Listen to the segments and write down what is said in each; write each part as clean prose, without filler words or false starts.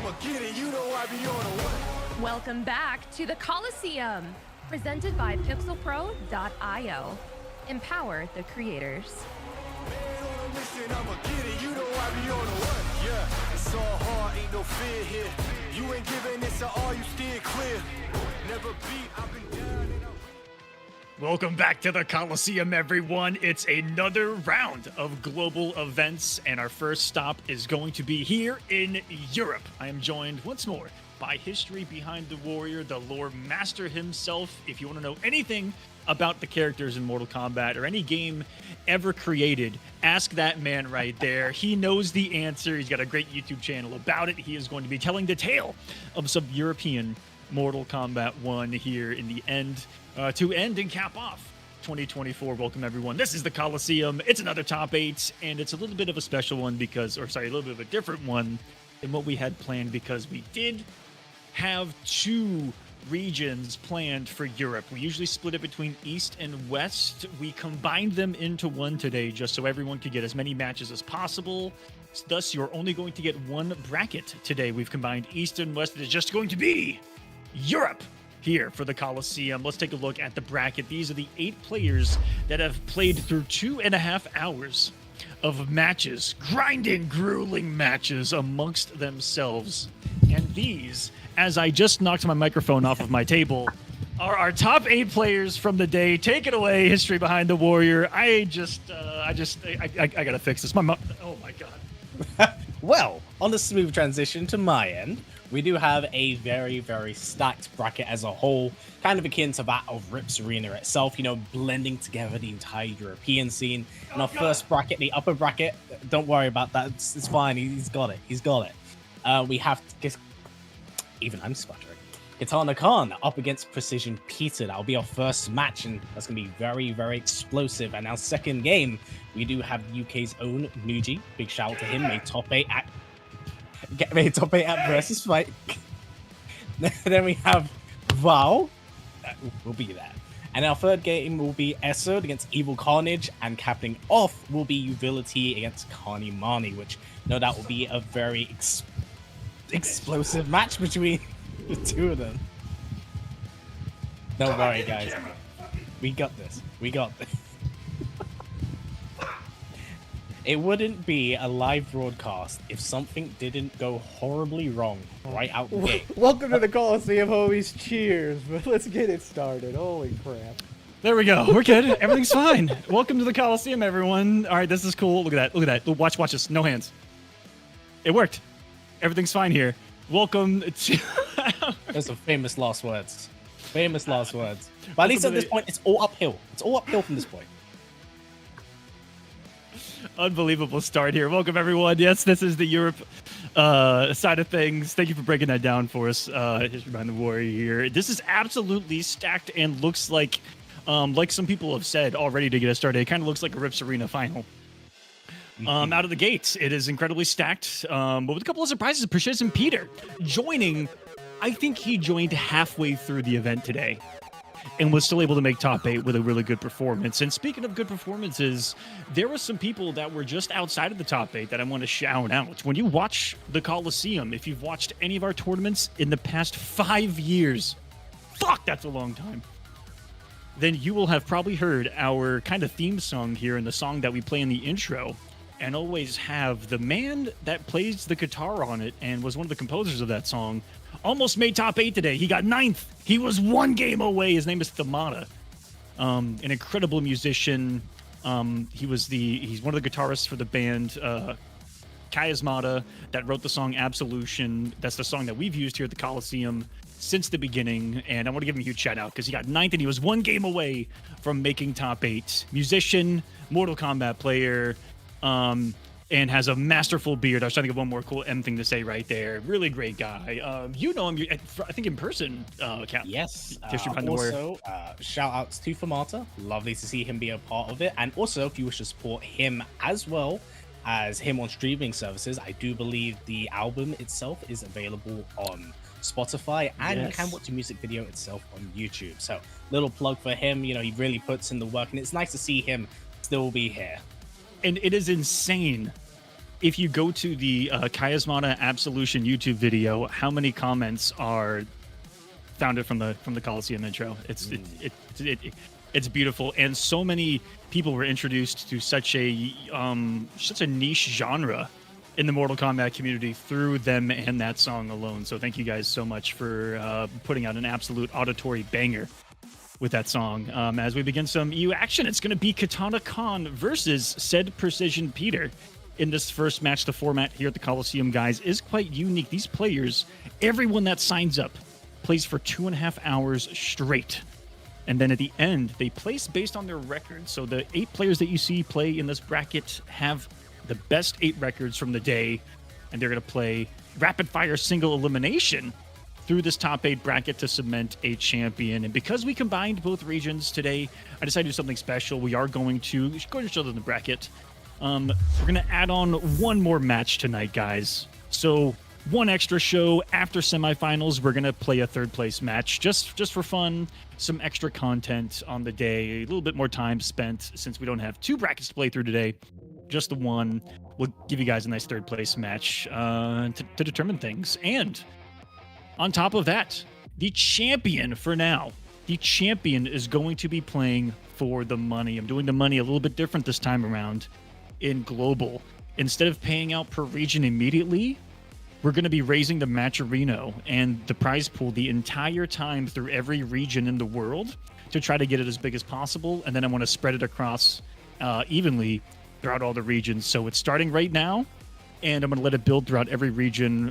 I'ma get it, you know I be on a what? Welcome back to the Kolosseum, presented by pixelpro.io. Empower the creators. Man on a mission, I'ma get it, you know I be on a what? Yeah, it's all hard, ain't no fear here. You ain't giving this to all, you steer clear. Never beat, I've been down and out. Welcome back to the Kolosseum, everyone. It's another round of global events, and our first stop is going to be here in Europe. I am joined once more by history behind the warrior, the lore master himself. If you want to know anything about the characters in Mortal Kombat or any game ever created, ask that man right there. He knows the answer. He's got a great YouTube channel about it. He is going to be telling the tale of some European Mortal Kombat 1 here in the end, to end and cap off 2024. Welcome, everyone. This is the Kolosseum. It's another top 8, and it's a little bit of a special one because, or sorry, a little bit of a different one than what we had planned, because we did have 2 regions planned for Europe. We usually split it between East and West. We combined them into one today just so everyone could get as many matches as possible. Thus, you're only going to get one bracket today. We've combined East and West. It is just going to be Europe here for the Kolosseum. Let's take a look at the bracket. These are the 8 players that have played through 2.5 hours of matches, grinding, grueling matches amongst themselves. And these, as I just knocked my microphone off of my table, are our top 8 players from the day. Take it away, history behind the warrior. I gotta fix this. Oh my god. Well, on the smooth transition to my end, we do have a very, very stacked bracket as a whole, kind of akin to that of Rip's Arena itself, you know, blending together the entire European scene. In our first bracket, the upper bracket, don't worry about that, it's fine, he's got it. We have, even I'm sputtering, Katana Khan up against Precision Peter. That'll be our first match, and that's going to be very, very explosive. And our second game, we do have UK's own Nuji. Big shout out to him, made top 8 at versus fight. Then we have Val, will be there. And our third game will be Esod against Evil Carnage, and capping off will be Uvility against Carney Marnie, which no doubt will be a very explosive match between the 2 of them. Don't worry, guys. We got this. It wouldn't be a live broadcast if something didn't go horribly wrong right out the gate. Welcome to the Kolosseum, homies. Cheers, but let's get it started. Holy crap. There we go. We're good. Everything's fine. Welcome to the Kolosseum, everyone. All right, this is cool. Look at that. Watch this. No hands. It worked. Everything's fine here. Welcome to... Those are famous last words. But at least at this point, it's all uphill. It's all uphill from this point. Unbelievable start here. Welcome, everyone. Yes, this is the Europe side of things. Thank you for breaking that down for us. History behind the warrior here. This is absolutely stacked and looks like some people have said already to get us started, it kind of looks like a Rips Arena final. Out of the gates, it is incredibly stacked, but with a couple of surprises. Precision Peter joining. I think he joined halfway through the event today and was still able to make top 8 with a really good performance. And speaking of good performances, there were some people that were just outside of the top 8 that I want to shout out. When you watch the Kolosseum, if you've watched any of our tournaments in the past 5 years, fuck, that's a long time, then you will have probably heard our kind of theme song here and the song that we play in the intro, and always have the man that plays the guitar on it and was one of the composers of that song almost made top 8 today. He got 9th. He was 1 game away. His name is Thamada, an incredible musician. He's one of the guitarists for the band Chiasmata that wrote the song Absolution. That's the song that we've used here at the Kolosseum since the beginning, and I want to give him a huge shout out because he got 9th and he was 1 game away from making top 8. Musician, Mortal Kombat player, and has a masterful beard. I was trying to think of one more cool M thing to say right there. Really great guy. You know him, I think, in person, Cap. Yes. Also, shout outs to Famata. Lovely to see him be a part of it. And also, if you wish to support him as well as him on streaming services, I do believe the album itself is available on Spotify, and you can watch the music video itself on YouTube. So, little plug for him. You know, he really puts in the work, and it's nice to see him still be here. And it is insane if you go to the Chiasmata Absolution YouTube video, how many comments are founded from the Kolosseum intro? It's beautiful, and so many people were introduced to such a niche genre in the Mortal Kombat community through them and that song alone. So thank you guys so much for putting out an absolute auditory banger with that song. As we begin some EU action, it's going to be Katana Khan versus said Precision Peter. In this first match, the format here at the Kolosseum, guys, is quite unique. These players, everyone that signs up, plays for 2.5 hours straight. And then at the end, they place based on their record. So the 8 players that you see play in this bracket have the best 8 records from the day, and they're going to play rapid fire single elimination through this top 8 bracket to cement a champion. And because we combined both regions today, I decided to do something special. We are going to go to show them the bracket. We're going to add on one more match tonight, guys. So one extra show after semifinals. We're going to play a 3rd place match just for fun. Some extra content on the day, a little bit more time spent since we don't have 2 brackets to play through today. Just the one. We'll give you guys a nice 3rd place match to determine things. And on top of that, the champion for now. The champion is going to be playing for the money. I'm doing the money a little bit different this time around in global. Instead of paying out per region immediately, we're going to be raising the matcherino and the prize pool the entire time through every region in the world to try to get it as big as possible. And then I want to spread it across evenly throughout all the regions. So it's starting right now, and I'm going to let it build throughout every region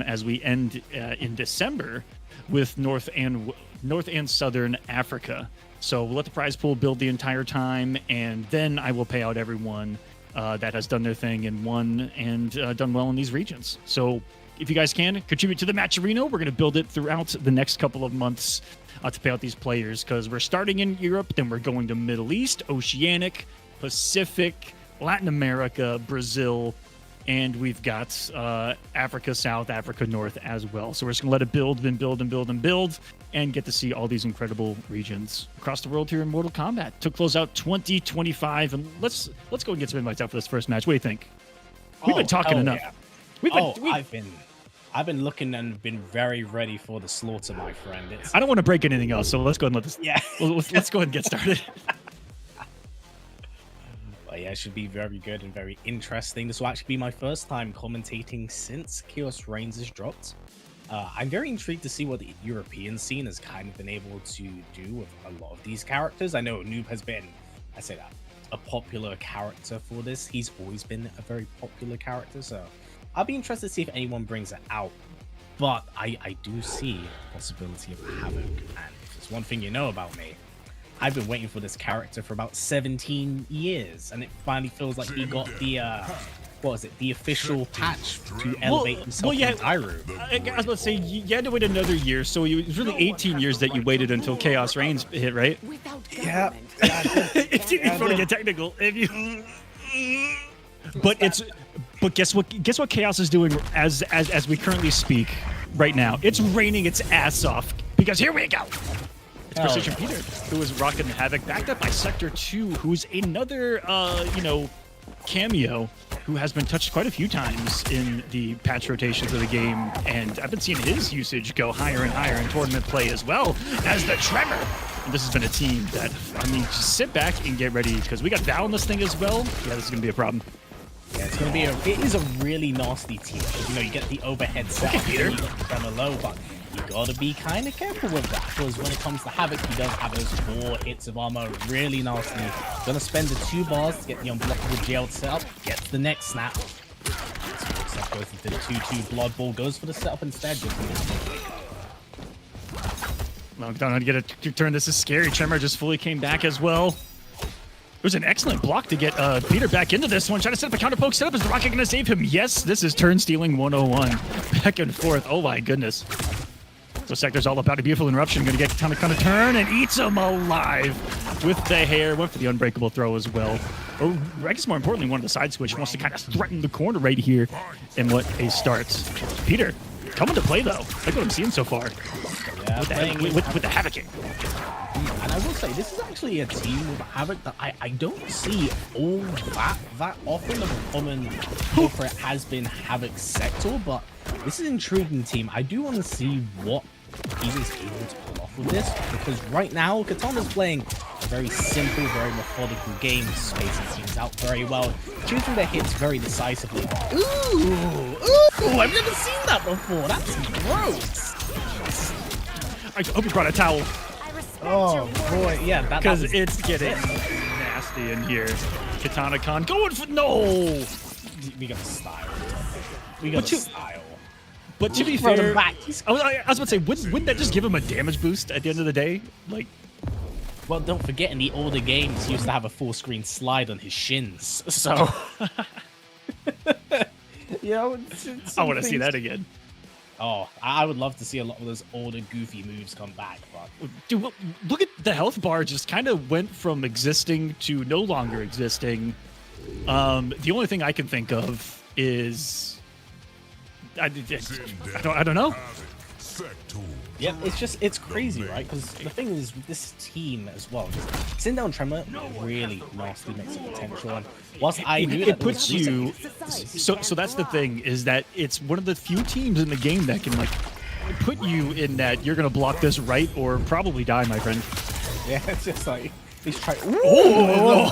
as we end in December with North and Southern Africa. So we'll let the prize pool build the entire time, and then I will pay out everyone that has done their thing and won and done well in these regions. So if you guys can contribute to the matcherino, we're going to build it throughout the next couple of months to pay out these players, because we're starting in Europe, then we're going to Middle East, Oceanic, Pacific, Latin America, Brazil, and we've got Africa South, Africa North as well. So we're just going to let it build and build and build and build and get to see all these incredible regions across the world here in Mortal Kombat to close out 2025. And let's go and get some invites out for this first match. What do you think? We've been talking enough. Yeah. I've been looking and been very ready for the slaughter, my friend. I don't want to break anything else, so let's go and let this. Yeah. let's go ahead and get started. Well, yeah, it should be very good and very interesting. This will actually be my first time commentating since Chaos Reigns has dropped. I'm very intrigued to see what the European scene has kind of been able to do with a lot of these characters. I know Noob has been, I say that, a popular character for this. He's always been a very popular character, so I'll be interested to see if anyone brings it out. But I do see the possibility of Havoc, and if there's one thing you know about me, I've been waiting for this character for about 17 years, and it finally feels like he got the the official patch to elevate himself in Dairo. I was about to say, you had to wait another year, so it was really 18 years that you waited until Chaos Reigns hit, right? Yeah. It's going to get technical. But guess what Chaos is doing as we currently speak right now? It's raining its ass off, because here we go. It's Precision Peter, who is rocking Havoc, backed up by Sector 2, who's another cameo who has been touched quite a few times in the patch rotations of the game, and I've been seeing his usage go higher and higher in tournament play as well as the Tremor. And this has been a team that, I mean, just sit back and get ready, because we got Val on this thing as well. Yeah, this is going to be a problem. Yeah, it's going to be it is a really nasty team. You know, you get the overhead set, you get the Tremor low, but you got to be kind of careful with that, because when it comes to Havoc, he does have those 4 hits of armor, really nasty. Gonna spend the 2 bars to get the unblockable jail setup, gets the next snap. Stuff goes into the 2-2 Blood Ball, goes for the setup instead. No, don't know how to get a turn. This is scary. Tremor just fully came back as well. It was an excellent block to get Peter back into this one. Trying to set up a counter poke setup. Is the Rocket going to save him? Yes, this is turn stealing 101. Back and forth. Oh my goodness. So Sector's all about a beautiful interruption. Going to get kind of turn and eats him alive with the hair. Went for the unbreakable throw as well. Or I guess more importantly, one of the side switch wants to kind of threaten the corner right here. And what a start. Peter coming to play though. Look what I'm seeing so far. Yeah, Yeah, with the Havoc. And I will say, this is actually a team with Havoc that I don't see all that often. Of a common culprit has been Havoc's Sector, but this is an intriguing team. I do want to see what he is able to pull off with this, because right now, Katana's playing a very simple, very methodical game, spacing things out very well, choosing their hits very decisively. Ooh, I've never seen that before. That's gross. I hope you brought a towel. Oh boy, yeah, Because it's getting nasty in here. Katana Khan going for no. We got style. We got style. But to be Throw them fair, back. I was about to say, wouldn't that just give him a damage boost at the end of the day? Like, Well, don't forget, in the older games, he used to have a full screen slide on his shins. So, you know, I want to see that again. Oh, I would love to see a lot of those older goofy moves come back. But Dude, look at the health bar. Just kind of went from existing to no longer existing. The only thing I can think of is I don't know. yeah, it's crazy, right? Because the thing is with this team as well, just sitting down Tremor really nasty mix of potential. And whilst I knew It puts you. So that's the thing, is that it's one of the few teams in the game that can like put you in that you're gonna block this right or probably die, my friend. Yeah, it's just like he's trying. Oh,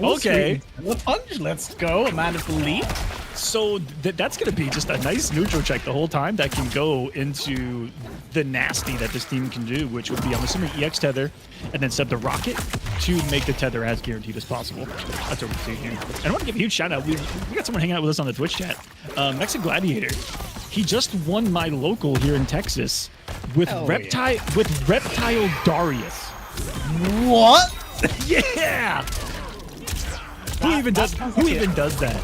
okay. The punch. Let's go. A man of belief. So that's going to be just a nice neutral check the whole time that can go into the nasty that this team can do, which would be, I'm assuming, EX tether, and then set the rocket to make the tether as guaranteed as possible. That's what we're seeing here. And I want to give a huge shout out. We got someone hanging out with us on the Twitch chat. Mexican Gladiator. He just won my local here in Texas with Reptile Darius. What? Yeah. Who even does that?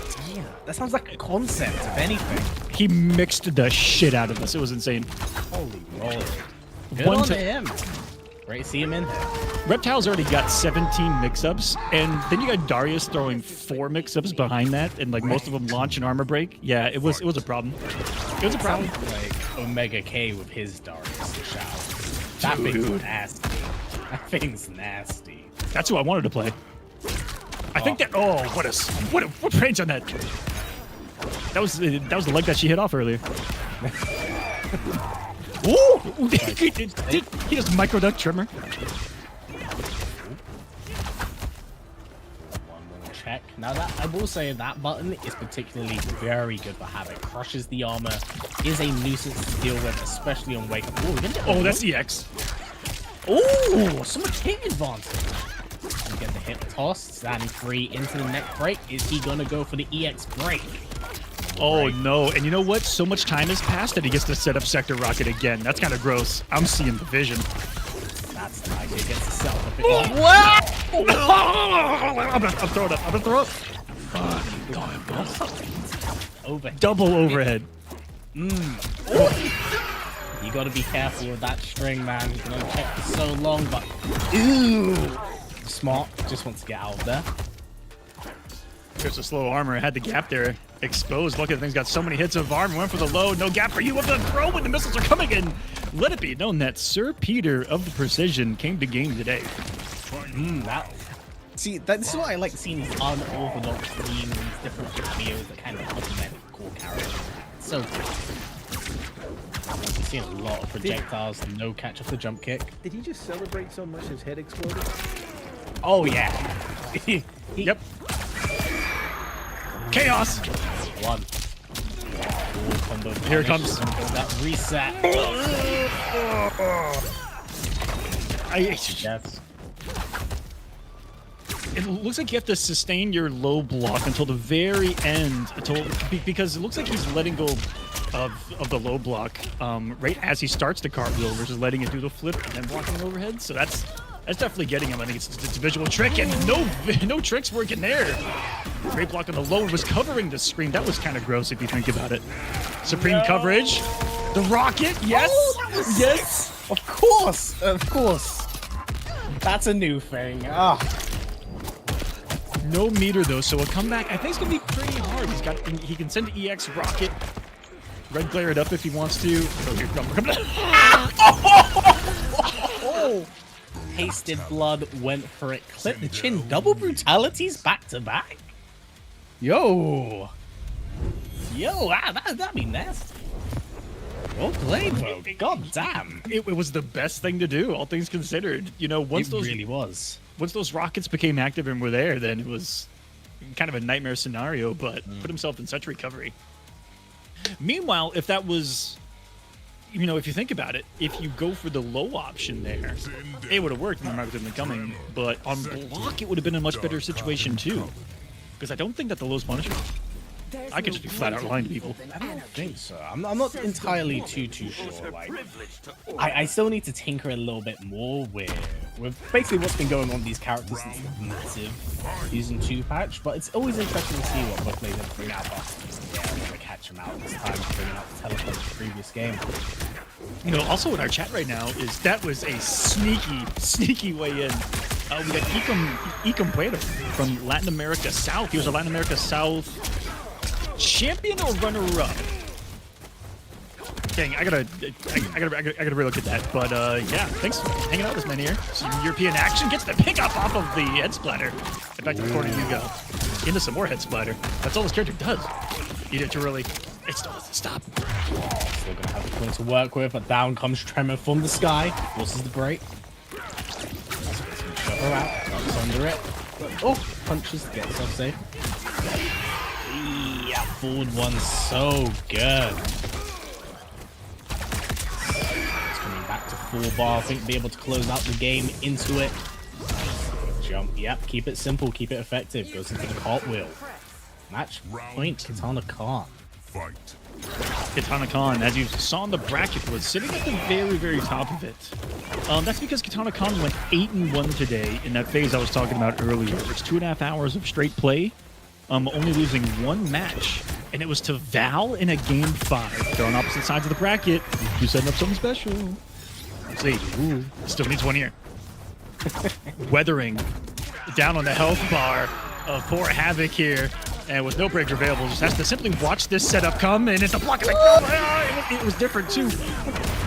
That sounds like a concept, if anything. He mixed the shit out of us. It was insane. Holy moly. Good One on to- him. Great to see him in there. Reptile's already got 17 mix-ups, and then you got Darius throwing 4 mix-ups behind that, and like most of them launch and armor break. Yeah, it was a problem. It was a problem. Sounds like Omega K with his Darius shout. That thing's nasty. That thing's nasty. That's who I wanted to play. I think that. Oh, what range on that? That was the leg that she hit off earlier. Ooh! He just micro duck Tremor. One check. Now that I will say that button is particularly very good for Havoc. Crushes the armor, is a nuisance to deal with, especially on wake up. Oh, that's EX. Oh, so much hit advantage. You get the hip toss, standing free into the neck break. Is he gonna go for the EX break? Oh no, and you know what? So much time has passed that he gets to set up Sector Rocket again. That's kind of gross. I'm seeing the vision. That's nice. He gets to set up a bit. I'm throwing up. I'm gonna throw up. Overhead. Double overhead. You gotta be careful with that string, man. You can only check for so long, but ooh, smart. Just wants to get out of there. There's a slow armor. Had the gap there exposed. Lucky the thing's got so many hits of armor. Went for the load. No gap for you. Up the throw when the missiles are coming in. Let it be known that Sir Peter of the Precision came to game today. This is what I like seeing, these unorthodox themes, different cameos that kind of complement the core character. So we've seen a lot of projectiles, no catch off the jump kick. Did he just celebrate so much his head exploded? Oh yeah. Yep. Chaos. One. Combo Here it punish, comes. That reset. Yes. It looks like you have to sustain your low block until the very end, because it looks like he's letting go of the low block right as he starts the cartwheel versus letting it do the flip and then blocking the overhead. So that's definitely getting him. I think it's a visual trick, and no tricks working there. Great block on the low, was covering the screen. That was kind of gross if you think about it. Supreme coverage. The rocket, yes, yes. Of course. That's a new thing. No meter though, so a comeback I think it's gonna be pretty hard. He can send the EX rocket. Red glare it up if he wants to. Oh, here, come. Oh! Tasted blood, went for it, clipped the chin. Double brutalities back to back. Yo, that'd be nasty. Well played, bro. God damn. It was the best thing to do, all things considered. You know, once It really was. once those rockets became active and were there, then it was kind of a nightmare scenario, but put himself in such recovery. Meanwhile, if that was, you know, if you think about it, if you go for the low option there, it would have worked when the market had been coming, but on block, it would have been a much better situation too. Because I don't think that the low's punishable. I could just be flat out lying to people. I don't think so. I'm not entirely too sure. Like, I still need to tinker a little bit more with basically what's been going on with these characters since the massive season 2 patch. But it's always interesting to see what both players bring out. But yeah, I'm gonna catch them out this time, bringing out the teleport of the previous game. You know, also in our chat right now is that was a sneaky way in. We got Ecom Puerto from Latin America South. He was a Latin America South champion or runner-up. Dang, I gotta relook at that. But yeah, thanks for hanging out with us, man. Here, some European action gets the pick up off of the head splatter. And back to the corner you go. Into some more head splatter. That's all this character does. Eat it too early. It still doesn't stop. Still gonna have the point to work with, but down comes Tremor from the sky. Forces the break. Shut her out. Ducks under it. Oh, punches to get herself safe. Yeah, forward one so good. It's coming back to full bar. I think be able to close out the game into it. Jump. Yep, keep it simple, keep it effective. Goes into the cartwheel. Match point, Katana Khan. Katana Khan, as you saw in the bracket, was sitting at the very top of it. That's because Katana Khan went 8-1 today in that phase I was talking about earlier. It's 2.5 hours of straight play, only losing one match, and it was to Val in a game 5. They're on opposite sides of the bracket. You're setting up something special. Let's see. Ooh, still needs 1 year. Weathering down on the health bar of poor Havoc here. And with no break available, just has to simply watch this setup come, and it's a block. It was different too.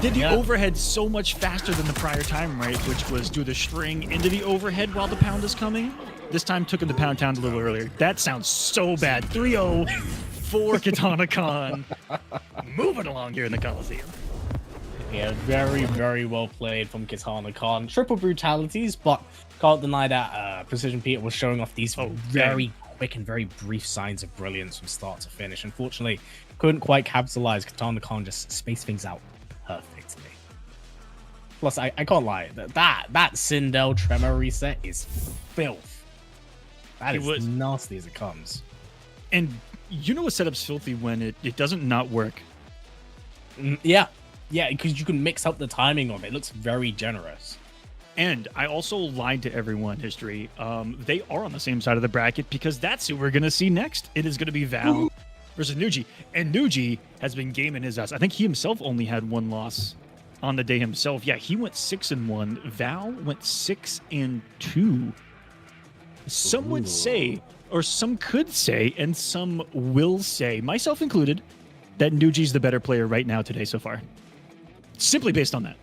Did the overhead so much faster than the prior time, right? Which was do the string into the overhead while the pound is coming. This time took him to pound a little earlier. That sounds so bad. 3-0 for Katana Khan. Moving along here in the Kolosseum. Yeah, very well played from Katana Khan. Triple brutalities, but can't deny that Precision Peter was showing off these very quick and very brief signs of brilliance from start to finish. Unfortunately, couldn't quite capitalize. Katana Khan just spaced things out perfectly. Plus, I can't lie, that Sindel Tremor reset is filth. That is nasty as it comes. And you know a setup's filthy when it doesn't not work. Yeah, because you can mix up the timing of it. It looks very generous. And I also lied to everyone, History. They are on the same side of the bracket because that's who we're going to see next. It is going to be Val versus Nuji. And Nuji has been gaming his ass. I think he himself only had 1 loss on the day himself. Yeah, he went 6-1. Val went 6-2. Some would say, or some could say, and some will say, myself included, that Nuji's the better player right now today so far. Simply based on that.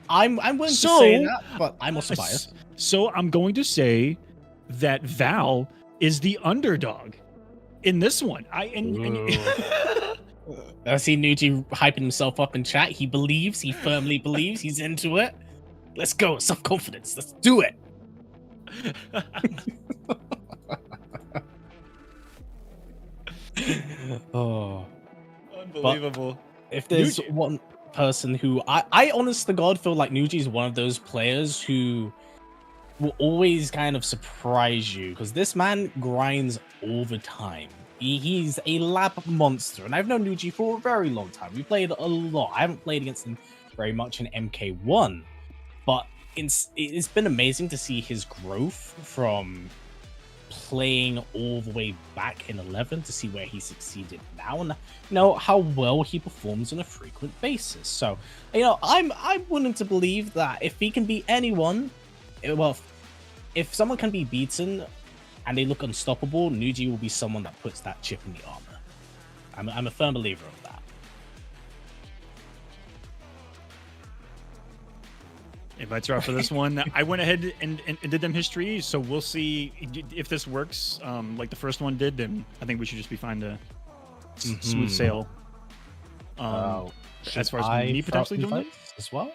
I'm willing to say that, but I'm also biased. So I'm going to say that Val is the underdog in this one. I see Nuji hyping himself up in chat. He firmly believes, he's into it. Let's go, self-confidence. Let's do it. Oh, unbelievable. But if there's one person who I honest to God feel like Nuji is one of those players who will always kind of surprise you, because this man grinds all the time. He's a lab monster, and I've known Nuji for a very long time. We played a lot. I haven't played against him very much in MK1, but it's been amazing to see his growth from playing all the way back in 11 to see where he succeeded now, and how well he performs on a frequent basis. So I'm willing to believe that if he can beat anyone, well, if someone can be beaten and they look unstoppable, Nuji will be someone that puts that chip in the armor. I'm a firm believer of that. Invites are out for this one. I went ahead and did them history, so we'll see if this works. Like the first one did, then I think we should just be fine to smooth sail. As far as me potentially doing it as well,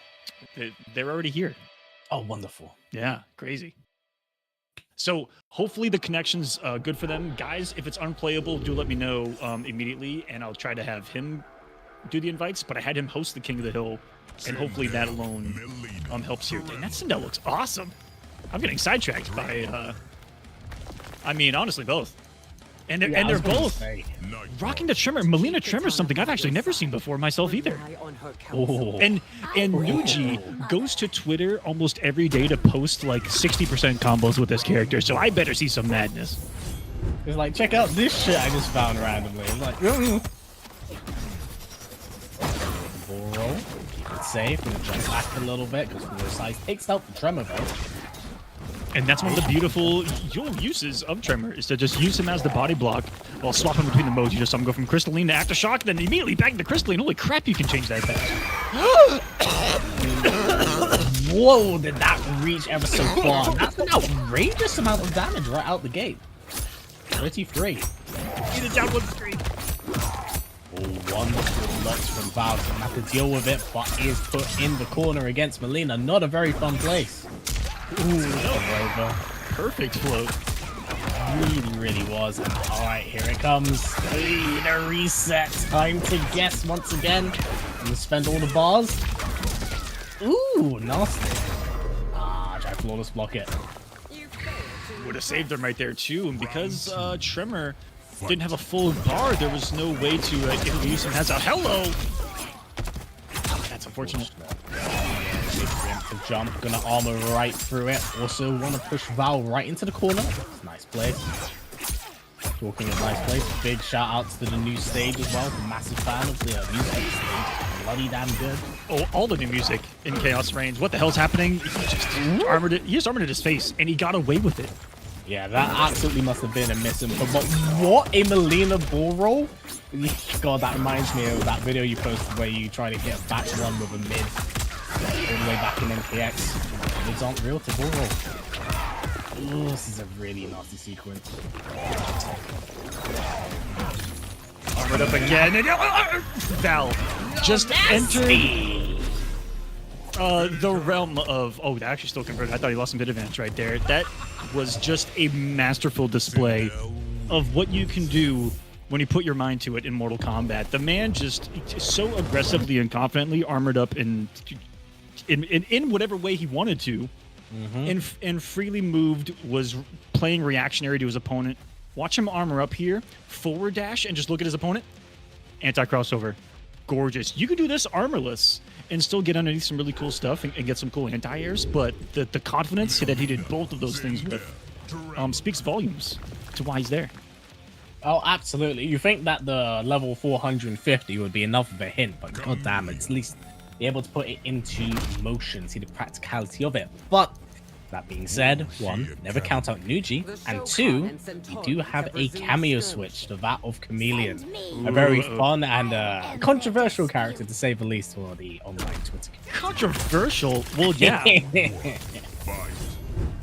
they're already here. Oh, wonderful! Yeah, crazy. So hopefully the connection's good for them, guys. If it's unplayable, do let me know immediately, and I'll try to have him do the invites. But I had him host the King of the Hill. And hopefully that alone helps here. Dang, that Sindel looks awesome. I'm getting sidetracked by, I mean, honestly, both. And they're both rocking the trimmer. Melina trimmer, something I've actually never seen before myself either. Oh. And Nuji goes to Twitter almost every day to post like 60% combos with this character, so I better see some madness. It's like, check out this shit I just found randomly. I'm like, Boro. Safe, and jump back a little bit because the size takes out the tremor though. And that's one of the beautiful uses of Tremor, is to just use him as the body block while swapping between the modes. You just saw him go from Crystalline to Aftershock, then immediately back to Crystalline. Holy crap, you can change that fast. Whoa, did that reach ever so far? That's an outrageous amount of damage right out the gate. 33. Get it down one screen. Oh, wonderful blocks from Val. Doesn't have to deal with it, but is put in the corner against Melina. Not a very fun place. Ooh, perfect float. Really was. Alright, here it comes. The reset. Time to guess once again. And spend all the bars. Ooh, nasty. Try flawless block it. Would have saved them right there too, and because Tremor didn't have a full bar, there was no way to use him as a hello. That's unfortunate. The jump, gonna armor right through it. Also want to push Val right into the corner. Nice place. Talking of nice place, big shout outs to the new stage as well. Massive fan of the music stage. Bloody damn good. Oh, all the new music in Chaos Reigns. What the hell's happening? He just armored it. He just armored his face, and he got away with it. Yeah, that absolutely must have been a miss. But what a Melina ball roll! God, that reminds me of that video you posted where you try to hit a batch run with a mid all the way back in MKX. Mids aren't real to ball roll. Ooh, this is a really nasty sequence. Armored up again, and Val just entered the realm of... Oh, that actually still converted. I thought he lost some bit advantage right there. That was just a masterful display of what you can do when you put your mind to it in Mortal Kombat. The man just so aggressively and confidently armored up in whatever way he wanted to, and freely moved, was playing reactionary to his opponent. Watch him armor up here, forward dash, and just look at his opponent. Anti-crossover. Gorgeous. You can do this armorless and still get underneath some really cool stuff and get some cool anti-airs, but the confidence that he did both of those things with speaks volumes to why he's there. Oh, absolutely. You think that the level 450 would be enough of a hint, but god damn it, at least be able to put it into motion, see the practicality of it. But that being said, one, never count out Nuji, and two, we do have a cameo switch to that of Chameleon. A very fun and controversial character, to say the least, for the online Twitter community. Controversial? Well, yeah.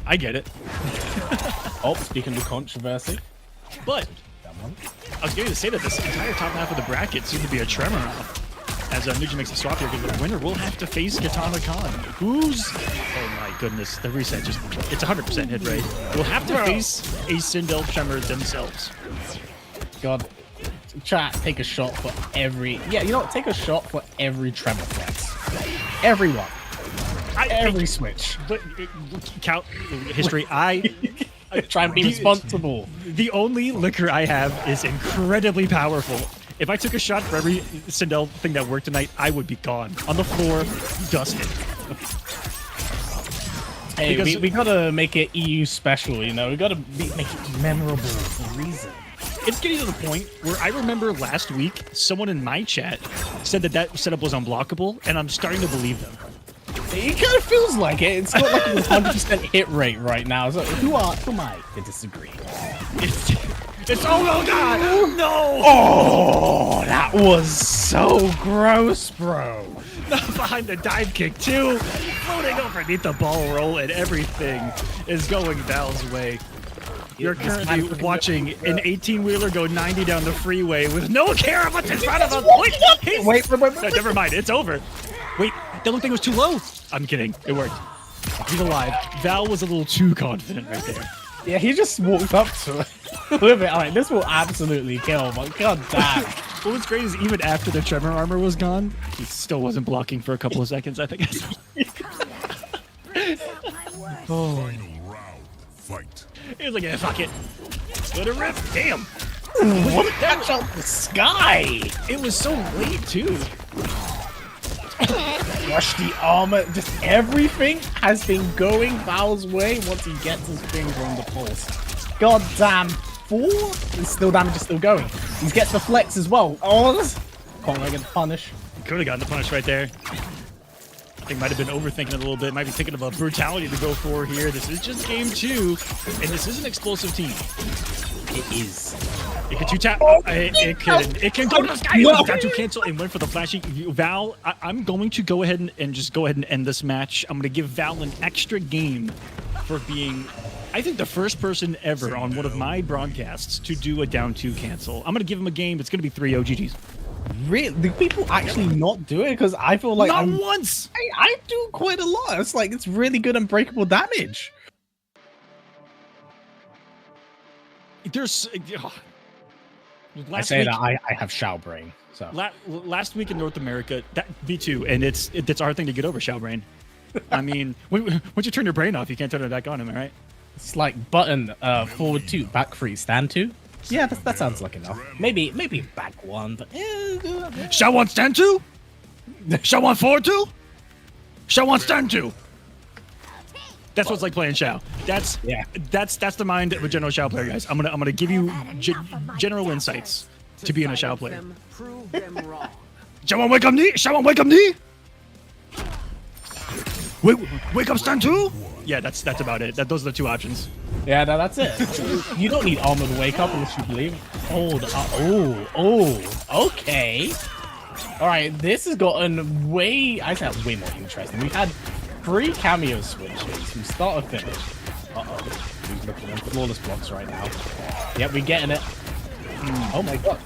I get it. Oh, speaking of controversy. But I was going to say that this entire top half of the bracket seemed to be a tremor off. As Nuji makes a swap here, because the winner will have to face Katana Khan. Who's... Oh my goodness, the reset just... It's 100% hit rate. We'll have to face a Sindel Tremor themselves. God, chat, take a shot for every... Yeah, you know what? Take a shot for every Tremor flex. Everyone. Every switch. But, count history. I try and be responsible. The only liquor I have is incredibly powerful. If I took a shot for every Sindel thing that worked tonight, I would be gone. On the floor, dusted. Hey, we gotta make it EU special, you know? We gotta make it memorable for a reason. It's getting to the point where I remember last week, someone in my chat said that setup was unblockable, and I'm starting to believe them. It kind of feels like it. It's not like a 100% hit rate right now. So who am I to disagree? It's oh god! No! Oh, that was so gross, bro. behind the dive kick too, floating underneath the ball roll, and everything is going Val's way. You're currently watching an 18-wheeler go 90 down the freeway with no care of what's in front of him. Wait. No, never mind. It's over. Wait, that little thing was too low. I'm kidding. It worked. He's alive. Val was a little too confident right there. Yeah, he just walked up to it with it. Like, this will absolutely kill, but god damn. What was great is even after the tremor armor was gone, he still wasn't blocking for a couple of seconds, I think. Final round, fight. He was like, yeah, fuck it. Let it rip. Damn. What a catch out the sky! It was so late, too. Rush the armor, just everything has been going Val's way once he gets his finger on the pulse. God damn, 4? And still damage is still going. He gets the flex as well. Oh, can't really get the punish. Could have gotten the punish right there. I think might have been overthinking it a little bit. Might be thinking of a brutality to go for here. This is just game 2, and this is an explosive team. It is. It can two-tap. It can go to the sky. It was down to cancel and went for the flashy. Val, I'm going to go ahead and just go ahead and end this match. I'm going to give Val an extra game for being, I think, the first person ever on one of my broadcasts to do a down 2 cancel. I'm going to give him a game. It's going to be 3 OGGs. Really? Do people actually not do it? Because I feel like Not once! I do quite a lot. It's like, it's really good unbreakable damage. There's... I say that I have Shao Brain. So last week in North America, me too, and it's our thing to get over Shao Brain. I mean, once you turn your brain off, you can't turn it back on, am I right? it's like button forward 2, back 3, stand 2. Yeah, that sounds like enough. Maybe back 1, but Shao 1 stand 2? Shao 1 forward 2? Shao 1 stand 2? That's what's like playing Shao. That's the mind of a general Shao player, guys. I'm gonna give you general insights to being a Shao player. Shao 1 wake up knee. Shao 1 wake up knee. Wake up stand 2. Yeah, that's about it. Those are the 2 options. yeah, that's it. You don't need armor to wake up unless you believe. Okay. All right, this has gotten way way more interesting. We've had 3 cameo switches from start to finish. We're looking at flawless blocks right now. Yep, we're getting it. Oh my god.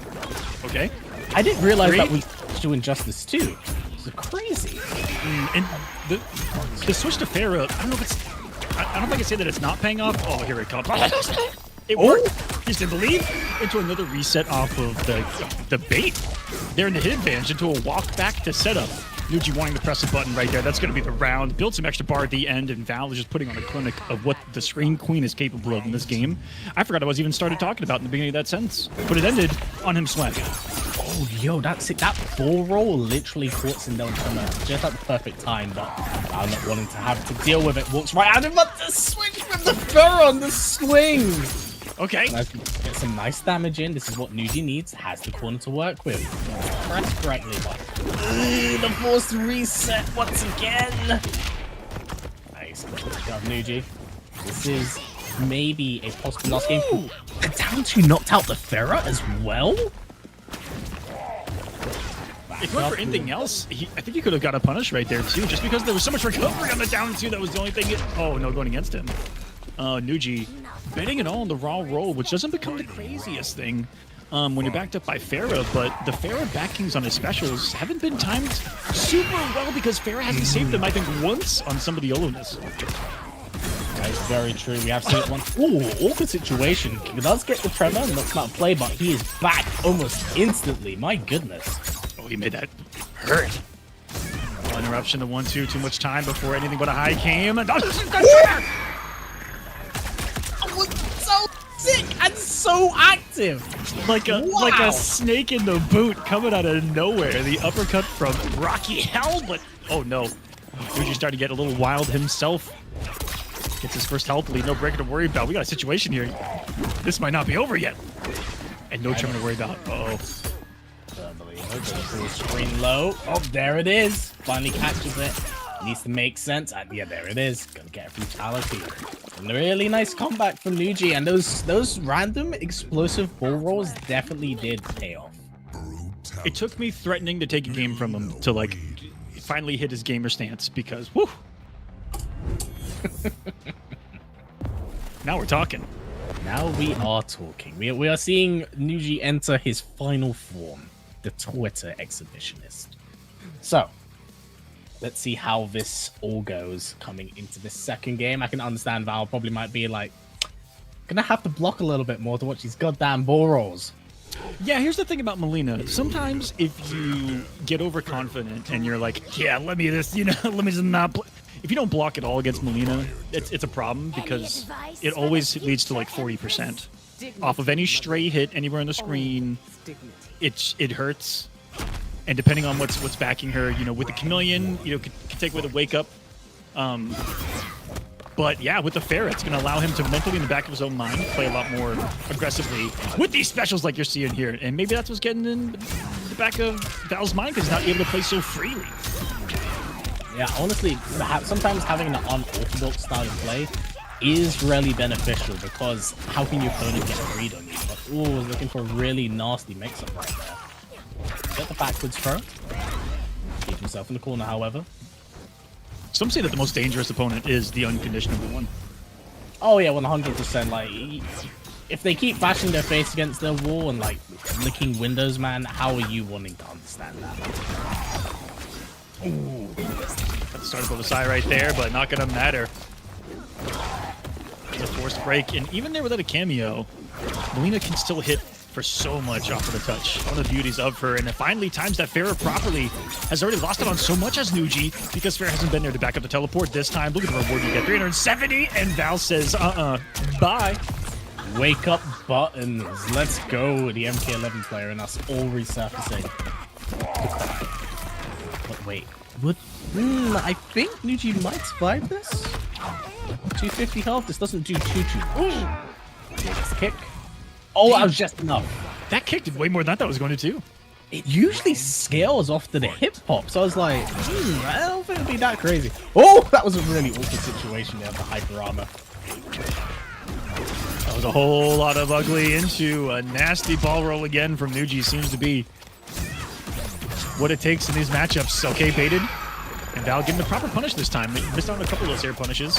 Okay. I didn't realize that we doing Injustice 2. It's crazy. And the switch to Farah, I don't know if it's... I don't think I say that it's not paying off. Oh, here it comes. It worked. Just didn't believe into another reset off of the bait. They're in the hit advantage into a walk back to setup. Nuji wanting to press a button right there. That's going to be the round. Build some extra bar at the end, and Val is just putting on a clinic of what the Scream Queen is capable of in this game. I forgot I was even started talking about in the beginning of that sentence, but it ended on him sweating. Oh, yo, that's it. That ball roll literally puts him down from just at the perfect time, but I'm not wanting to have to deal with it. Walks right out of the switch from the fur on the swing. Okay. Get some nice damage in. This is what Nuji needs. Has the corner to work with. Press correctly, but the forced reset once again. Nice. Good job, Nuji. This is maybe a possible last game. The down 2 knocked out the Farah as well. If it went for anything else, I think he could have got a punish right there too, just because there was so much recovery on the down 2. That was the only thing. Oh no, going against him. Nuji betting it all on the raw roll, which doesn't become the craziest thing when you're backed up by Farah, but the Farah backings on his specials haven't been timed super well because Farah hasn't saved them, I think, once on some of the YOLO-ness. That is very true. We have seen it once. Ooh, awkward situation. He does get the tremor, and that's not a play, but he is back almost instantly. My goodness. Oh, he made that hurt. Interruption to 1-2, too much time before anything but a high came. And was so sick and so active. Like a snake in the boot coming out of nowhere. The uppercut from Rocky Hell, but oh no. Nuji started to get a little wild himself. Gets his first health lead, no breaker to worry about. We got a situation here. This might not be over yet. And no trim to worry about. Uh-oh. Screen low. Oh, there it is. Finally catches it. Needs to make sense. Yeah, there it is. Gonna get a brutality. And a really nice comeback from Nuji. And those random explosive ball rolls definitely did pay off. It took me threatening to take a game from him to like finally hit his gamer stance because, whew. Now we're talking. Now we are talking. We are seeing Nuji enter his final form, the Twitter exhibitionist. So, let's see how this all goes coming into this second game. I can understand Val probably might be like, gonna have to block a little bit more to watch these goddamn ball rolls. Yeah, here's the thing about Melina. Sometimes if you get overconfident and you're like, yeah, let me just not... If you don't block at all against Melina, it's a problem because it always leads to like 40%. Off of any stray hit anywhere on the screen, it hurts. And depending on what's backing her, with the Chameleon, could take away the wake up. But yeah, with the Fair, it's going to allow him to mentally in the back of his own mind play a lot more aggressively with these specials like you're seeing here. And maybe that's what's getting in the back of Val's mind because he's not able to play so freely. Yeah, honestly, sometimes having an unorthodox style of play is really beneficial because how can your opponent get a read on you? But looking for a really nasty mix-up right there. Get the backwards throw. Keep himself in the corner, however. Some say that the most dangerous opponent is the unconditionable one. Oh yeah, 100%. Like, if they keep bashing their face against their wall and like licking windows, man, how are you wanting to understand that? Ooh. Got the start of the side right there, but not gonna matter. It's a forced break, and even there without a cameo, Melina can still hit for so much off of the touch. One of the beauties of her, and it finally times that Farah properly. Has already lost it on so much as Nuji because Farah hasn't been there to back up the teleport this time. Look at the reward you get, 370, and Val says, bye. Wake up buttons. Let's go. The MK1 player and us all resurfacing. But wait, what? I think Nuji might survive this. 250 health. This doesn't do too. Next kick. Oh, that was just enough. That kick did way more than I thought it was going to do. It usually scales off to the hip hop, so I was like, I don't think it'd be that crazy. Oh, that was a really awkward situation there, the hyper armor. That was a whole lot of ugly into a nasty ball roll again from Nuji. Seems to be what it takes in these matchups. Okay, baited. And Val getting the proper punish this time. He missed out on a couple of those air punishes.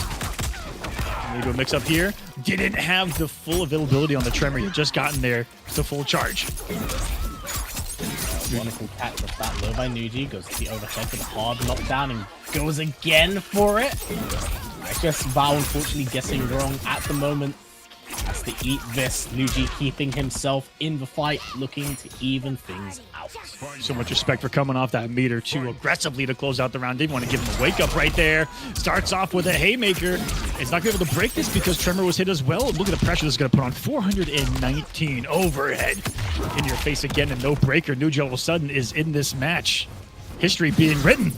We do a mix up here. Didn't have the full availability on the Tremor. You just gotten there to full charge. Wonderful catch off that low by Nuji. Goes to the overhead with a hard knockdown and goes again for it. I guess Val unfortunately guessing wrong at the moment. Has to eat this. Nuji keeping himself in the fight, looking to even things out. So much respect for coming off that meter too aggressively to close out the round. Didn't want to give him a wake up right there. Starts off with a haymaker. It's not going to be able to break this because Tremor was hit as well. Look at the pressure this is going to put on. 419 overhead in your face again, and no breaker. Nuji all of a sudden is in this match. History being written.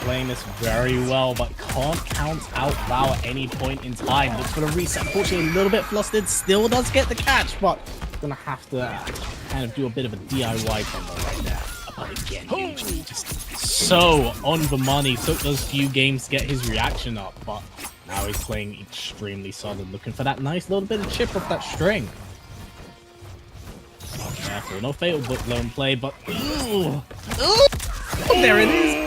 Playing this very well, but can't count out Val at any point in time. Looks for the reset. Unfortunately, a little bit flustered. Still does get the catch, but gonna have to kind of do a bit of a DIY combo right there. But again, Nuji just so on the money. Took those few games to get his reaction up, but now he's playing extremely solid. Looking for that nice little bit of chip off that string. Careful, no fatal lone play, but there it is.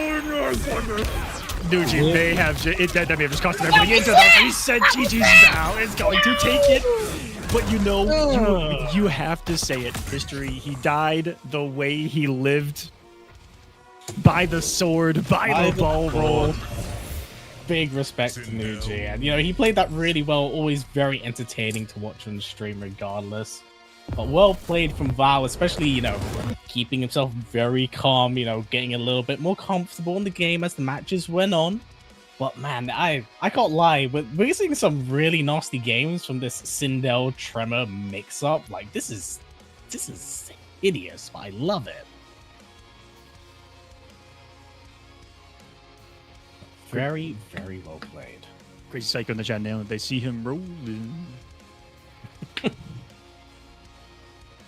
Nuji may have that may have just cost him everything into the reset. GG's Val is going to take it. But you have to say it. History, he died the way he lived. By the sword, by the ball roll. Big respect to Nuji. And, he played that really well. Always very entertaining to watch on stream regardless. But well played from Val, especially, keeping himself very calm, getting a little bit more comfortable in the game as the matches went on. But man, I can't lie, but we're seeing some really nasty games from this Sindel Tremor mix-up. Like, this is hideous, but I love it. Very, very well played. Crazy Psycho in the chat now. They see him rolling.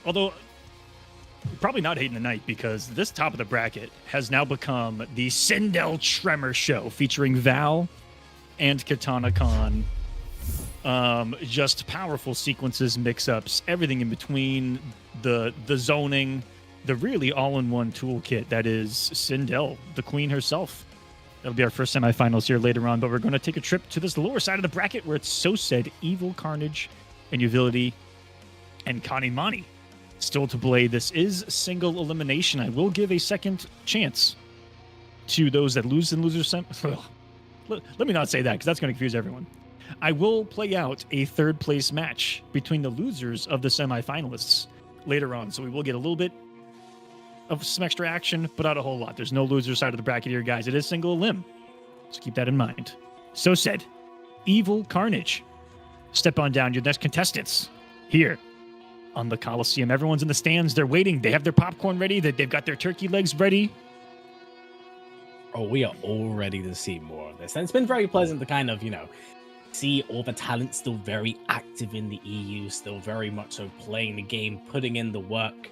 Although, probably not hating the night because this top of the bracket has now become the Sindel Tremor show featuring Val and Katana Khan. Just powerful sequences, mix-ups, everything in between, the zoning, the really all-in-one toolkit that is Sindel, the queen herself. That'll be our first semifinals here later on, but we're going to take a trip to this lower side of the bracket where it's So Said, Evil, Carnage, and Uvility, and Kanimani. Still to play. This is single elimination. I will give a second chance to those that lose in losers let me not say that because that's going to confuse everyone. I will play out a third place match between the losers of the semifinalists later on, so we will get a little bit of some extra action, but not a whole lot. There's no loser side of the bracket here, guys. It is single elim, so keep that in mind. So Said, Evil, Carnage. Step on down, your next contestants here on the Kolosseum. Everyone's in the stands. They're waiting. They have their popcorn ready. They've got their turkey legs ready. Oh, we are all ready to see more of this. And it's been very pleasant to kind of, see all the talent still very active in the EU, still very much so playing the game, putting in the work.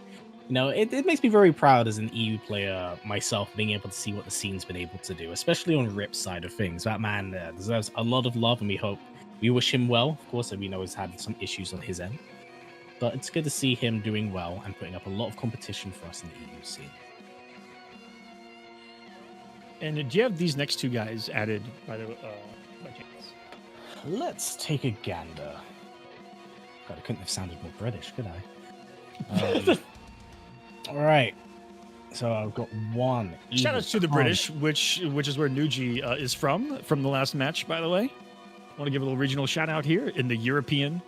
It makes me very proud as an EU player myself, being able to see what the scene's been able to do, especially on Rip's side of things. That man deserves a lot of love, and we wish him well. Of course, we know he's had some issues on his end. But it's good to see him doing well and putting up a lot of competition for us in the EU scene. And do you have these next two guys added by chance? Let's take a gander. God, I couldn't have sounded more British, could I? All right. So I've got one. Shout out to the British, which is where Nuji is from the last match, by the way. I want to give a little regional shout out here in the European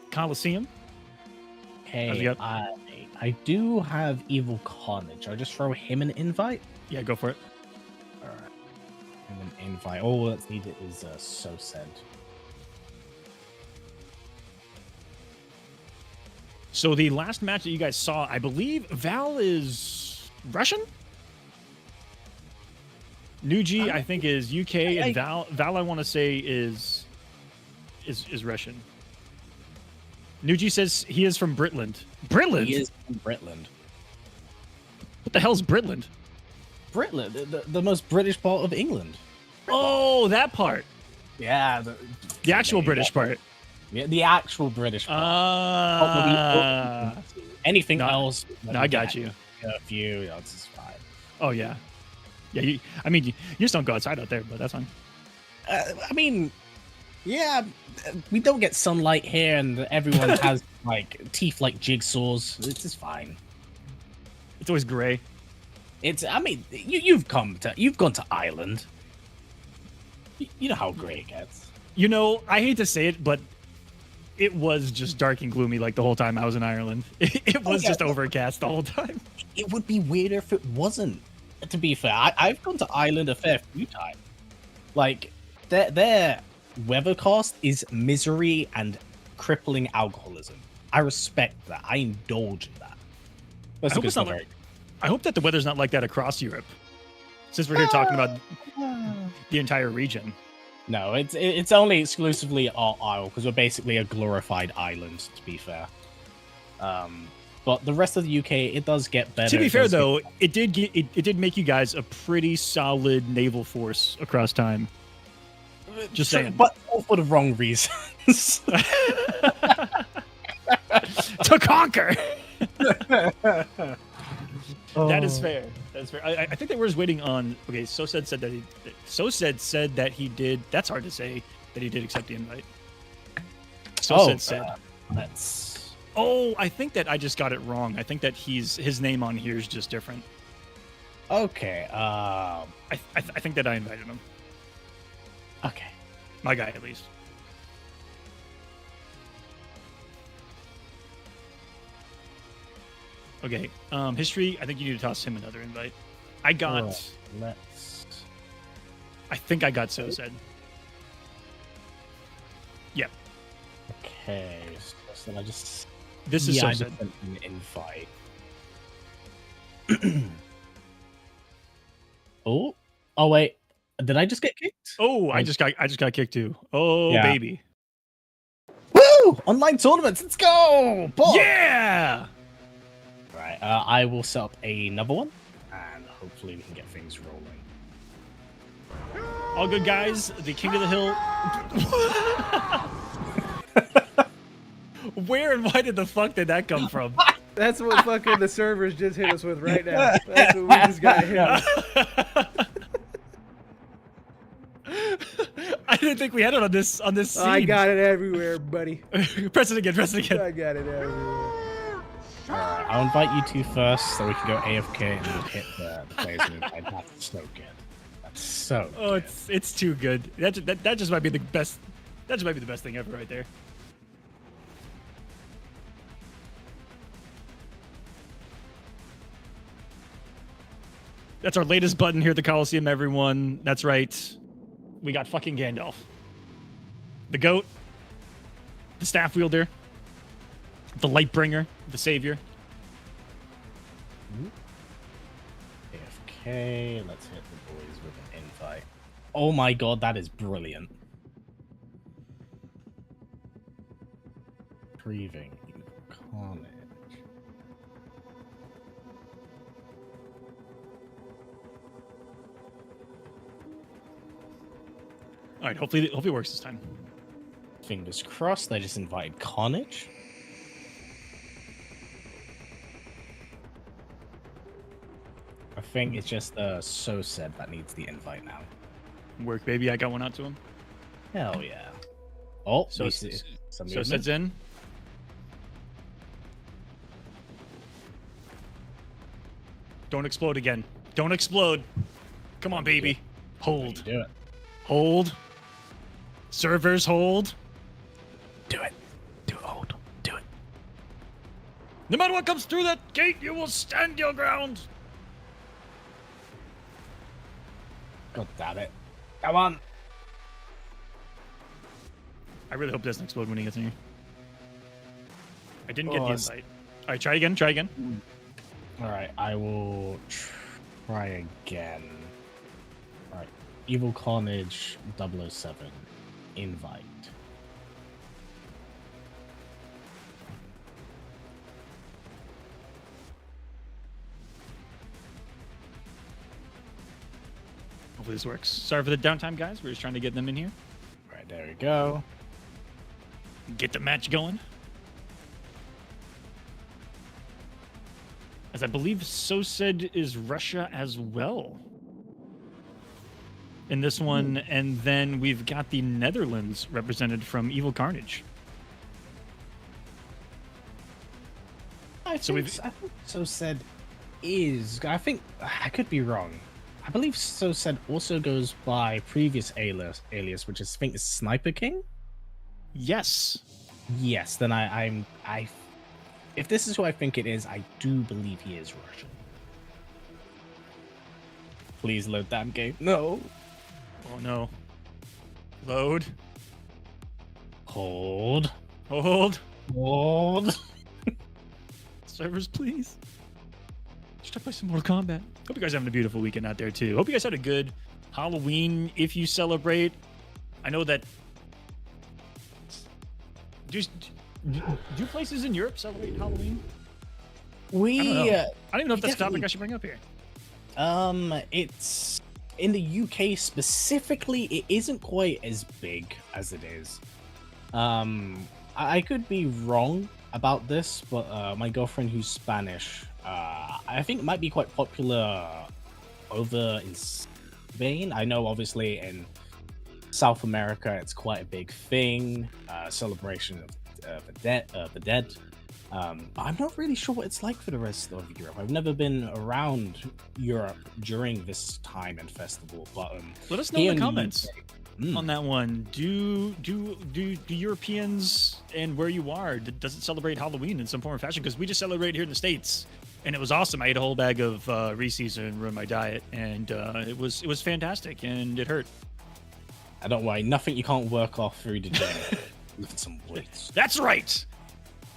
Kolosseum. Hey, I do have Evil Carnage. I'll just throw him an invite. Yeah, go for it. All right. And an invite. All that's needed is So Said. So the last match that you guys saw, I believe Val is Russian? Nuji, I think, is UK, and Val I want to say is Russian. Nuji says he is from Britland. Britland? He is from Britland. What the hell's Britland? Britland, the most British part of England. Oh, that part. Yeah. The actual British part. Yeah, the actual British part. Anything else? No, I got you. A few, it's just fine. Oh, yeah. Yeah, you just don't go outside out there, but that's fine. Yeah, we don't get sunlight here, and everyone has teeth like jigsaws. It's just fine. It's always gray. You've gone to Ireland. You know how gray it gets. I hate to say it, but it was just dark and gloomy like the whole time I was in Ireland. It was just overcast the whole time. It would be weirder if it wasn't. To be fair, I've gone to Ireland a fair few times. Their weathercast is misery and crippling alcoholism. I respect that. I indulge in that. I hope that the weather's not like that across Europe, since we're here talking about the entire region. No, it's only exclusively our isle because we're basically a glorified island. To be fair, but the rest of the UK, it does get better. To be fair, though, it did make you guys a pretty solid naval force across time. Just saying, but all for the wrong reasons. To conquer. That is fair. That's fair. I think that we're just waiting on. Okay, So Said said that he did. That's hard to say that he did accept the invite. Said. That's. Oh, I think that I just got it wrong. I think that his name on here is just different. Okay. I think that I invited him. Okay. My guy, at least. Okay. History. I think you need to toss him another invite. I think I got So Said. Yeah. Okay. So I just. This is So Said. An invite. Oh wait. Did I just get kicked? Oh, I just got kicked too. Oh, yeah. Baby. Woo! Online tournaments. Let's go. Boom. Yeah. Right. I will set up another one, and hopefully we can get things rolling. All good, guys. The King of the Hill. Where and why did the fuck did that come from? That's what fucking the servers just hit us with right now. That's what we just got hit with. I didn't think we had it on this scene. I got it everywhere, buddy. Press it again. Press it again. I got it everywhere. Alright, I'll invite you two first so we can go AFK and we'll hit the players move. That's so good. That's so Oh, good. it's too good. That just might be the best. That just might be the best thing ever, right there. That's our latest button here at the Kolosseum, everyone. That's right. We got fucking Gandalf. The GOAT. The staff wielder. The Lightbringer. The savior. AFK, let's hit the boys with an invite. Oh my god, that is brilliant. Grieving Carnage. All right, hopefully it works this time. Fingers crossed, they just invited Carnage. I think it's just So Said that needs the invite now. Work, baby. I got one out to him. Hell yeah. Oh, So we see some So movement. sets in. Don't explode again. Don't explode. Come on, baby. Hold. Do it. Hold. Servers hold. Do it. Do it. Hold. Do it. No matter what comes through that gate, you will stand your ground. God damn it. Come on. I really hope it doesn't explode when he gets in here. I didn't get Oh, the it's- invite. All right, try again. Try again. All right, I will try again. All right, Evil Carnage 007 invite. Hopefully this works. Sorry for the downtime, guys. We're just trying to get them in here. All right, there we go. Get the match going. As I believe So Said is Russia as well in this one. And then we've got the Netherlands represented from Evil Carnage. I So think, we've- I think So Said is. I think I could be wrong. I believe So Said also goes by previous alias, which is, I think is Sniper King. Yes. Yes, then I'm. If this is who I think it is, I do believe he is Russian. Please load that game. No. Oh, no. Load. Hold. Hold. Hold. Servers, please. Just try to play some Mortal Kombat. Hope you guys are having a beautiful weekend out there, too. Hope you guys had a good Halloween if you celebrate. I know that... Do places in Europe celebrate Halloween? We. I don't know. I don't even know if that's a topic definitely- I should bring up here. It's in the UK specifically. It isn't quite as big as it is. I could be wrong about this, but my girlfriend who's Spanish, I think it might be quite popular over in Spain. I know, obviously, in South America, it's quite a big thing. Celebration of the dead. I'm not really sure what it's like for the rest of Europe. I've never been around Europe during this time and festival, but Let us know here in the in comments UK, on that one. Do Europeans and where you are, does it celebrate Halloween in some form or fashion? Because we just celebrate here in the States, and it was awesome. I ate a whole bag of Reese's and ruined my diet, and it was fantastic, and it hurt. I don't worry, nothing you can't work off through the gym. Look at some weights. That's right.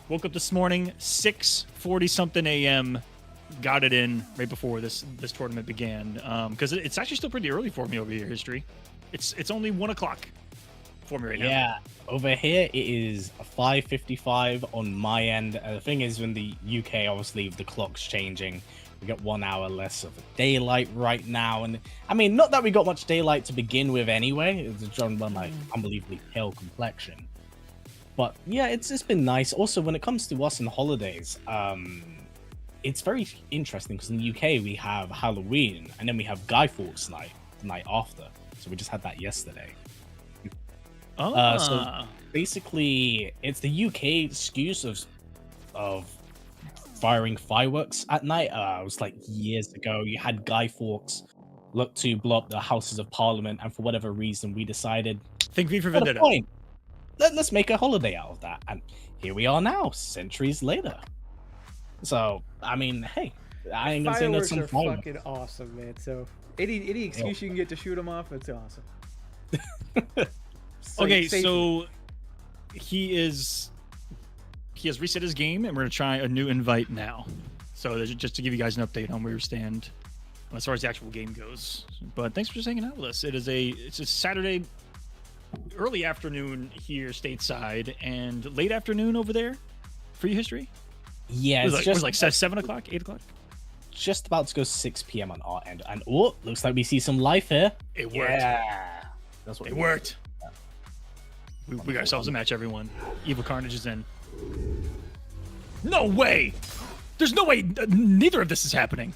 Woke up this morning, 6:40 something a.m. Got it in right before this tournament began. Because it's actually still pretty early for me over here. History. It's only 1 o'clock for me right now. Yeah, over here it is 5:55 on my end. The thing is, in the UK, obviously the clock's changing. We got 1 hour less of daylight right now, and I mean, not that we got much daylight to begin with anyway. It's drawn by my unbelievably pale complexion. But yeah, it's been nice. Also, when it comes to us and holidays, it's very interesting because in the UK we have Halloween and then we have Guy Fawkes night the night after. So we just had that yesterday. Oh, So basically, it's the UK excuse of firing fireworks at night. It was like years ago. You had Guy Fawkes look to blow up the Houses of Parliament, and for whatever reason, we decided, think V for "What a Vendetta. point. Let's make a holiday out of that." And here we are now, centuries later. So, I mean, hey, I ain't gonna say no Fireworks some are fireworks. fucking awesome, man. So any excuse you can get to shoot them off, it's awesome. Okay, Safely. so he has reset his game, and we're gonna try a new invite now. So just to give you guys an update on where we stand as far as the actual game goes. But thanks for just hanging out with us. It's a Saturday early afternoon here stateside and late afternoon over there for you, History. Yeah, It it's was just like 7 o'clock, 8 o'clock. just about to go 6 p.m. on our end, and oh, looks like we see some life here. It worked. Yeah, that's what It worked. We got ourselves a match, everyone. Evil Carnage is in. No way! There's no way neither of this is happening.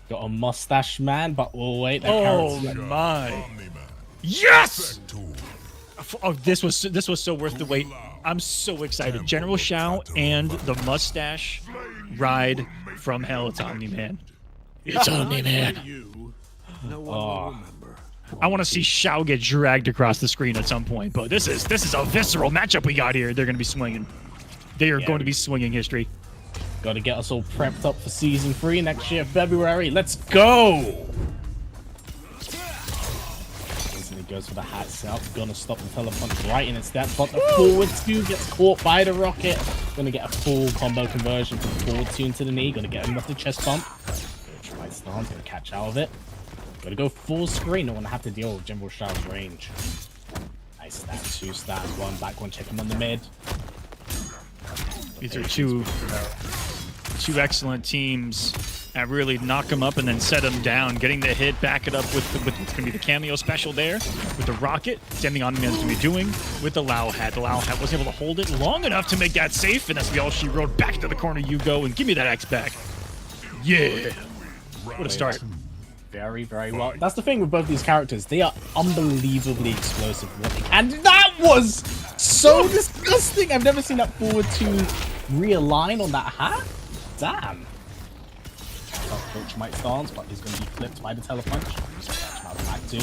Got a mustache man, but oh wait, that Oh carrot's my! Yes! Oh, this was so worth the wait. I'm so excited. General Shao and the mustache ride from hell. It's Omni-Man. It's Omni-Man. No one will remember. I want to see Shao get dragged across the screen at some point, but this is a visceral matchup we got here. They're going to be swinging. They are going to be swinging, History. got to get us all prepped up for season 3 next year, February. Let's go! He goes for the hat set. Gonna stop the telepunch right in its step, but the forward 2 gets caught by the rocket. Gonna get a full combo conversion from the forward 2 into the knee. Gonna get him off the chest bump. Right stance, gonna catch out of it. Gotta go full screen. Don't want to have to deal with General Shao's range. Nice stat, 2 stats, 1 back, 1 check him on the mid. These are two excellent teams that really knock him up and then set him down. Getting the hit, back it up with what's going to be the cameo special there. With the rocket, sending on man's going to be doing with the Lao hat. The Lao hat wasn't able to hold it long enough to make that safe, and that's the all she wrote. Back to the corner you go, and give me that X back. Yeah. What a start. Very, very well. That's the thing with both these characters. They are unbelievably explosive. And that was so disgusting. I've never seen that forward 2 realign on that hat. Damn. Coach might stance, but he's going to be clipped by the telepunch. Now back 2.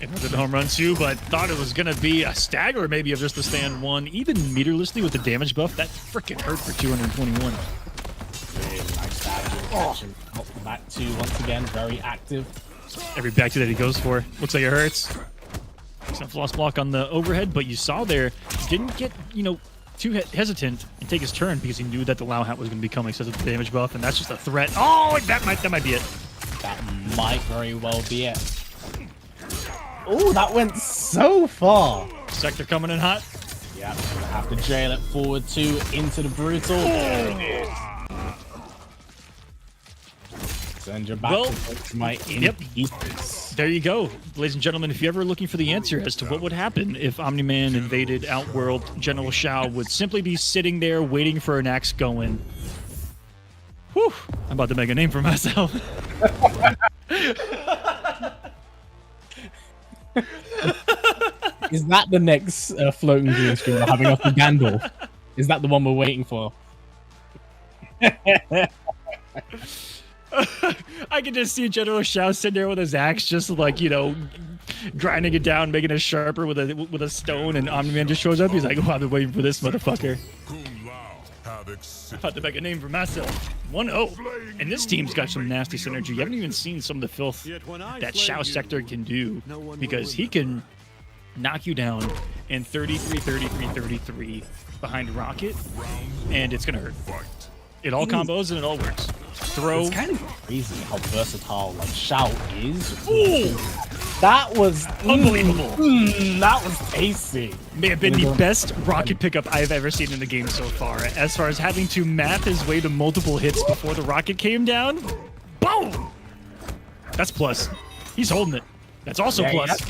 It was a home run too, but thought it was going to be a stagger maybe of just the stand 1. Even meterlessly with the damage buff, that freaking hurt for 221. Nice stab. Back 2 once again, very active. Every back 2 that he goes for. Looks like it hurts. Some floss block on the overhead, but you saw there, didn't get, too hesitant and take his turn because he knew that the Lao hat was going to be coming because of the damage buff, and that's just a threat. Oh, that might be it. That might very well be it. Oh, that went so far. Sector coming in hot. Yeah, gonna have to jail it forward 2 into the brutal. Send your back to my pieces. There you go. Ladies and gentlemen, if you're ever looking for the answer as to what would happen if Omni-Man invaded Outworld, General Shao would simply be sitting there waiting for an axe going. Whew. I'm about to make a name for myself. Is that the next floating green screen we're having off the Gandalf? Is that the one we're waiting for? I can just see General Shao sitting there with his axe, just like, grinding it down, making it sharper with a stone, and Omni-Man just shows up. He's like, oh, I've been waiting for this motherfucker. I'm about to make a name for myself. 1-0. And this team's got some nasty synergy. You haven't even seen some of the filth that Shao Sector can do, because he can knock you down in 33, 33, 33 behind Rocket, and it's going to hurt. It all combos and it all works. Throw. It's kind of crazy how versatile Shao is. Ooh, that was unbelievable. That was tasty. May have been the best rocket pickup I've ever seen in the game so far. As far as having to math his way to multiple hits before the rocket came down. Boom! That's plus. He's holding it. That's also plus.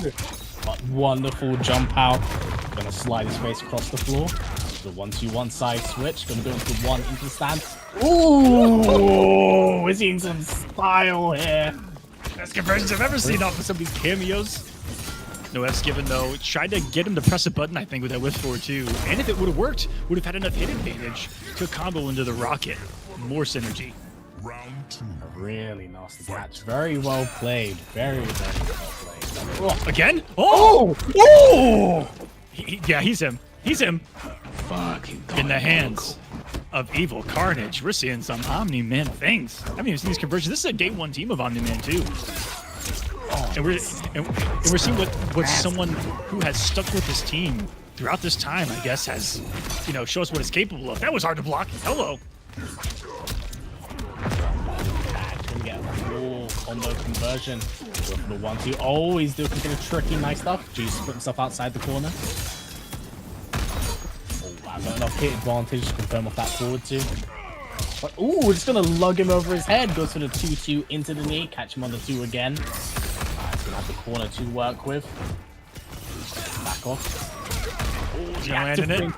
But wonderful jump out. Gonna slide his face across the floor. The 1-2-1 side switch. Gonna go into the 1 into the stand. Ooh, we're seeing some style here. Best conversions I've ever seen off of some of these cameos. No F's given though. Tried to get him to press a button, I think, with that whiff forward too. And if it would have worked, would have had enough hit advantage to combo into the rocket. More synergy. Round 2. A really nasty catch. Very well played. Very, very well played. Oh, Again? Oh! Oh! Yeah, he's him. He's him. fucking In the hands of Evil Carnage. We're seeing some Omni-Man things. I haven't even seen these conversions. This is a day 1 team of Omni-Man too. And we're seeing what someone who has stuck with this team throughout this time, I guess, has, you know, show us what it's capable of. That was hard to block. Hello. Gonna get a full combo conversion. Go for the 1-2. Always doing kind of tricky, nice stuff. Jesus put himself outside the corner. Oh, wow, got enough hit advantage to confirm off that forward 2. But, ooh, just gonna lug him over his head. Goes for the 2-2 into the knee. Catch him on the 2 again. He's gonna have the corner to work with. Back off. Oh, he's gonna land in it.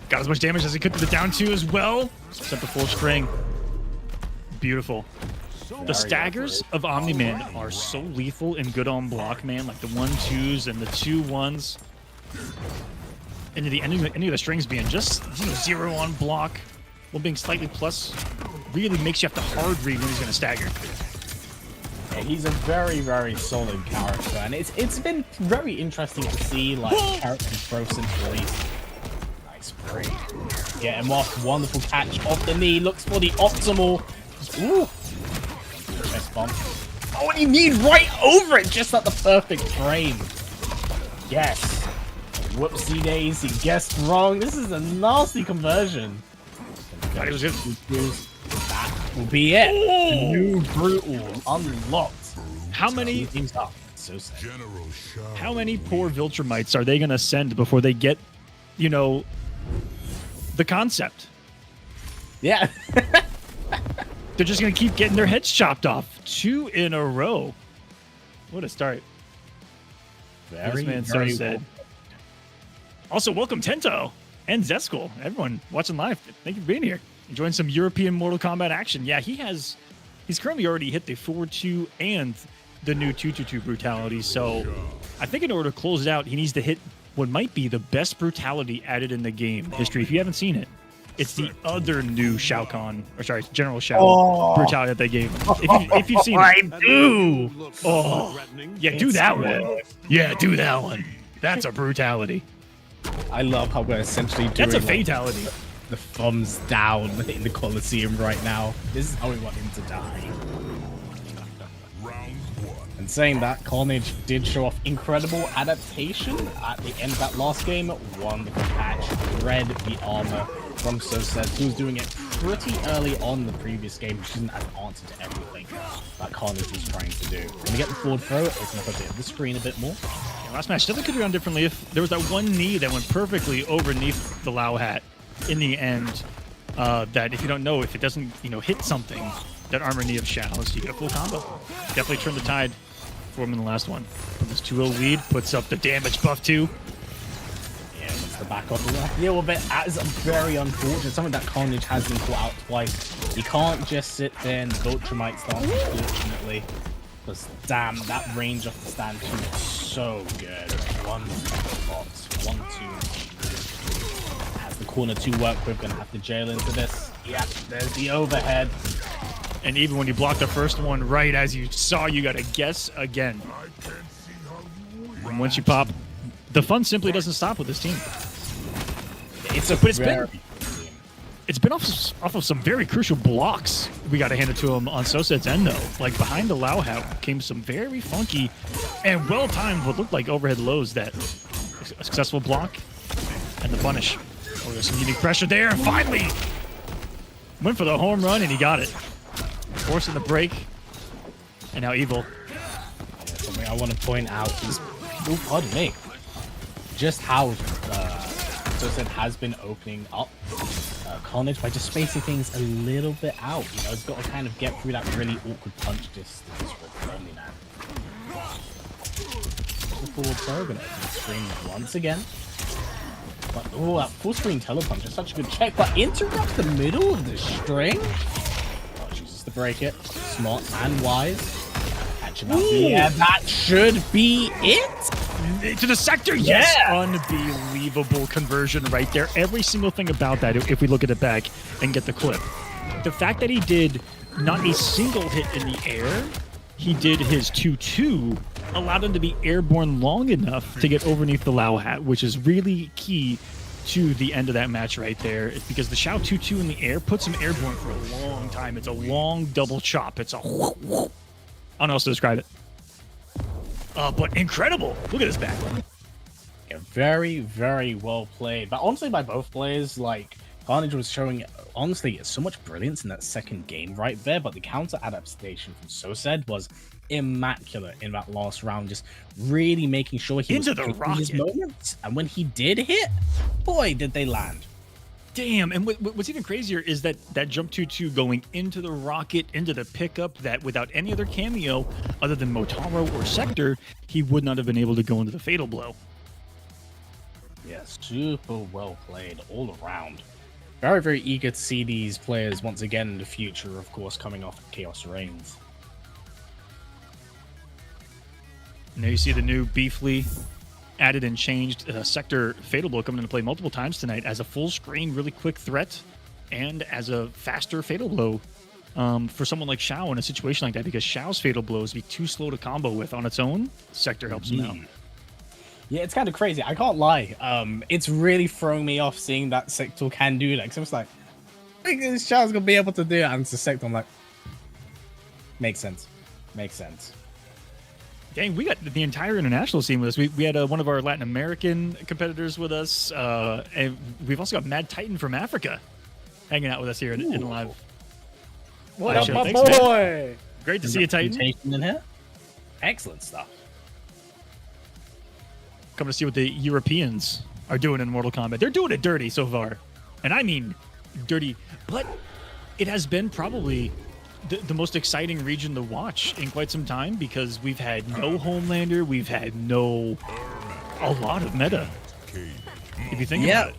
Got as much damage as he could to the down 2 as well. Set the full string. Beautiful. The staggers of Omni-Man are so lethal and good on block, man. Like the 1-2s and the 2-1s. And any of the strings being just 0 on block, while being slightly plus, really makes you have to hard read when he's going to stagger. Yeah, he's a very, very solid character, and it's been very interesting to see like characters grow since release. Nice break. Get him off. Wonderful catch off the knee. Looks for the optimal. Ooh. Chest bump. Oh, and he kneed right over it, just at the perfect frame. Yes. Whoopsie daisy. Guessed wrong. This is a nasty conversion. Thought he was good. That will be it. Oh! New brutal unlocked. How many Teams up. So sad. General Shao. How many poor Viltrumites are they going to send before they get, you know, the concept? Yeah. They're just going to keep getting their heads chopped off. 2 in a row. What a start. Very, This man so very sad. well. Also, welcome Tento and Zeskull. Everyone watching live, thank you for being here. Enjoying some European Mortal Kombat action. Yeah, he's currently already hit the 4-2 and the new 2-2-2 brutality. So I think in order to close it out, he needs to hit what might be the best brutality added in the game history. If you haven't seen it, it's the other new Shao Kahn, or sorry, General Shao brutality that they gave him. If you've seen it. I do. Oh, yeah, do that one. Yeah, do that one. That's a brutality. I love how we're essentially doing That's a fatality. the thumbs down in the Kolosseum right now. This is how we want him to die. Round 1. And saying that, Carnage did show off incredible adaptation at the end of that last game. Wonderful patch, read the armor from Sosed, who was doing it pretty early on the previous game, which isn't an answer to everything that Carnage was trying to do. When you get the forward throw, open up a bit of the screen a bit more. Yeah, last match definitely could have gone differently if there was that one knee that went perfectly underneath the Lao hat in the end. That if you don't know, if it doesn't, hit something, that armor knee of Shao's, you get a full combo. Definitely turned the tide for him in the last one. From this 2-0 lead, puts up the damage buff too. Yeah, once the back off the left. Yeah, well, that is very unfortunate. Something that Carnage has been caught out twice. You can't just sit there and Viltrumites down, unfortunately. Because, damn, that range off the stand is so good. 1-2. Has the corner to work with, gonna have to jail into this. Yeah, there's the overhead. And even when you block the first one right as you saw, you gotta guess again. And once you pop, the fun simply doesn't stop with this team. It's been off of some very crucial blocks. We got to hand it to him on Soset's end, though. Like, behind the Lao hat came some very funky and well-timed what looked like overhead lows that a successful block and the punish. Oh, there's some unique pressure there, and finally went for the home run, and he got it. Forcing the break, and now Evil. Something I want to point out is, pardon me, just how Soset has been opening up Carnage by just spacing things a little bit out. It's got to kind of get through that really awkward punch distance with Omni-Man. The forward throw, gonna open the screen once again. But, oh, that full screen telepunch is such a good check, but interrupt the middle of the string? Oh, chooses to break it. Smart and wise. Yeah, that should be it. To the sector, yes! Unbelievable conversion right there. Every single thing about that, if we look at it back and get the clip. The fact that he did not a single hit in the air, he did his 2-2, allowed him to be airborne long enough to get underneath the Lao hat, which is really key to the end of that match right there. It's because the Shao 2-2 in the air puts him airborne for a long time. It's a long double chop. It's a whoop. I don't know how to describe it. But incredible. Look at his back. Yeah, very, very well played. But honestly, by both players, like, Carnage was showing, honestly, so much brilliance in that second game right there. But the counter adaptation from Sosed was immaculate in that last round. Just really making sure he was into the rocket. His moments. And when he did hit, boy, did they land. Damn, and what's even crazier is that jump 2-2 going into the rocket, into the pickup, that without any other cameo other than Motaro or Sector, he would not have been able to go into the fatal blow. Yes, super well played all around. Very, very eager to see these players once again in the future, of course, coming off of Chaos Reigns. Now you see the new Beefly added and changed Sector Fatal Blow coming into play multiple times tonight as a full screen, really quick threat, and as a faster Fatal Blow for someone like Shao in a situation like that, because Shao's Fatal Blows be too slow to combo with on its own. Sector helps him out. Yeah, it's kind of crazy. I can't lie. It's really throwing me off seeing that Sector can do that. Because I was like, I think this Shao's going to be able to do it. And it's a Sector. I'm like, makes sense. Makes sense. Dang, we got the entire international scene with us. We had one of our Latin American competitors with us, and we've also got Mad Titan from Africa hanging out with us here in live. What up, show. my Thanks, boy? man. Great to see you, Titan. In here. Excellent stuff. Coming to see what the Europeans are doing in Mortal Kombat. They're doing it dirty so far, and I mean dirty. But it has been probably the most exciting region to watch in quite some time, because we've had no Homelander, we've had a lot of meta. If you think about it.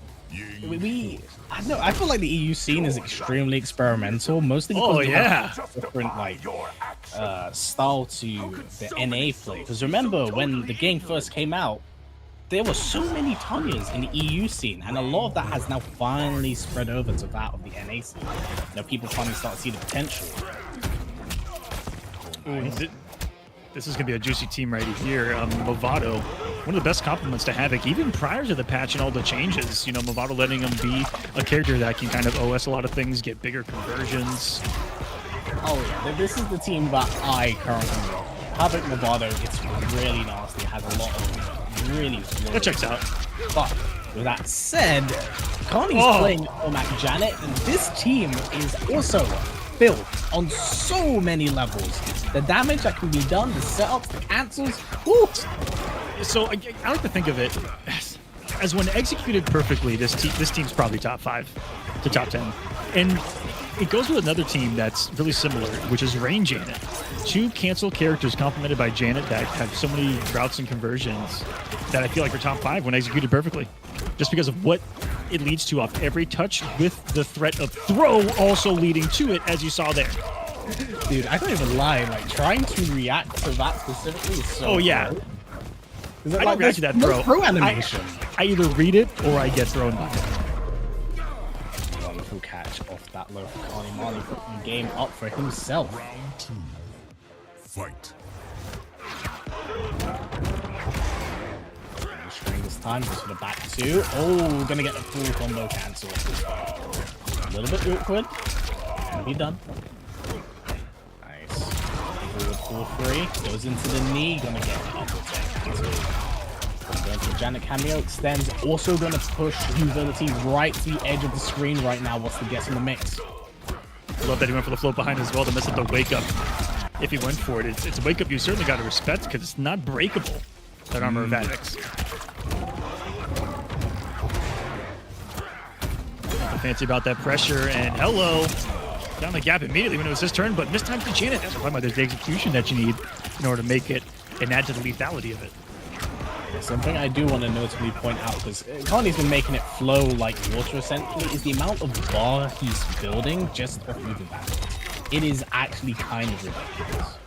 I don't know, I feel like the EU scene is extremely experimental, mostly because they have different like style to the NA play. Because remember, when the game first came out, there were so many Tanyas in the EU scene, and a lot of that has now finally spread over to that of the NA scene. You know, people finally start to see the potential. Ooh, this is going to be a juicy team right here. Movado, one of the best compliments to Havoc, even prior to the patch and all the changes. You know, Movado letting him be a character that can kind of OS a lot of things, get bigger conversions. Oh yeah, this is the team that I currently love. Havoc Movado, it's really nasty, has a lot of really That checks out. But with that said, Carney's playing Mac Janet, and this team is also built on so many levels. The damage that can be done, the setups, the cancels. Woo! So I like to think of it as when executed perfectly, this team's probably top 5 to top 10. And it goes with another team that's really similar, which is Rain Janet. 2 cancel characters complemented by Janet that have so many routes and conversions that I feel like are top 5 when executed perfectly. Just because of what it leads to off every touch, with the threat of throw also leading to it, as you saw there. Dude, I don't even lie. Like, trying to react to that specifically is so hard. I don't react to that throw. Throw animation. I either read it or I get thrown by it. Wonderful catch off that low for Carney. Marley putting the game up for himself. Round 2. Fight. String this time, just for the back 2. Oh, gonna get the full combo cancel. A little bit awkward. Gonna be done. Nice. Forward 4-3. Goes into the knee. Gonna get the upward cancel. Going for Janet cameo. Extends. Also gonna push utility right to the edge of the screen right now. What's the guess in the mix? Love that he went for the float behind as well to mess up the wake up. If he went for it, it's a wake up you certainly got to respect, because it's not breakable. That armor of Addicts. Fancy about that pressure, and hello. Down the gap immediately when it was his turn, but mistimed to Janet. That's what I'm talking about. There's the execution that you need in order to make it and add to the lethality of it. Something I do want to notably point out, because Carney's been making it flow like water essentially, is the amount of bar he's building just off moving back. It is actually kind of ridiculous.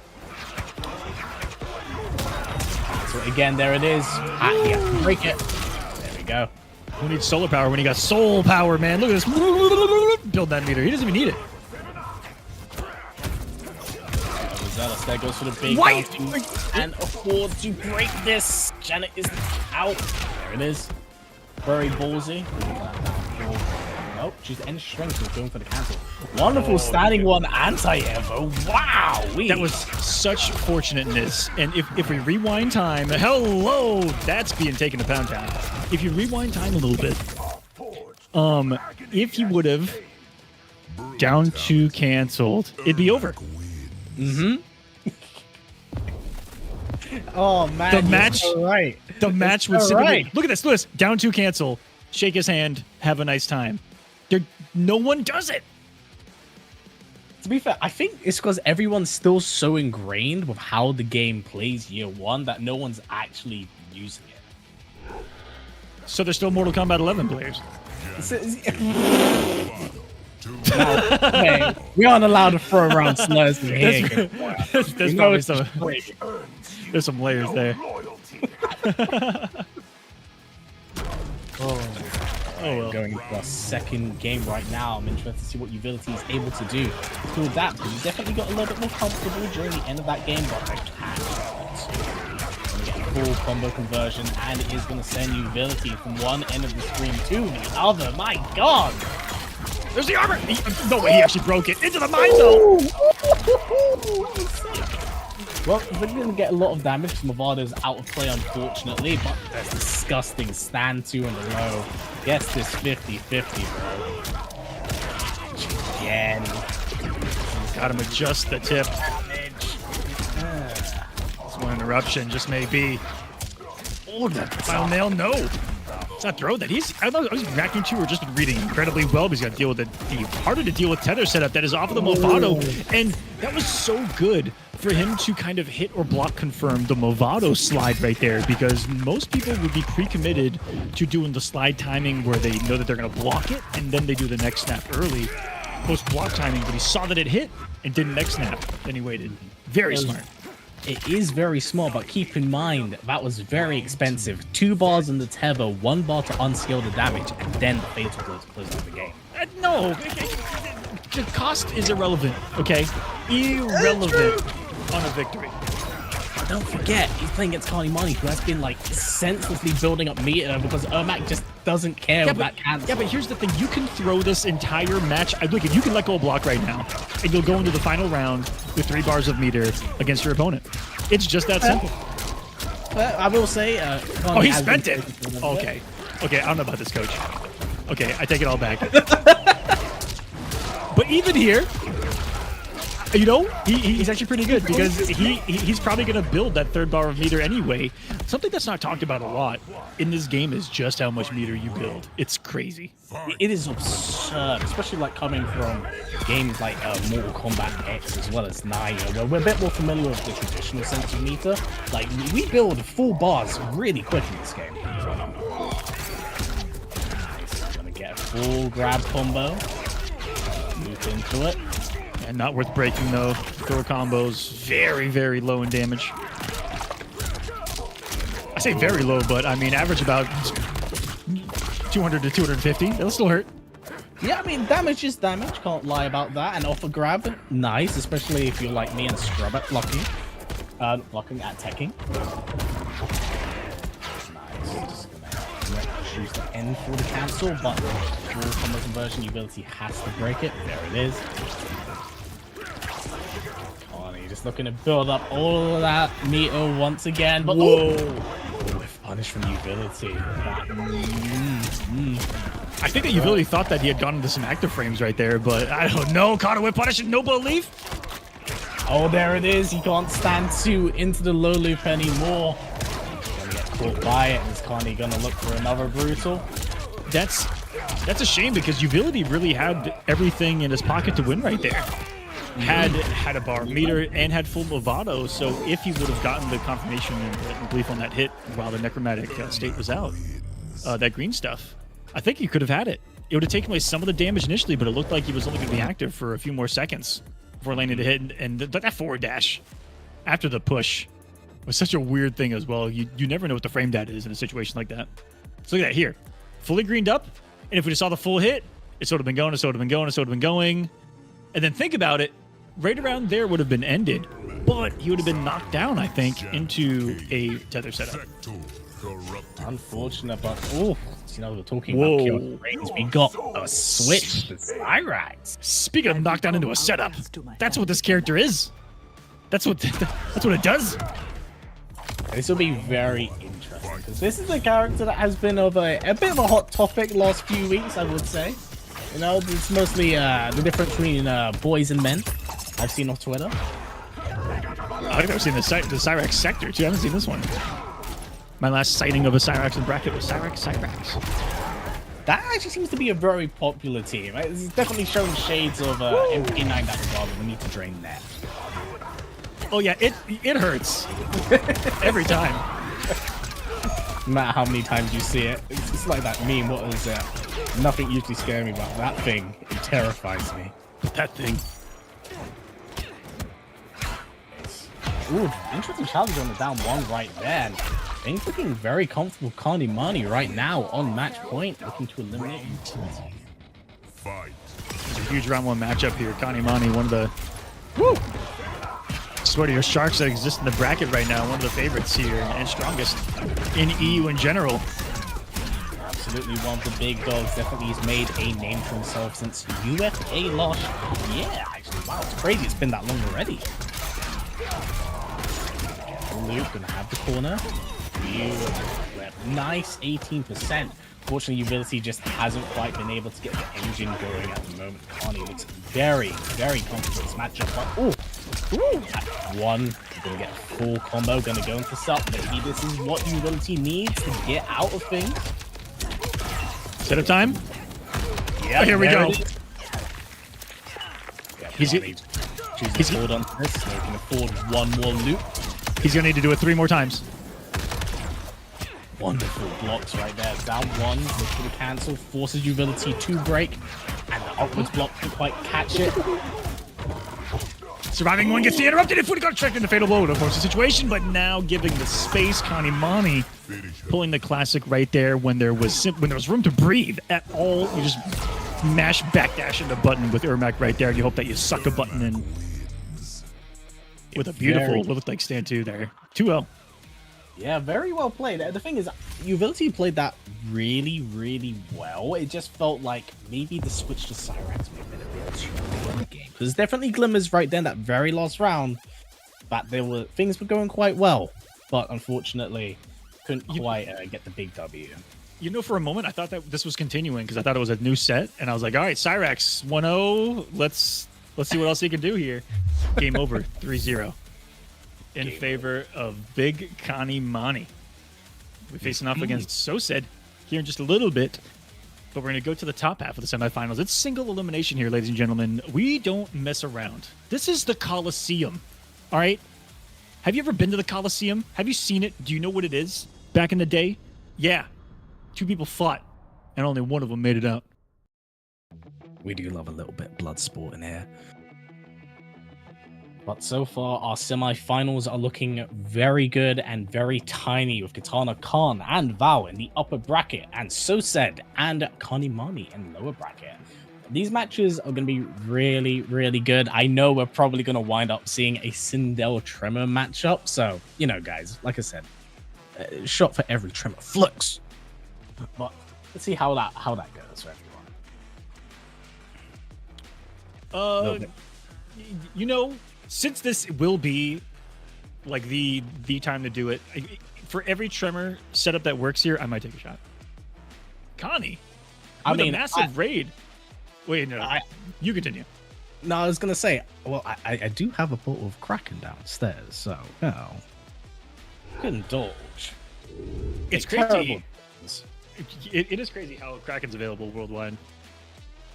So again, there it is. You have to break it. There we go. Who needs solar power when he got soul power, man? Look at this. Build that meter. He doesn't even need it. Zealous there goes for the big bounty and afford to break this. Janet is out. There it is. Very ballsy. Oh, she's end strength. We're going for the cancel. Wonderful standing one anti-evo. Wow. That was such fortunateness. And if we rewind time, hello, that's being taken to Pound Town. If you rewind time a little bit, if he would have down 2 canceled, it'd be over. Mm-hmm. Oh man, The match, so right. The match would so simply right. look at this. Look at this. Down 2 cancel. Shake his hand. Have a nice time. No one does it. To be fair, I think it's because everyone's still so ingrained with how the game plays year 1 that no one's actually using it. So there's still Mortal Kombat 11 players. Now, hey, we aren't allowed to throw around slurs in here. There's probably some. There's some layers there. Oh, well. Going for our second game right now. I'm interested to see what Utility is able to do to adapt. Because he definitely got a little bit more comfortable during the end of that game, but I can't. Gonna get a full combo conversion, and it is going to send Utility from one end of the screen to the other. My God! There's the armor. No way, he actually broke it into the mine zone. Well, we're going to get a lot of damage. Movado's out of play, unfortunately, but that's disgusting. Stand 2 on the low. Gets this 50-50, bro. Again. Got him adjust the tip. It's one interruption, just maybe. Oh, that final nail, no. It's not throw that. I thought he was racking 2 or just reading incredibly well, but he's got to deal with the harder to deal with tether setup that is off of the Movado. And that was so good for him to kind of hit or block confirm the Movado slide right there, because most people would be pre-committed to doing the slide timing where they know that they're going to block it and then they do the next snap early, post block timing, but he saw that it hit and didn't next snap. Then he waited. Very smart. It is very small, but keep in mind that was very expensive. 2 bars in the tether, 1 bar to unscale the damage, and then the fatal blow to close out the game. No, the cost is irrelevant, okay? Irrelevant on a victory. Don't forget, he's playing against Carly Money, who has been like senselessly building up meter because Ermac just doesn't care about cancel. Yeah, but here's the thing. You can throw this entire match. Look, if you can let go of block right now, and you'll go into the final round with 3 bars of meter against your opponent. It's just that simple. I will say... oh, he spent it. Okay. Okay, I don't know about this, coach. Okay, I take it all back. But even here... You know, he's actually pretty good because he's probably going to build that 3rd bar of meter anyway. Something that's not talked about a lot in this game is just how much meter you build. It's crazy. It is absurd, especially like coming from games like Mortal Kombat X as well as 9, where we're a bit more familiar with the traditional sense of meter. Like, we build full bars really quick in this game. Nice. Gonna get a full grab combo. Move into it. And not worth breaking, though. 4 combos, very, very low in damage. I say very low, but I mean average about 200 to 250. It'll still hurt. Yeah, I mean, damage is damage. Can't lie about that. And off a grab, nice, especially if you're like me and scrub at blocking. Blocking at teching. Nice. Just gonna choose the end for the cancel, but full combo conversion Utility has to break it. There it is. Just looking to build up all of that meter once again. But whoa! With punish from Utility. I think that Utility thought that he had gone into some active frames right there, but I don't know. Caught a whip punish and no belief. Oh, there it is. He can't stand 2 into the low loop anymore. Gonna get caught by it. Is Connie gonna look for another brutal? That's a shame because Utility really had everything in his pocket to win right there. had a bar meter and had full Movado. So if he would have gotten the confirmation and belief on that hit while the necromantic state was out, that green stuff, I think he could have had it. It would have taken away some of the damage initially, but it looked like he was only going to be active for a few more seconds before landing the hit. And that forward dash after the push was such a weird thing as well. You never know what the frame data is in a situation like that. So look at that here. Fully greened up. And if we just saw the full hit, it sort of been going, it sort of been going, it sort of been going. And then think about it. Right around there would have been ended. But he would have been knocked down, I think, into a tether setup. Unfortunate, but we're talking about kill rates. We got a switch to Cyrax. Speaking of knockdown into a setup, that's what this character is. That's what it does. This will be very interesting because this is a character that has been of a bit of a hot topic last few weeks, I would say. You know, it's mostly the difference between boys and men I've seen on Twitter. I've never seen the Cyrax sector too. I haven't seen this one. My last sighting of a Cyrax in bracket was Cyrax. That actually seems to be a very popular team. It's definitely showing shades of MK1 that regard. We need to drain that. Oh yeah, it hurts every time. No matter how many times you see it, it's like that meme. What is it? Nothing usually scares me, but that thing, it terrifies me. That thing. Ooh, interesting challenge on the down one right there. Things looking very comfortable. Kanimani right now on match point, looking to eliminate utility. It's a huge round one matchup here. Kanimani, one of the sweatier sharks that exist in the bracket right now. One of the favorites here and strongest in EU in general. Absolutely one of the big dogs. Definitely he's made a name for himself since UFA lost. Yeah, actually, wow, it's crazy. It's been that long already. Luke gonna have the corner. Nice 18%. Fortunately, Utility just hasn't quite been able to get the engine going at the moment. Connie looks very, very comfortable in this matchup. One, gonna get a full combo, gonna go into sub. Maybe this is what Utility needs to get out of things. Set up time. Yeah, here we go. He's choosing to hold on to this, so he can afford one more loop. He's gonna need to do it 3 more times. Wonderful blocks right there. Down one, looks for the cancel, forces Utility to break, and the upwards block can't quite catch it. Surviving one gets the interrupted. If would have got tracked in the fatal blow, would have forced the situation, but now giving the space, Kanimani pulling the classic right there when there was room to breathe at all. You just mash backdash into button with Ermac right there, and you hope that you suck a button in with a beautiful, what looked like stand 2 there. 2-0. Yeah, very well played. The thing is, Utility played that really, really well. It just felt like maybe the switch to Cyrax may have been a bit too late in the game. There's definitely glimmers right then that very last round that things were going quite well, but unfortunately couldn't quite get the big W. You know, for a moment, I thought that this was continuing because I thought it was a new set, and I was like, all right, Cyrax 1-0. Let's see what else he can do here. Game over, 3-0. In favor of Big Kanimani. We're facing off against Sosed here in just a little bit, but we're going to go to the top half of the semifinals. It's single elimination here, ladies and gentlemen. We don't mess around. This is the Kolosseum, all right? Have you ever been to the Kolosseum? Have you seen it? Do you know what it is? Back in the day? Yeah. 2 people fought, and only one of them made it out. We do love a little bit of blood sport in here. But so far, our semi-finals are looking very good and very tiny with Katana Khan and Val in the upper bracket and Sosed and Kanimani in the lower bracket. These matches are going to be really, really good. I know we're probably going to wind up seeing a Sindel Tremor matchup. So, you know, guys, like I said, shot for every Tremor flux. But let's see how that goes for everyone. You know, since this will be like the time to do it, for every Tremor setup that works here, I might take a shot. Connie, a massive raid. Wait, no, you continue. No, I was gonna say, well, I do have a bottle of Kraken downstairs, so could indulge. It's crazy. It is crazy how Kraken's available worldwide.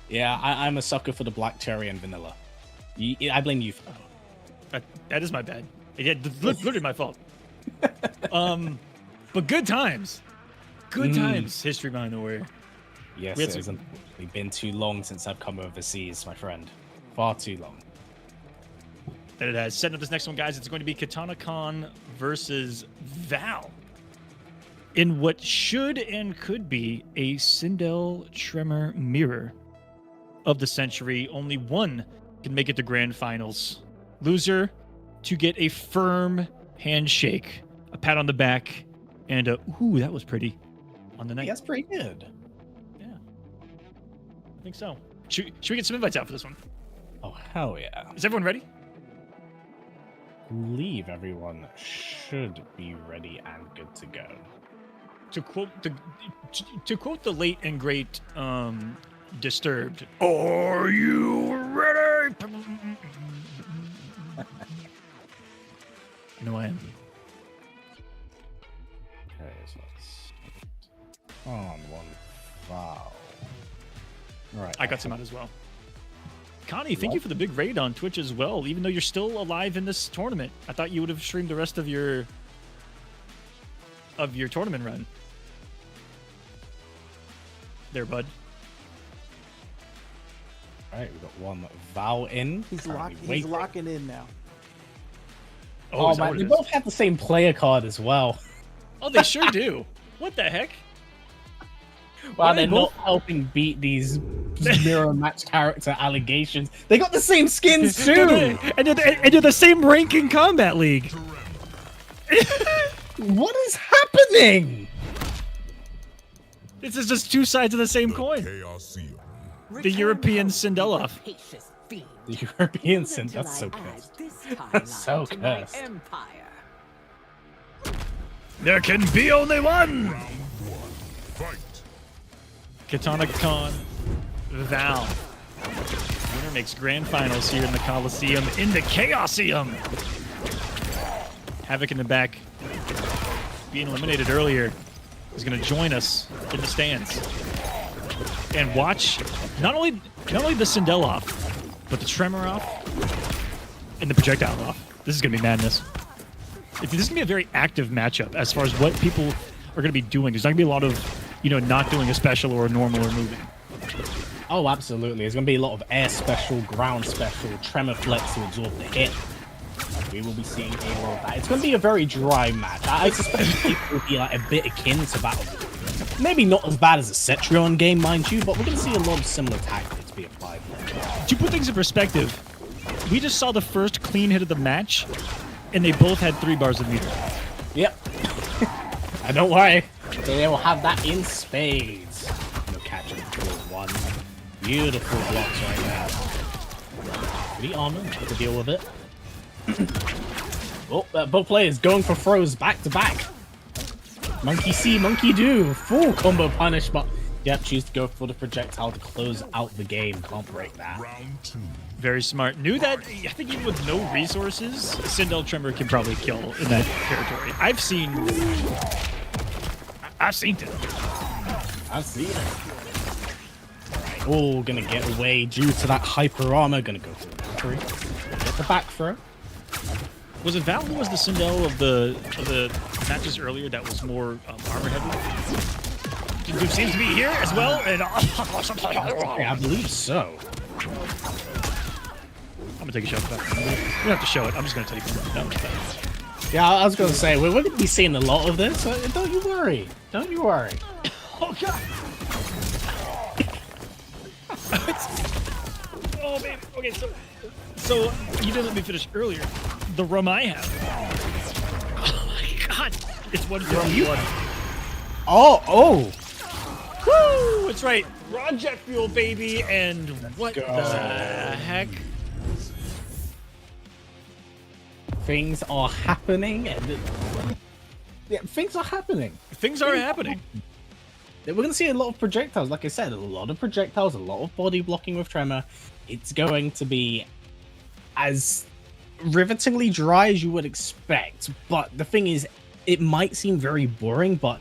Yeah, I'm a sucker for the black cherry and vanilla. I blame you for that. That is my bad. Yeah, literally my fault. But good times. Good times. History behind the warrior. Yes, We had it has unfortunately been too long since I've come overseas, my friend. Far too long. That it has. Setting up this next one, guys. It's going to be Katana Khan versus Val. In what should and could be a Sindel Tremor mirror of the century. Only one can make it to grand finals. Loser to get a firm handshake, a pat on the back, and a, ooh, that was pretty on the night. Hey, that's pretty good. Yeah. I think so. Should we get some invites out for this one? Oh, hell yeah. Is everyone ready? Believe everyone should be ready and good to go. To quote the late and great Disturbed, are you ready? No, I am. Okay, so let's on one foul. Right. I got some out as well. Connie, thank you for the big raid on Twitch as well. Even though you're still alive in this tournament, I thought you would have streamed the rest of your tournament run. There, bud. All right, we got one Val in. He's Currently locking in now. Oh, Oh is that man, what they it both is? have the same player card as well. Oh, they sure do. What the heck? Wow, Are they they're not both- helping beat these mirror match character allegations. They got the same skins too. and you're the same rank in Combat League. What is happening? This is just two sides of the same coin. Kolosseum. The European Sindeloff. The European sin, that's so cursed. That's so cursed. There can be only one. Round one. Fight. Katana Khan, Val. Winner makes grand finals here in the Kolosseum, in the Chaosium. Havoc in the back, being eliminated earlier, is going to join us in the stands and watch not only the Sindeloff, but the Tremor off and the projectile off. This is going to be madness. This is going to be a very active matchup as far as what people are going to be doing. There's not going to be a lot of, not doing a special or a normal or moving. Oh, absolutely. There's going to be a lot of air special, ground special, tremor flex to absorb the hit. We will be seeing a lot of that. It's going to be a very dry match. I suspect it will be like a bit akin to Battle. Maybe not as bad as a Cetrion game, mind you, but we're going to see a lot of similar tactics be applied. To put things in perspective, we just saw the first clean hit of the match, and they both had 3 bars of meter. Yep. And don't worry, they will have that in spades. No catching for one. Beautiful blocks right there. Pretty armor, have to deal with it. Oh, both players going for throws back to back. Monkey see, monkey do. Full combo punish, but yep, choose to go for the projectile to close out the game. Can't break that. Round two. Very smart. Knew that, I think even with no resources, Sindel Tremor can probably kill in that territory. I've seen it. I've seen it. Alright, all gonna get away due to that hyper armor. Gonna go for the battery. Get the back throw. Was it Val who was the Sindel of the matches earlier that was more armor heavy? Dude seems to be here as well, and Yeah, I believe so. I'm gonna take a shot at that. You don't have to show it. I'm just gonna take it. That was bad. Yeah, I was gonna say we're gonna be seeing a lot of this. So don't you worry. Don't you worry. Oh god! Oh man. Okay, so you didn't let me finish earlier. The rum I have. Oh my god! It's 151. Oh. Woo! It's right. Raw jet fuel, baby. And what the heck? Things are happening. Yeah, things are happening. Things are happening. We're going to see a lot of projectiles. Like I said, a lot of projectiles, a lot of body blocking with Tremor. It's going to be as rivetingly dry as you would expect. But the thing is, it might seem very boring, but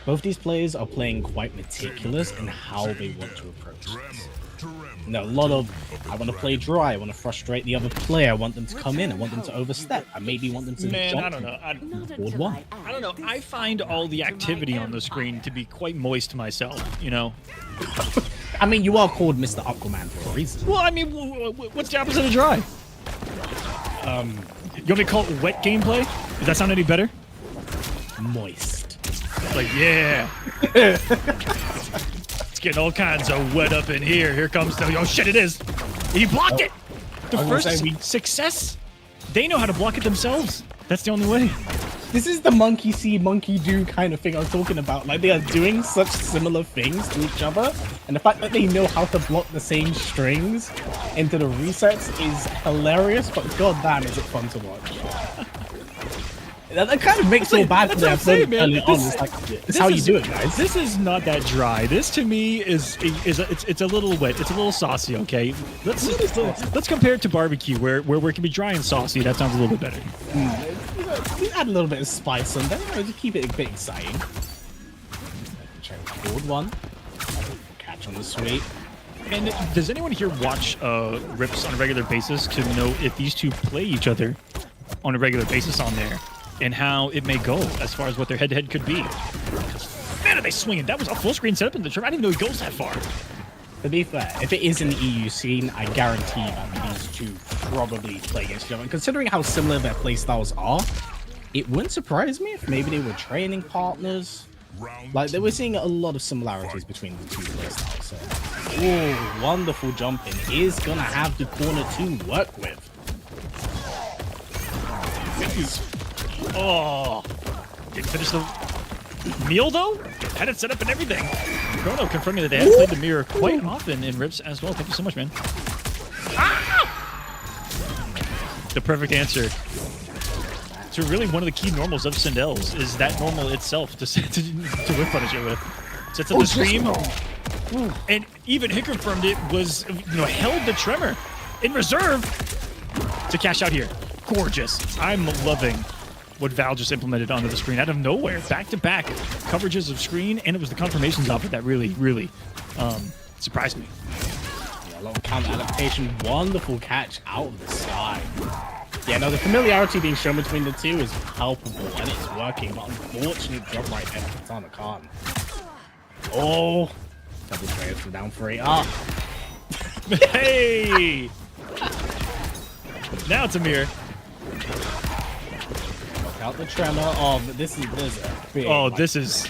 both these players are playing quite meticulous in how they want to approach this. Tremor. a lot of, I want to play dry, I want to frustrate the other player, I want them to come in, I want them to overstep, I maybe want them to Man, jump I don't know. board one. I don't know. I find all the activity on the screen to be quite moist myself, you know? I mean, you are called Mr. Aquaman for a reason. Well, I mean, what's the opposite of dry? You want me to call it wet gameplay? Does that sound any better? Moist. Like, yeah. It's getting all kinds of wet up in here. Here comes the... Oh, shit, it is. He blocked it. The first success. They know how to block it themselves. That's the only way. This is the monkey see, monkey do kind of thing I was talking about. Like, they are doing such similar things to each other, and the fact that they know how to block the same strings into the resets is hilarious, but goddamn is it fun to watch. That kind of makes so bad for the episode early on. It's like, it's how you do it, guys. This is not that dry. This to me is it's a little wet. It's a little saucy. Okay, let's compare it to barbecue, where it can be dry and saucy. That sounds a little bit better. We add a little bit of spice on there to keep it a bit exciting. Check board one. Catch on the sweep. And does anyone here watch rips on a regular basis to know if these two play each other on a regular basis on there, and how it may go as far as what their head-to-head could be? Man, are they swinging? That was a full screen setup in the trim. I didn't know he goes that far. To be fair, if it is an EU scene, I guarantee that these two probably play against each other. And considering how similar their playstyles are, it wouldn't surprise me if maybe they were training partners. Like, they were seeing a lot of similarities between the two playstyles. So, oh, wonderful jumping is gonna have the corner to work with. Oh, didn't finish the meal though. Had it set up and everything. Chrono confirming that they have played the mirror quite often in rips as well. Thank you so much, man. Ah! The perfect answer to really one of the key normals of Sindel's is that normal itself to whip punish it with. Sets up the stream, and even he confirmed it was, held the tremor in reserve to cash out here. Gorgeous. I'm loving what Val just implemented onto the screen out of nowhere. Back-to-back coverages of screen, and it was the confirmations of it that really, really surprised me. Yeah, a lot of counter adaptation. Wonderful catch out of the sky. Yeah, no, the familiarity being shown between the two is palpable, and it's working, but unfortunately, drop right there for Katana Khan. Oh, double players for down 3. Hey! Now it's a mirror. Look out the tremor. Oh, but this is a big. Oh, this is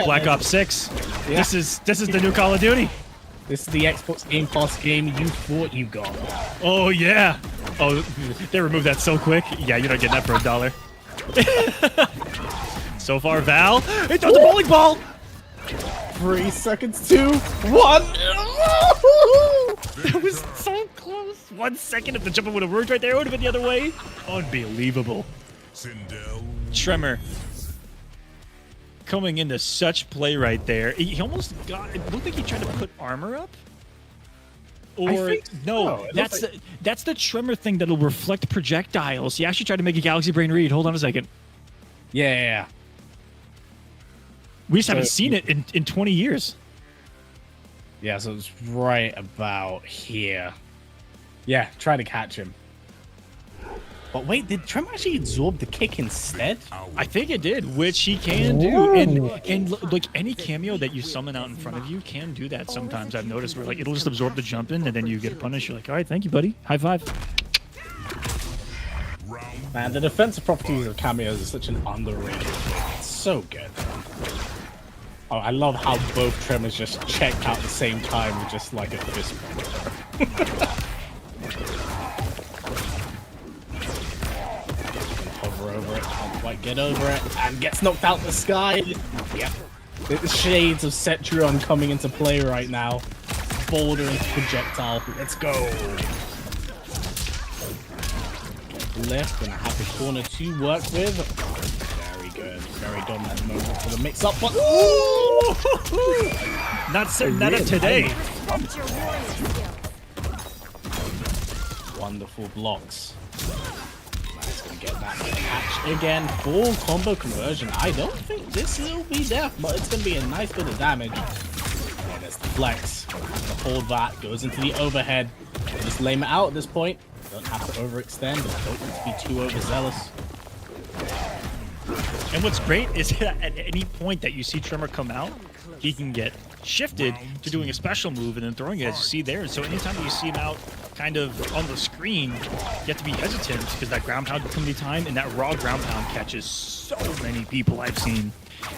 Black Ops 6. Yeah. This is the new Call of Duty. This is the Xbox Game Pass game you thought you got. Oh yeah. Oh, they removed that so quick. Yeah, you're not getting that for $1. So far, Val. He throws the bowling ball. 3 seconds, 2, 1. That was so close. 1 second. If the jumper would have worked right there, it would have been the other way. Unbelievable. Sindel. Tremor coming into such play right there. He almost got. It looked like he tried to put armor up. Or no, that's the tremor thing that'll reflect projectiles. He actually tried to make a Galaxy Brain read. Hold on a second. Yeah. We just haven't seen it in 20 years. Yeah, so it's right about here. Yeah, try to catch him. But wait, did Tremor actually absorb the kick instead? I think it did, which he can do. And like any cameo that you summon out in front of you can do that sometimes. I've noticed where like it'll just absorb the jump in, and then you get a punish. You're like, all right, thank you, buddy. High five. Man, the defensive properties of cameos is such an underrated thing. It's so good. Oh, I love how both Tremors just checked out at the same time with just like a fist bump. Hover over it, can't quite get over it, and gets knocked out the sky. Yep. The shades of Cetrion coming into play right now. Boulder into projectile. Let's go. Left, gonna have the corner to work with. Very good, very dominant moment for the mix-up. But Not of today. Wonderful blocks. Nice, gonna get that catch again. Full combo conversion. I don't think this will be death, but it's gonna be a nice bit of damage. And There's the flex. Hold that. Goes into the overhead. Just lame it out at this point. Don't have to overextend. Don't need to be too overzealous. And what's great is that at any point that you see Tremor come out, he can get shifted to doing a special move and then throwing it, as you see there. And so anytime you see him out kind of on the screen, you have to be hesitant because that ground pound can come anytime, and that raw ground pound catches so many people I've seen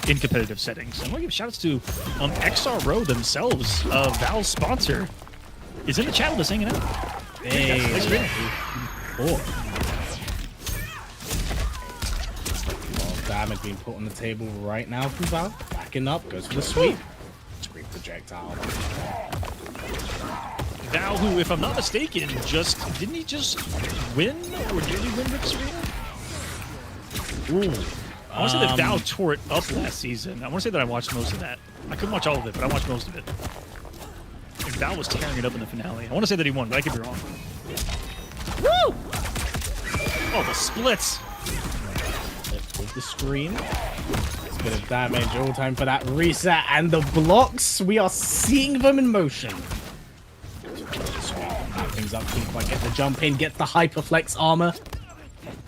in competitive settings. I want to give shout outs to XRO themselves, Val's sponsor, is in the chat with us hanging out. Hey, cool. Damage being put on the table right now from Val. Backing up, goes for the sweep. Sweep projectile. Val, who, if I'm not mistaken, didn't he just win or nearly win Rips Arena? Ooh. I want to say that Val tore it up last season. I want to say that I watched most of that. I couldn't watch all of it, but I watched most of it. And Val was tearing it up in the finale. I want to say that he won, but I could be wrong. Woo! Oh, the splits. With the screen. It's a bit of damage. All time for that reset. And the blocks, we are seeing them in motion. Back things up. Can't quite get the jump in. Get the hyperflex armor.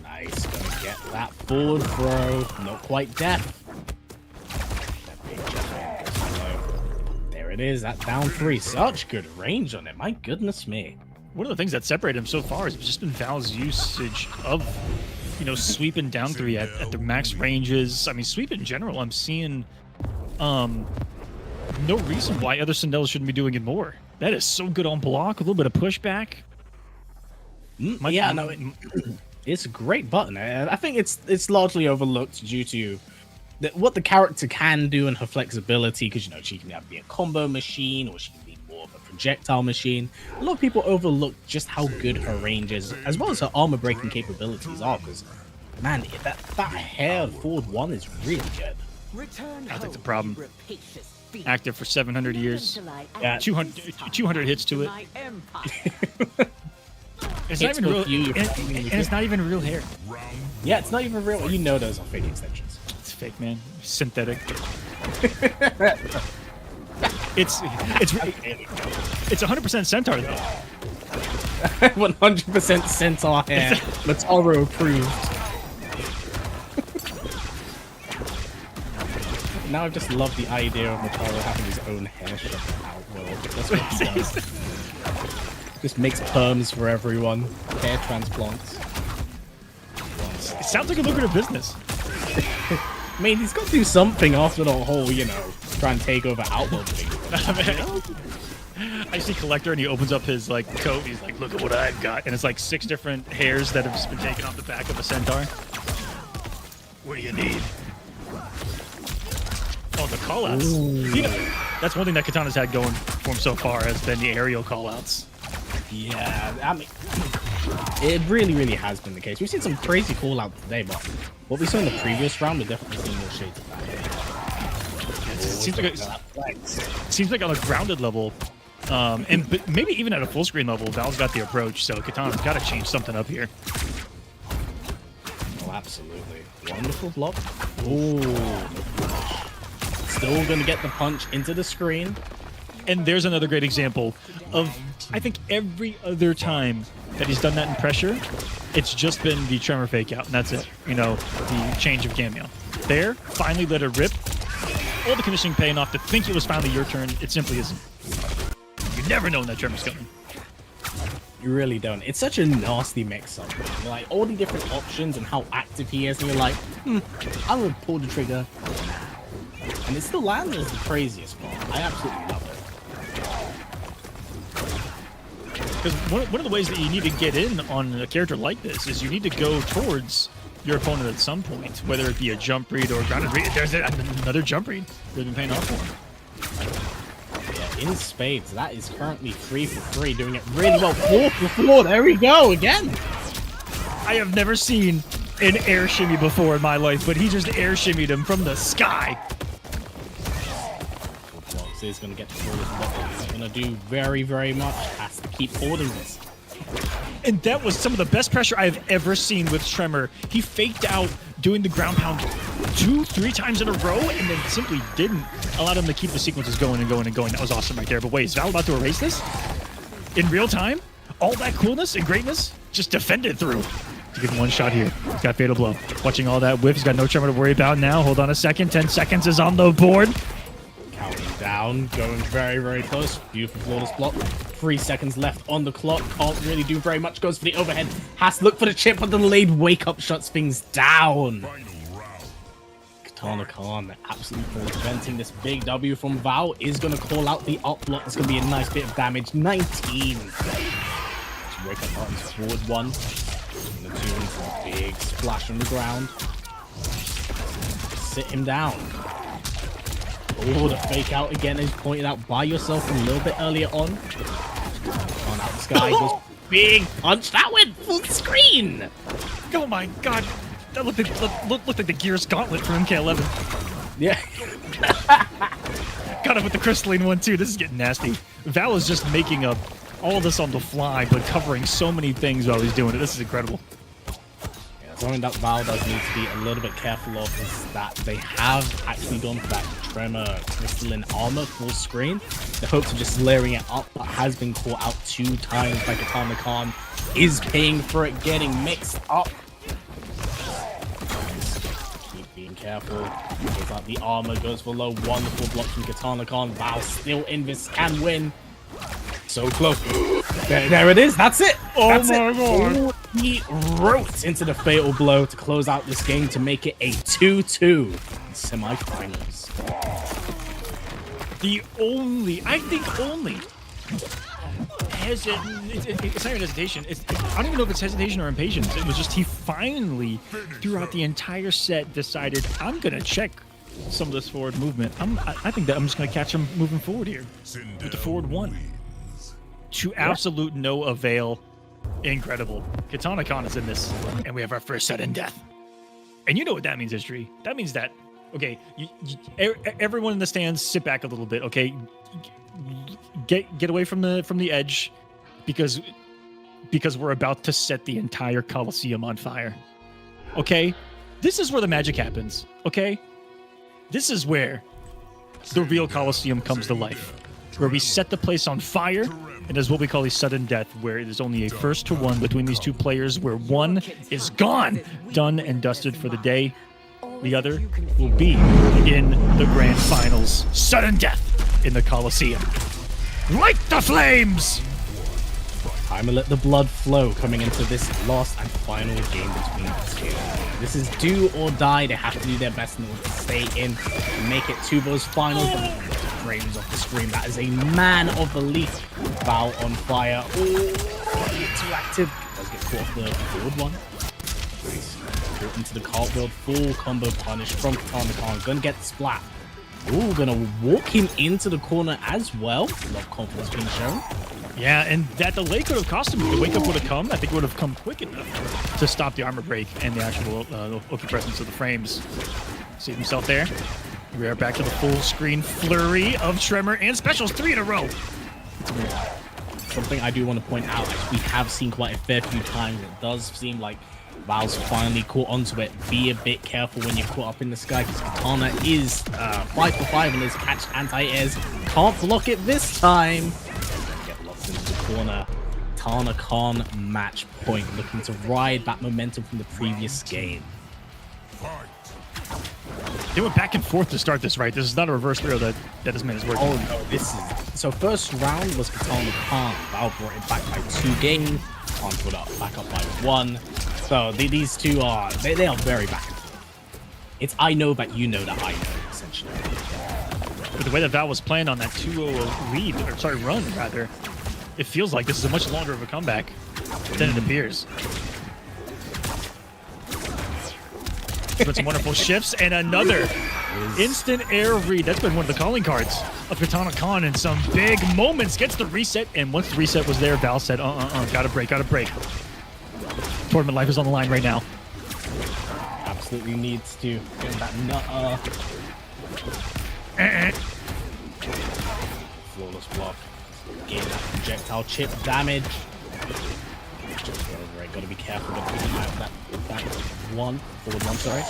Nice. Gonna get that forward throw. Not quite death. There it is. That down 3. Such good range on it. My goodness me. One of the things that separated him so far has just been Val's usage of, sweeping down 3 at the max ranges. I mean, sweep in general, I'm seeing no reason why other Cindellas shouldn't be doing it more. That is so good on block, a little bit of pushback. It's a great button. I think it's largely overlooked due to what the character can do and her flexibility, because she can either be a combo machine or she can be more of a projectile machine. A lot of people overlook just how good her range is, as well as her armor breaking capabilities are, because man, that hair forward 1 is really good. I think the problem. Active for 700 years. Yeah, 200 hits to it. It's not even real, and it's not even real hair. Yeah, it's not even real. Those are fake extensions. It's fake, man. Synthetic. It's 100% Centaur though. 100% Centaur hair. That's Oro approved. Now I just love the idea of Macharo having his own hair shop outworld. That's what he does. Just makes perms for everyone. Hair transplants. It sounds like a lucrative business. I mean, he's got to do something after the whole, try and take over Outworld thing. I see Collector and he opens up his coat. He's like, "Look at what I've got," and it's like 6 different hairs that have just been taken off the back of a centaur. What do you need? Oh, the callouts. That's one thing that Katana's had going for him so far has been the aerial callouts. Yeah, I mean, it really, really has been the case. We've seen some crazy callouts today, but what we saw in the previous round, we're definitely seeing more shades of that. It seems like on a grounded level, but maybe even at a full screen level, Val's got the approach, so Katana's got to change something up here. Oh, absolutely. Wonderful block. Ooh. Still going to get the punch into the screen. And there's another great example of, I think, every other time that he's done that in pressure, it's just been the Tremor fake out, and that's it. The change of cameo. There, finally let it rip. All the conditioning paying off to think it was finally your turn. It simply isn't. You never know when that Tremor's coming. You really don't. It's such a nasty mix-up. Like, all the different options and how active he is, and you're like, I'm going to pull the trigger. And it still lands as the craziest part. I absolutely love it. Because one of the ways that you need to get in on a character like this is you need to go towards your opponent at some point, whether it be a jump read or a grounded read. There's another jump read that's been paying off for him. Yeah, in spades. That is currently 3 for 3, doing it really well. 4 for 4. There we go again. I have never seen an air shimmy before in my life, but he just air shimmied him from the sky. He's going to get the forward block. He's going to do very, very much. Has to keep holding this. And that was some of the best pressure I've ever seen with Tremor. He faked out doing the ground pound 2-3 times in a row, and then simply didn't allow them to keep the sequences going and going and going. That was awesome right there. But wait, is Val about to erase this? In real time? All that coolness and greatness just defended through. To give him one shot here. He's got Fatal Blow. Watching all that whiff. He's got no Tremor to worry about now. Hold on a second. 10 seconds is on the board. Counting down, going very, very close. Beautiful flawless block. 3 seconds left on the clock. Can't really do very much. Goes for the overhead. Has to look for the chip, but the delayed wake-up shuts things down. Katana Khan absolutely preventing this big W from Val. Is going to call out the up block. It's going to be a nice bit of damage. 19. Wake up buttons forward 1. And the 2 into a big splash on the ground. Sit him down. Oh, the fake out again is pointed out by yourself a little bit earlier on. On out the sky goes big punch. That went full screen. Oh my god. That looked like the Gears Gauntlet from MK1. Yeah. Got him with the crystalline one too. This is getting nasty. Val is just making up all this on the fly, but covering so many things while he's doing it. This is incredible. Yeah, something that Val does need to be a little bit careful of is that they have actually gone for that Tremor crystalline armor full screen. The hopes of just layering it up, but has been caught out 2 times by Katana Khan. Is paying for it, getting mixed up. Keep being careful. Goes out the armor, goes for low. Wonderful block from Katana Khan. Val still in this, can win. So close. There it is. That's it. That's my it. god. Oh, he wrote into the fatal blow to close out this game to make it a 2-2 semi-finals. The only, I think only, it's not even hesitation. I don't even know if it's hesitation or impatience. It was just he finally, throughout the entire set, decided, I'm going to check some of this forward movement. I think that I'm just going to catch him moving forward here with the forward 1. To absolute no avail. Incredible. Katana Khan is in this, and we have our first sudden death. And you know what that means, history. That means that, okay, everyone in the stands, sit back a little bit, okay? Get away from the edge, because we're about to set the entire Kolosseum on fire. Okay? This is where the magic happens, okay? This is where the real Kolosseum comes to life, where we set the place on fire. It is what we call a sudden death, where it is only a first to one between these 2 players, where one is gone, done and dusted for the day. The other will be in the grand finals. Sudden death in the Kolosseum. Light the flames! Time to let the blood flow coming into this last and final game between the 2. This is do or die. They have to do their best in order to stay in and make it to those finals. Frames off the screen. That is a man of belief. Val on fire. Oh, too active. Does get caught off the forward 1. Nice. Caught into the cartwheel. Full combo punish from Katana Khan. Gonna get the splat. Ooh, gonna walk him into the corner as well. Love confidence being shown. Yeah, and that delay could have cost him. The wake up would have come. I think it would have come quick enough to stop the armor break and the actual presence of the frames. See himself there. We are back to the full screen flurry of Tremor and specials 3 in a row. Something I do want to point out, we have seen quite a fair few times. It does seem like Val's finally caught onto it. Be a bit careful when you're caught up in the sky, because Katana is 5 for 5 in his catch anti-airs. Can't block it this time. Get locked into the corner. Katana Khan match point, looking to ride that momentum from the previous game. They went back and forth to start this, right? This is not a reverse throw that this man is working. Oh no, this is... So first round was Katana Khan. Val brought it back by 2 games. Khan put up back up by 1. So these 2 are... They are very back and forth. It's I know that you know that I know, essentially. But the way that Val was playing on that 2-0 lead, or sorry, run, rather, it feels like this is a much longer of a comeback than it appears. But some wonderful shifts and another instant air read. That's been one of the calling cards of Katana Khan in some big moments. Gets the reset, and once the reset was there, Val said, gotta break. Tournament life is on the line right now. Absolutely needs to get that flawless block. Gain that projectile chip damage. Right, gotta be careful. Gotta keep an eye on that forward 1, sorry.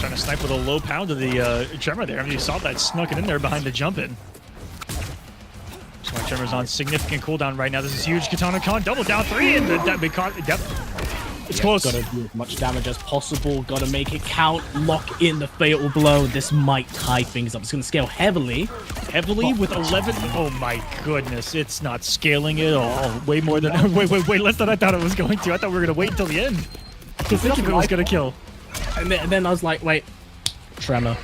Trying to snipe with a low pound of the Tremor there. I mean, you saw that snuck it in there behind the jump in. So my Tremor's on significant cooldown right now. This is huge. Katana Khan double down 3 and that big con. Yep. It's close. Gotta do as much damage as possible. Gotta make it count. Lock in the fatal blow. This might tie things up. It's gonna scale heavily. Heavily with 11. Oh my goodness. It's not scaling at all. Way more than. Wait. Less than I thought it was going to. I thought we were going to wait until the end to think if it was going to kill. And then I was like, wait. Tremor.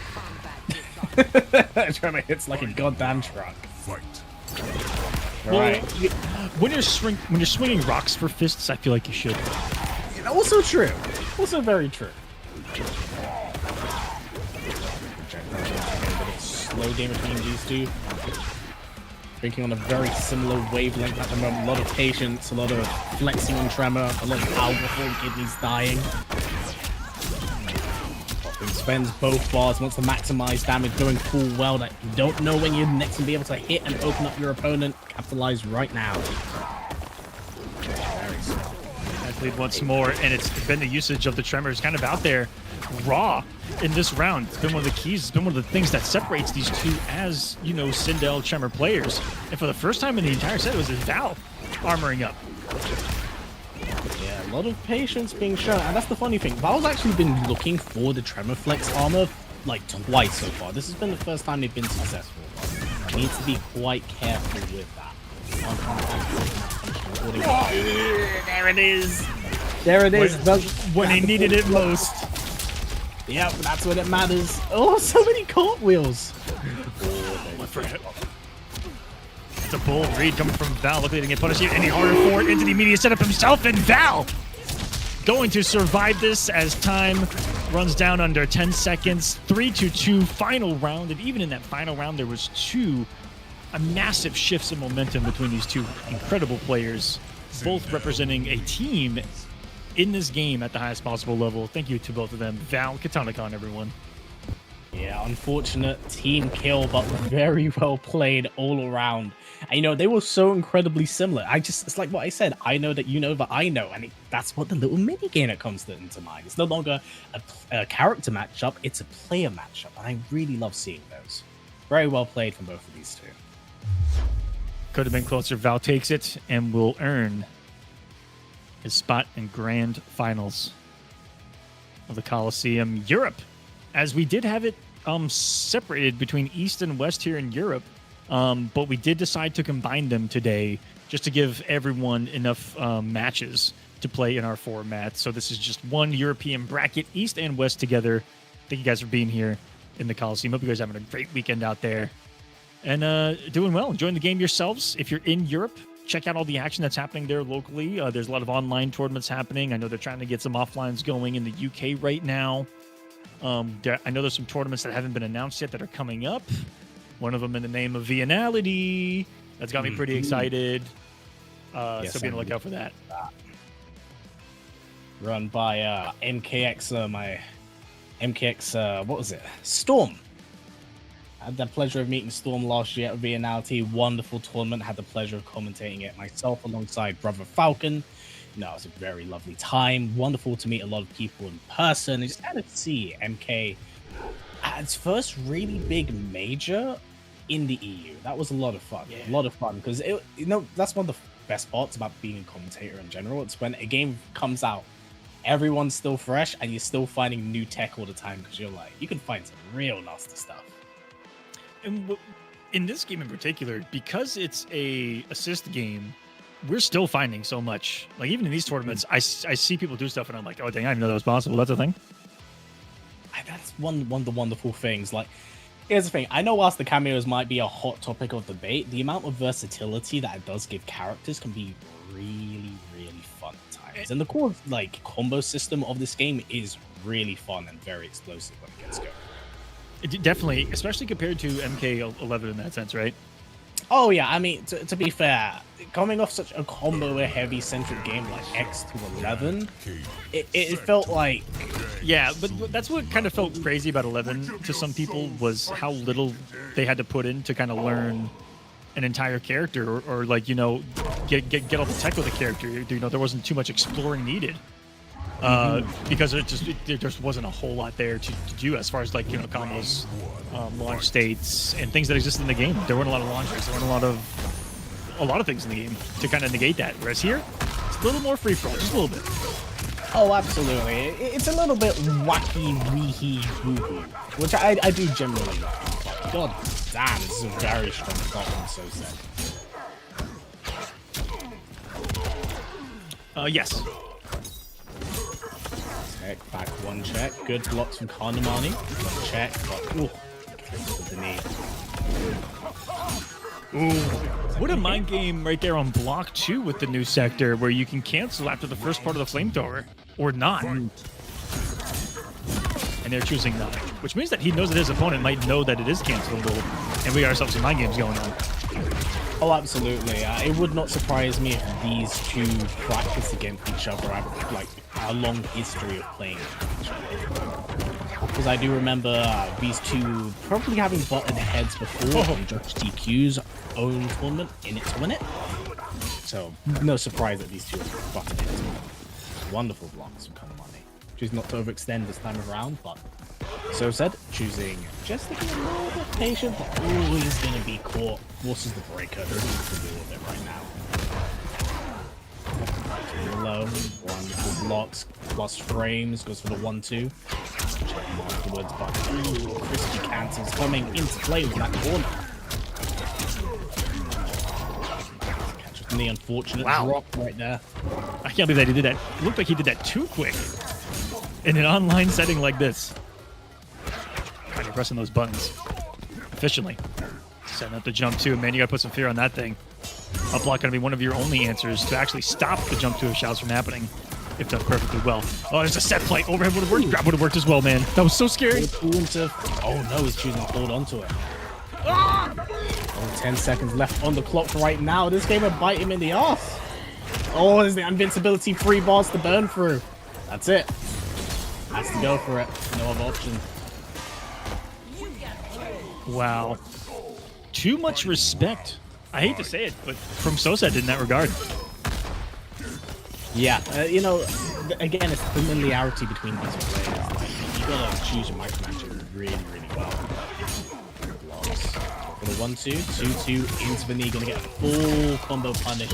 Tremor hits like a goddamn truck. Fight. Right. When you're swinging rocks for fists, I feel like you should. Also true. Also very true. Slow game between these two. Drinking on a very similar wavelength at the moment. A lot of patience, a lot of flexing on Tremor, a lot of power before kidneys dying. Spends both bars, wants to maximize damage, going full well that you don't know when you're next to be able to hit and open up your opponent. Capitalize right now. Lead once more, and it's been the usage of the Tremors kind of out there raw in this round. It's been one of the keys. It's been one of the things that separates these two as, you know, Sindel Tremor players. And for the first time in the entire set, it was Val armoring up. Yeah, a lot of patience being shown, and that's the funny thing. Val's actually been looking for the Tremor Flex armor like twice so far. This has been the first time they've been successful. Needs to be quite careful with that. There it is. There it is. When he needed it most. Yep, that's when it matters. Oh, so many cartwheels. It's a bold read coming from Val. Luckily, he didn't get punished any harder for it. Into the immediate setup himself, and Val going to survive this as time runs down under 10 seconds. 3-2 final round, and even in that final round, there was massive shifts in momentum between these two incredible players, both representing a team in this game at the highest possible level. Thank you to both of them. Val, Katana Khan, everyone. Yeah, unfortunate team kill, but very well played all around. And you know, they were so incredibly similar. It's like what I said, I know that you know that I know, and that's what the little mini game that comes into mind. It's no longer a character matchup, it's a player matchup, and I really love seeing those. Very well played from both of these two. Could have been closer. Val takes it and will earn his spot in grand finals of the Kolosseum Europe, as we did have it separated between East and West here in Europe, but we did decide to combine them today just to give everyone enough matches to play in our format. So this is just one European bracket, East and West together. Thank you guys for being here in the Kolosseum. Hope you guys are having a great weekend out there. And doing well, enjoying the game yourselves. If you're in Europe, check out all the action that's happening there locally. There's a lot of online tournaments happening. I know they're trying to get some offlines going in the UK right now. I know there's some tournaments that haven't been announced yet that are coming up. One of them in the name of Viennality. That's got me pretty excited. Yes, so be on the lookout for that. Run by MKX, what was it? Storm. I had the pleasure of meeting Storm last year at Viennality. Wonderful tournament. Had the pleasure of commentating it myself alongside Brother Falcon. You know, it was a very lovely time. Wonderful to meet a lot of people in person. And just kind of see MK at its first really big major in the EU. That was a lot of fun. A lot of fun, because that's one of the best parts about being a commentator in general. It's when a game comes out, everyone's still fresh, and you're still finding new tech all the time, because you're like, you can find some real nasty stuff. And in this game in particular, because it's a assist game, we're still finding so much. Like, even in these tournaments, I see people do stuff, and I'm like, oh, dang, I didn't know that was possible. That's a thing. That's one of the wonderful things. Like, here's the thing. I know whilst the cameos might be a hot topic of debate, the amount of versatility that it does give characters can be really, really fun at times. And the core, like, combo system of this game is really fun and very explosive when it gets going. Definitely, especially compared to MK11 in that sense, right? Oh yeah, I mean, to be fair, coming off such a combo-heavy centric game like X to 11, it felt like... Yeah, but that's what kind of felt crazy about 11 to some people, was how little they had to put in to kind of learn an entire character, or like, you know, get all the tech with a character. You know, there wasn't too much exploring needed. because there just wasn't a whole lot there to do as far as like combos, launch states, and things that exist in the game. There weren't a lot of launchers. There weren't a lot of things in the game to kind of negate that. Whereas here, it's a little more free for all, just a little bit. Oh, absolutely. It's a little bit wacky, wee-hee, woo-hoo, which I do generally like. God damn, this is a very strong start from So Sad. Yes. Check, back one check. Good blocks from Kanamani. Check, but ooh, to the knee. Ooh, what a mind game right there on block 2 with the new sector, where you can cancel after the first part of the flamethrower, or not. And they're choosing not, which means that he knows that his opponent might know that it is cancelable, and we got ourselves some mind games going on. Oh, absolutely. It would not surprise me if these two practice against each other. I have like a long history of playing each other. Because I do remember these two probably having butted heads before on Judge DQ's own tournament in its Win It. So, no surprise that these two are butted heads. Wonderful blocks from Kanamani. Choose not to overextend this time around, but So Sad choosing just to be a little bit patient, but always going to be caught. Forces the breaker. There's nothing to do with it right now. Low, wonderful blocks, plus frames, goes for the 1-2. Check him afterwards, but ooh, crispy cancels coming into play with that corner. Catches the unfortunate drop right there. I can't believe that he did that. It looked like he did that too quick in an online setting like this. God, you're pressing those buttons efficiently. Setting up the jump too, man. You gotta put some fear on that thing. Up block gonna be one of your only answers to actually stop the jump to shouts from happening, if done perfectly well. Oh, there's a set play. Overhead would have worked. Grab would have worked as well, man. That was so scary. Oh no, he's choosing to hold onto it. Oh, 10 seconds left on the clock right now. This game would bite him in the ass. Oh, there's the invincibility 3 bars to burn through. That's it. Has to go for it. No other option. Wow. Too much respect. I hate to say it, but from So Sad in that regard. Yeah, you know, again, it's familiarity between these players. Like, you gotta choose your micromanaging really, really well. Blocks. For the 1-2, 2-2 into the knee, gonna get a full combo punish.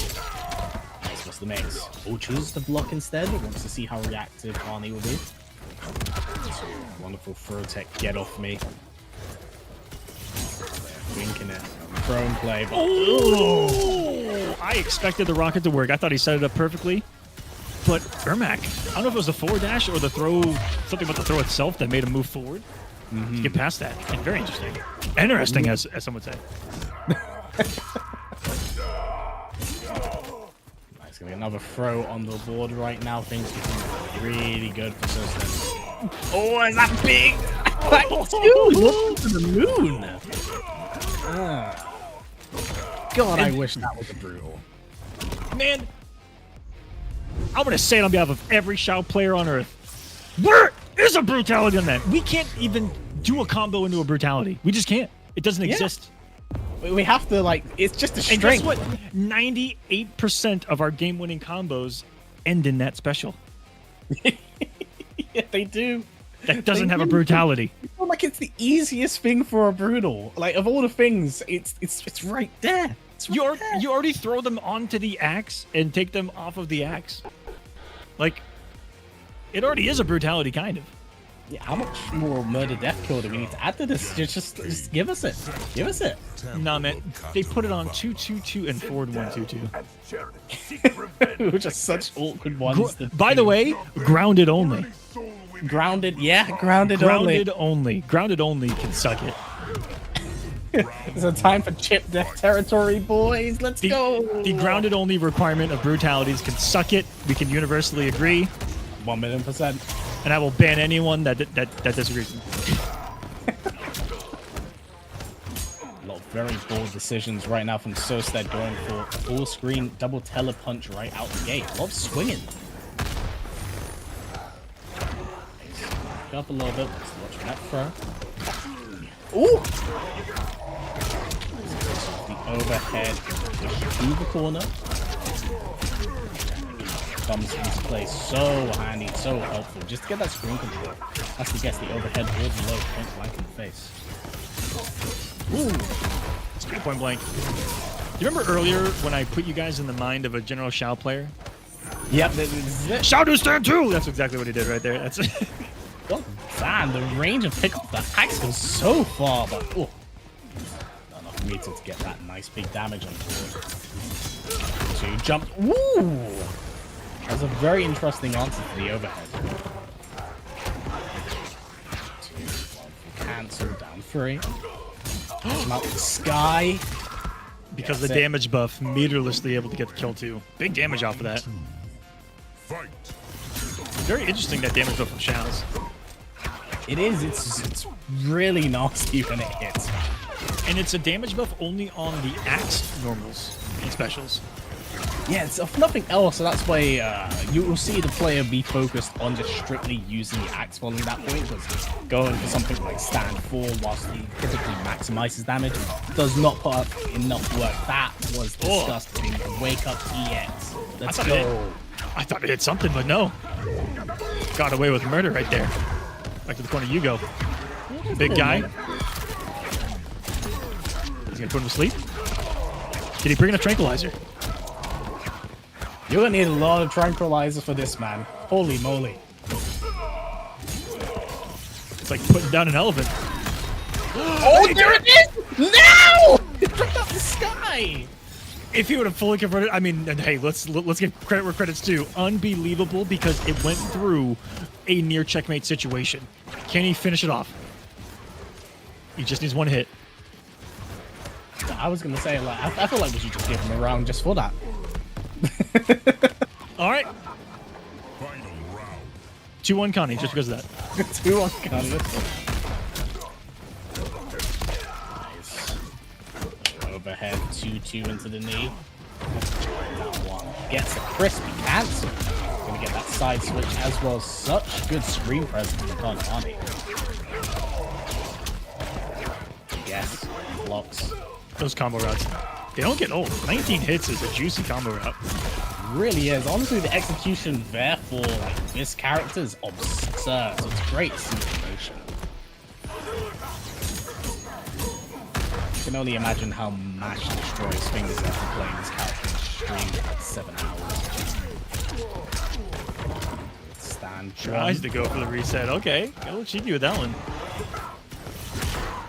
Nice, what's the mix? Oh, chooses to block instead. Wants to see how reactive Arnie will be. Wonderful throw tech, get off me. Winking it. Prone play, but oh! I expected the rocket to work. I thought he set it up perfectly. But Ermac, I don't know if it was the forward dash or the throw, something about the throw itself that made him move forward to get past that. And very interesting. Interesting, as some would say. Nice, gonna get another throw on the board right now. Things looking really good for So Sad. Oh, is that big? Like, dude, look to the moon. God, I wish that was a brutal. Man, I'm going to say it on behalf of every Shout player on Earth. Where is a brutality on that? We can't even do a combo into a brutality. We just can't. It doesn't exist. We have to, like, it's just a And strength. guess what? 98% of our game-winning combos end in that special. Yeah, they do. That doesn't have a brutality. Like, it's the easiest thing for a brutal. Like, of all the things, it's right there. It's right there. You already throw them onto the axe and take them off of the axe. Like, it already is a brutality, kind of. Yeah, how much more murder death kill do we need to add to this? Just give us it. Give us it. Nah, man. They put it on 2-2-2 and forward 1-2-2. Which are such awkward ones. By the way, grounded only. Grounded, yeah, grounded only. Grounded only can suck it. It's a time for chip death territory, boys. Let's go. The grounded only requirement of brutalities can suck it. We can universally agree. 1,000,000%. And I will ban anyone that disagrees. A lot of very bold decisions right now from So Sad, going for full screen double tele punch right out the gate. A lot of swinging. Up a little bit. Watch that throw. Ooh! The overhead push through the corner. comes into play so handy, so helpful. Just to get that screen control. That's to guess the overhead or the low point blank in the face. Ooh, it's good point blank. Do you remember earlier when I put you guys in the mind of a General Shao player? Yep, this is it. Shao do stand too! That's exactly what he did right there. That's it. Oh, damn, the range of pick up the attacks goes so far, but oh. Not enough for me to get that nice big damage on board. So jump. Woo! That's a very interesting answer to the overhead. 2, 1 cancel, down 3. Come out the sky. Because the damage buff, meterlessly able to get the kill too. Big damage off of that. Fight. Very interesting, that damage buff from Shao's. It is, it's really nasty when it hits. And it's a damage buff only on the axe normals and specials. Yeah, it's if nothing else, so that's why you will see the player be focused on just strictly using the axe following that point, because going for something like stand 4 whilst he typically maximizes damage does not put up enough work. That was disgusting. Wake up EX. Let's go. I thought it hit something, but no. Got away with murder right there. Back to the corner you go. Big guy. He's gonna put him to sleep. Did he bring in a tranquilizer? You're gonna need a lot of tranquilizer for this, man. Holy moly. It's like putting down an elephant. Oh, there it is! No! It dropped out the sky! If he would have fully converted, I mean, and hey, let's give credit where credit's due. Unbelievable, because it went through a near checkmate situation. Can he finish it off? He just needs one hit. I was gonna say, like, I feel like we should just give him a round just for that. All right. Final round. 2-1 Connie, just because of that. 2-1 gun. Nice. Overhead 2-2 into the knee. That one gets a crispy cancel. Gonna get that side switch as well. Such good screen presence from Connie. Yes, blocks. Those combo routes, they don't get old. 19 hits is a juicy combo route. Really is. Honestly, the execution there for like this character is absurd. So it's great to see the motion. I can only imagine how Mash destroys fingers after playing this character in stream for like 7 hours. Stand Tries to go for the reset. Okay, got a little cheeky with that one.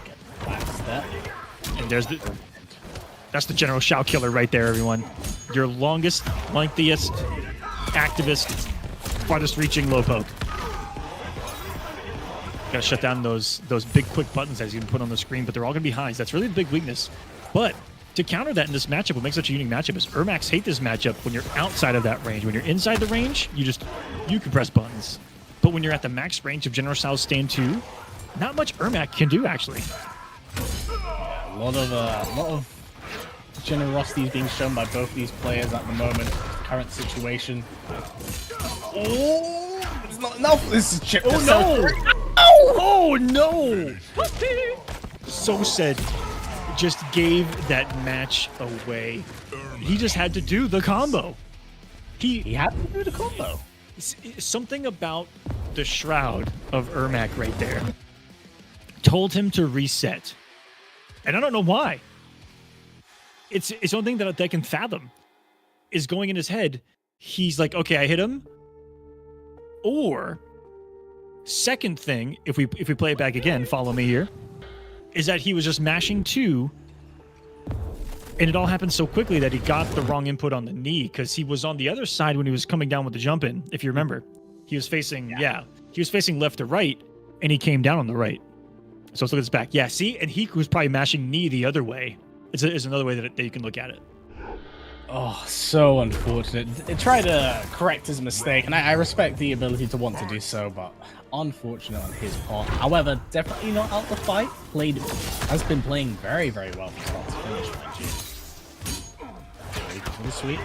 Get back step. And that's the General Shao killer right there, everyone. Your longest, lengthiest, activist, farthest reaching low poke. Gotta shut down those big quick buttons as you can put on the screen, but they're all gonna be highs. That's really the big weakness. But to counter that in this matchup, what makes such a unique matchup is Ermacs hate this matchup when you're outside of that range. When you're inside the range, you can press buttons. But when you're at the max range of General Shao's stand 2, not much Ermac can do actually. A lot of generosity is being shown by both these players at the moment. Current situation. Oh, it's not enough. This is chip. Oh no! Oh no! So said, just gave that match away. He just had to do the combo. He had to do the combo. Something about the shroud of Ermac right there told him to reset. And I don't know why. It's something that I can fathom is going in his head. He's like, okay, I hit him. Or second thing, if we play it back again, follow me here, is that he was just mashing 2, and it all happened so quickly that he got the wrong input on the knee because he was on the other side when he was coming down with the jump in. If you remember, he was facing he was facing left to right, and he came down on the right. So let's look at this back. Yeah, see? And he was probably mashing knee the other way. It's another way that you can look at it. Oh, so unfortunate. Try to correct his mistake, and I respect the ability to want to do so, but unfortunate on his part. However, definitely not out the fight. Has been playing very, very well from start to finish, mind you. Very pretty sweet.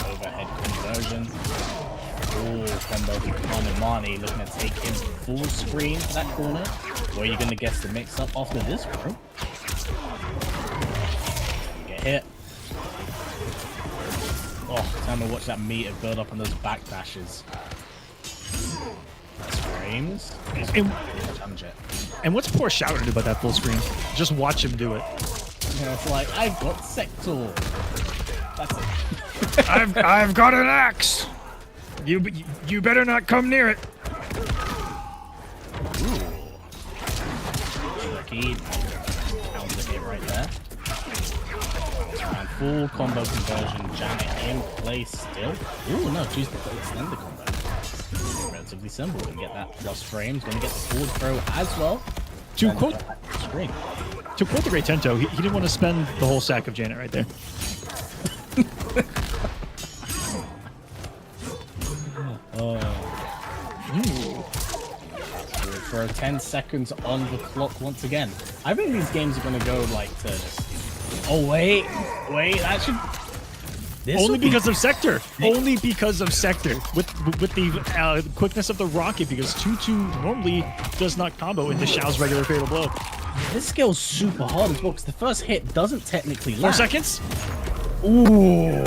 Overhead conversion. Oh, combo to Konamani, looking to take him full screen to that corner. Where are you going to guess the mix up after this, bro? get hit. Oh, time to watch that meter build up on those backdashes. That's frames. Challenge it. And what's poor Shower do about that full screen? Just watch him do it. Yeah, it's like, I've got sector. That's it. I've got an axe. You better not come near it. Tricky. Counter hit right there. And full combo conversion. Janet in place still. Ooh, no, choose to extend the combo. Relatively simple. Gonna get that plus frames. Gonna get the forward throw as well. To quote Screen. To quote the great Tento, he didn't want to spend the whole sack of Janet right there. For 10 seconds on the clock once again. I think these games are gonna go like to just... Oh wait, that should... Only because of Sector. Only because of Sector. With the quickness of the rocket, because 2-2 normally does not combo into Xiao's regular fatal blow. This skill's super hard as well, because the first hit doesn't technically land. 4 seconds. Ooh.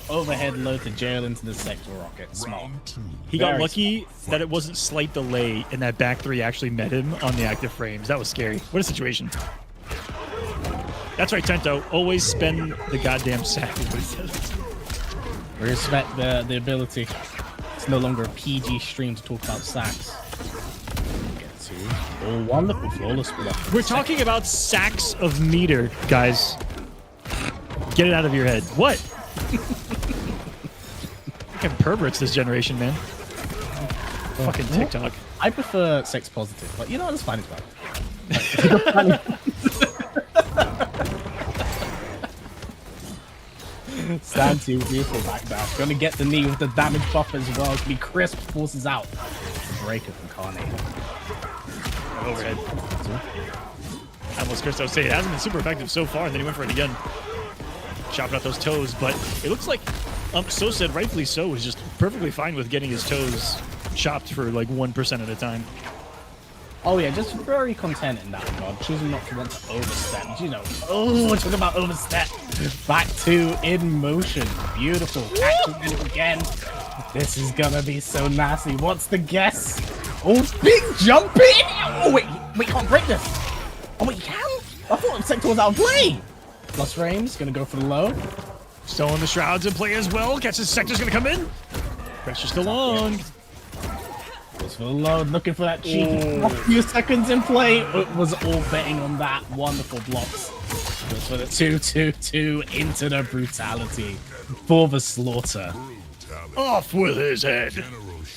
Overhead load to jail into the sector rocket. Smart. He got lucky that it wasn't slight delay and that back 3 actually met him on the active frames. That was scary. What a situation. That's right, Tento. Always spend the goddamn sack. We respect the ability. It's no longer a PG stream to talk about sacks. Get to. Oh, wonderful flawless block. We're talking about sacks of meter, guys. Get it out of your head. What? Fucking perverts this generation, man. Fucking TikTok. I prefer sex positive, but you know what? It's fine as well. Stand to beautiful backdash. Gonna get the knee with the damage buff as well. It's gonna be crisp, forces out. Breaker from Carnage. Overhead. I almost cursed. I was saying it hasn't been super effective so far, and then he went for it again. Chopping out those toes, but it looks like So said, rightfully so, is just perfectly fine with getting his toes chopped for like 1% at a time. Oh yeah, just very content in that regard, choosing not to want to overstep. You know, talk about overstep. Back to in motion. Beautiful. Action again. This is gonna be so nasty. What's the guess? Oh, big jumping! Oh wait, we can't break this. Oh wait, you can? I thought the sector was out of play. Plus frames, gonna go for the low. Still in the shrouds in play as well. Catches sector's gonna come in. Pressure still on. Goes for the low, looking for that cheeky. A few seconds in play. It was all betting on that. Wonderful blocks. Goes for the 2-2-2 into the brutality for the slaughter. Off with his head.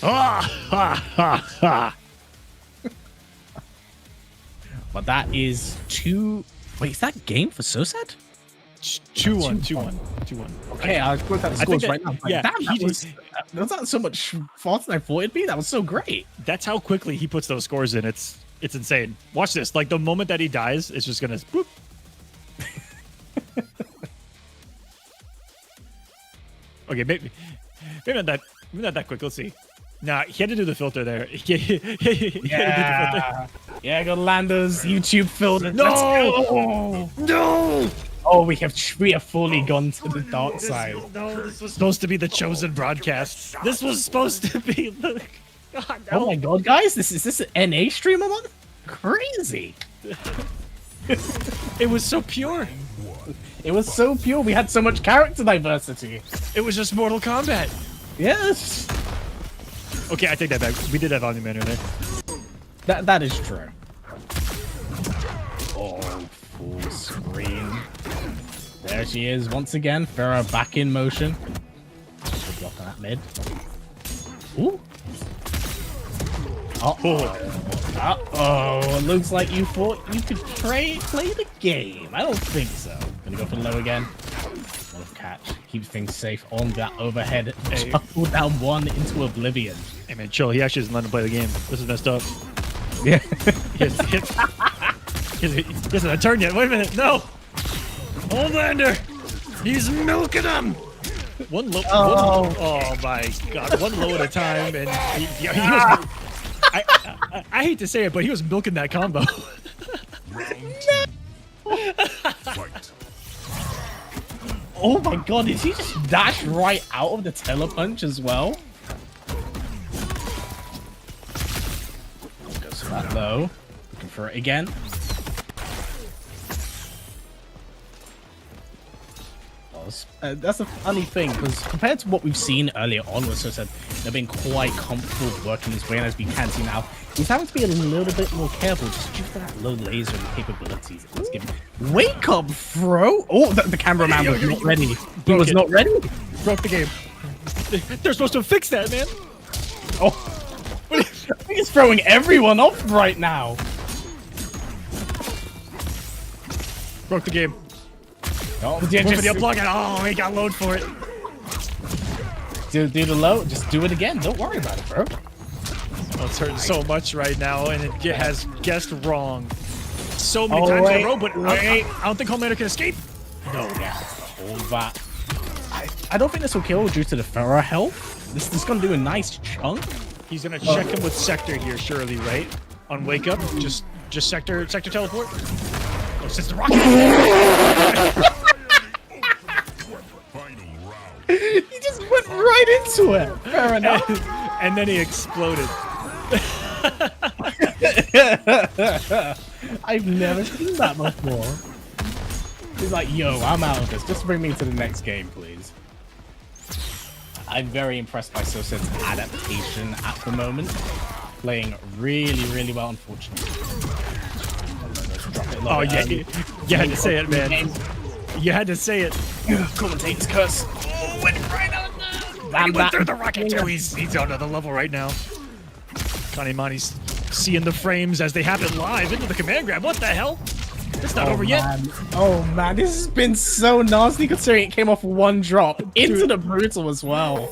Ah, ha, ha, ha. But that is two. Wait, is that game for Sosad? 2-1, 2-1, 2-1. Okay, I'll look at the scores right now. Yeah, Damn, that was not so much faster than I thought it'd be. That was so great. That's how quickly he puts those scores in. It's insane. Watch this. Like the moment that he dies, it's just gonna boop. Okay, maybe not that quick. Let's see. Nah, he had to do the filter there. Yeah, go Lando's YouTube filter. No! No! Oh, we have fully gone to the dark side. No, this was supposed to be the chosen broadcast. This was supposed to be the. God, no. Oh my god, guys, is this an NA stream I'm on? Crazy. It was so pure. It was so pure. We had so much character diversity. It was just Mortal Kombat. Yes. Okay, I take that back. We did have volume banner there. That is true. Oh, full screen. There she is once again. Farah back in motion. Good block on that mid. Ooh. Uh-oh. Looks like you thought you could play the game. I don't think so. Gonna go for the low again. Catch. Keep things safe on that overhead. Shuffle down one into oblivion. Hey man, chill. He actually doesn't let him play the game. This is messed up. Yeah. He hasn't a turn yet. Wait a minute. No. Homelander. He's milking him. One low. Oh my god. One low at a time, and he was. I hate to say it, but he was milking that combo. Fight. Oh my god, did he just dash right out of the telepunch as well? Goes for that low. Looking for it again. That's a funny thing, because compared to what we've seen earlier on, where Sosa they've been quite comfortable working his way, and as we can see now, he's having to be a little bit more careful just due to that low laser and capabilities it's given. Wake up, bro! Oh, the cameraman was not ready. He was not ready. Broke the game. They're supposed to fix that, man. Oh, I think he's throwing everyone off right now. Broke the game. Oh, Went for the unplug and oh, he got load for it. Do the low. Just do it again. Don't worry about it, bro. Oh, it's hurting so much right now, and it has guessed wrong so many times in a row. But I don't think Homelander can escape. No. Yeah. All that. I don't think this will kill due to the Pharaoh health. This is gonna do a nice chunk. He's gonna check him with Sector here, surely, right? On wake up, just Sector teleport. Oh, since the rocket. Final round. He just went right into it. Fair enough. And then he exploded. I've never seen that before. He's like, yo, I'm out of this. Just bring me to the next game, please. I'm very impressed by Sosa's adaptation at the moment. Playing really, really well, unfortunately. Oh, yeah. You had to say it, man. You had to say it. Commentator's curse. Oh, went right out there. He went through the rocket, too. He's on another level right now. Kanimani's seeing the frames as they happen live into the command grab. What the hell? It's not over yet. Oh man, this has been so nasty considering it came off one drop into the brutal as well.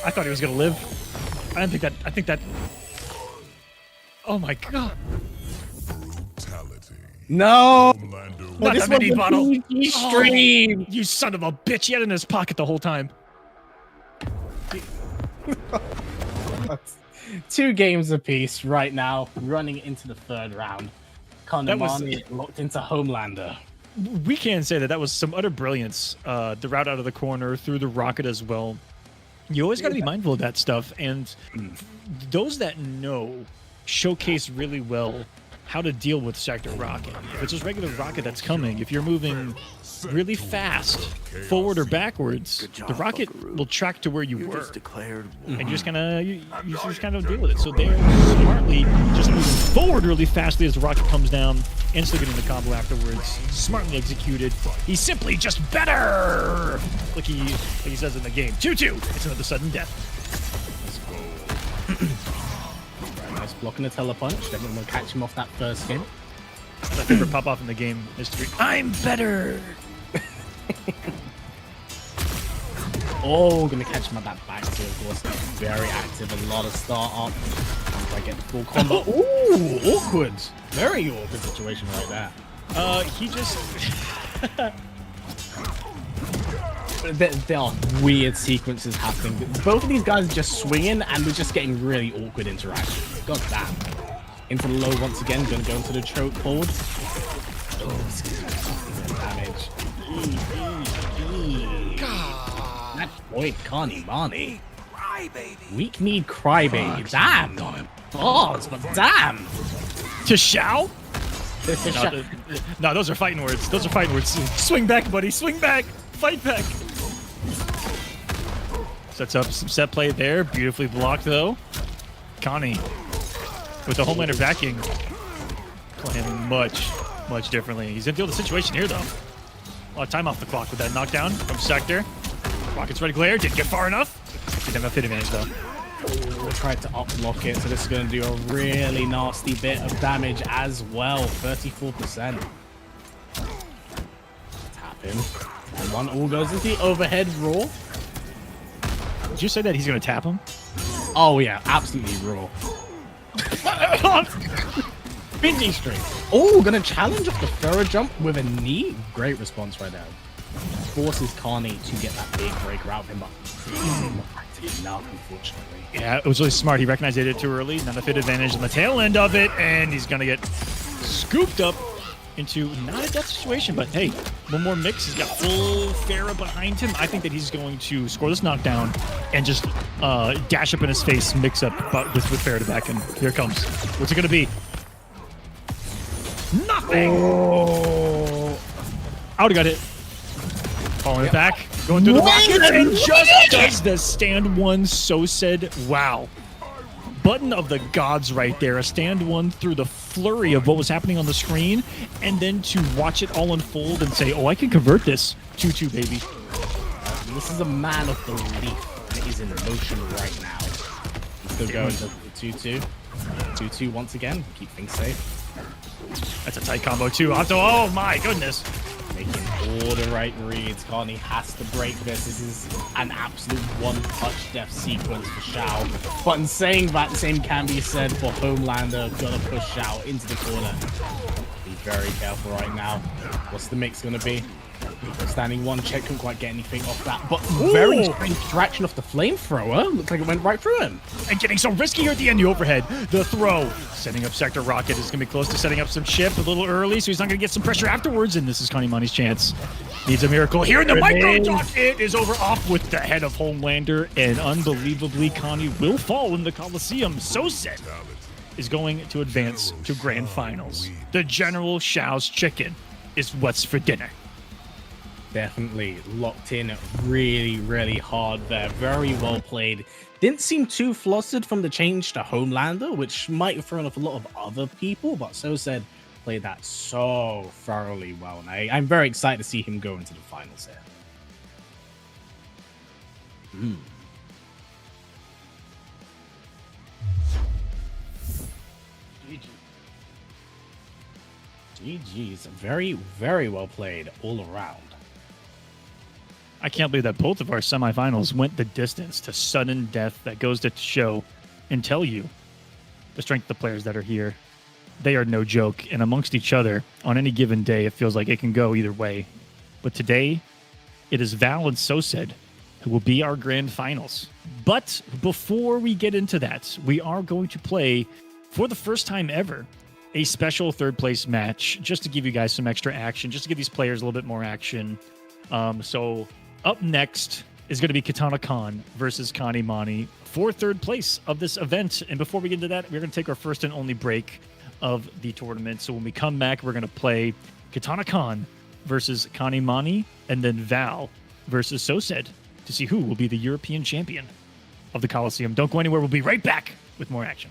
I thought he was gonna live. I think that. Oh my god. Brutality. No. Homelander. Not this the mini was a bottle. PG stream. You son of a bitch. He had it in his pocket the whole time. 2 games apiece right now, running into the 3rd round. Kanimani locked into Homelander. We can say that was some utter brilliance. The route out of the corner, through the rocket as well. You always got to be mindful of that stuff. And those that know showcase really well how to deal with Sector Rocket. If it's just regular rocket that's coming, if you're moving really fast, forward or backwards, the rocket will track to where you were. And you just kind of deal with it. So they're smartly just moving forward really fastly as the rocket comes down, and still getting the combo afterwards. Smartly executed. He's simply just better! Like he says in the game. 2-2. It's another sudden death. Nice blocking the telepunch. Definitely want to catch him off that first game. My favorite pop-off in the game history. I'm better! Oh, gonna catch him at that back too, of course. Very active, a lot of start up. Once I get the full combo. Ooh, awkward. Very awkward situation right there. He just... There are weird sequences happening. Both of these guys are just swinging, and we're just getting really awkward interactions. God damn. Into the low once again, gonna go into the choke hold. Oh, this is damage. That boy, Kanimani. Weak need crybaby. Damn. Balls, but damn. To Shao? No, those are fighting words. Those are fighting words. Swing back, buddy. Swing back. Fight back. Sets up some set play there. Beautifully blocked, though. Connie with the Homelander backing. Playing much differently. He's going to deal with the situation here, though. A lot of time off the clock with that knockdown from Sector. Rocket's red glare. Didn't get far enough. Didn't have a fit advantage, though. Ooh, tried to up-block it, so this is going to do a really nasty bit of damage as well. 34%. Tap him. And one all goes into the overhead raw. Did you say that he's going to tap him? Oh, yeah. Absolutely raw. Bingy string. Oh, going to challenge off the Pharaoh jump with a knee. Great response right now. Forces Carney to get that big breaker out of him, but he's not active enough, unfortunately. Yeah, it was really smart. He recognized it too early. Not a fit advantage on the tail end of it, and he's going to get scooped up into not a death situation, but hey, one more mix. He's got full Farah behind him. I think that he's going to score this knockdown and just dash up in his face, mix up with Farah to back in. Here it comes. What's it going to be? Nothing! Oh. I would have got hit. Falling it back, going through the rockets, and just does the stand one. So said, wow. Button of the gods right there. A stand one through the flurry of what was happening on the screen, and then to watch it all unfold and say, oh, I can convert this. 2-2, baby. This is a man of belief, and he's in motion right now. He's still going to 2-2. 2-2 once again. Keep things safe. That's a tight combo, too. Oh, my goodness. Making all the right reads. Connie has to break this. This is an absolute one-touch death sequence for Xiao. But in saying that, the same can be said for Homelander. Gonna push Xiao into the corner. Be very careful right now. What's the mix gonna be? Standing one check, couldn't quite get anything off that, but very strange interaction off the flamethrower. Looks like it went right through him. And getting so risky here at the end, the overhead, the throw. Setting up Sector Rocket is going to be close to setting up some chip a little early, so he's not going to get some pressure afterwards, and this is Kanimani's chance. Needs a miracle here in the micro dot. It is over off with the head of Homelander, and unbelievably, Connie will fall in the Kolosseum. So said is going to advance to Grand Finals. The General Xiao's chicken is what's for dinner. Definitely locked in really, really hard there. Very well played. Didn't seem too flustered from the change to Homelander, which might have thrown off a lot of other people, but so said played that so thoroughly well. And I'm very excited to see him go into the finals here. GG's. Very, very well played all around. I can't believe that both of our semifinals went the distance to sudden death. That goes to show and tell you the strength of the players that are here. They are no joke. And amongst each other, on any given day, it feels like it can go either way. But today, it is Val and Sosed who will be our grand finals. But before we get into that, we are going to play, for the first time ever, a special third place match, just to give you guys some extra action, just to give these players a little bit more action. So up next is going to be Katana Khan versus Kanimani for third place of this event. And before we get into that, we're going to take our first and only break of the tournament. So when we come back, we're going to play Katana Khan versus Kanimani, and then Val versus Sosed to see who will be the European champion of the Kolosseum. Don't go anywhere. We'll be right back with more action.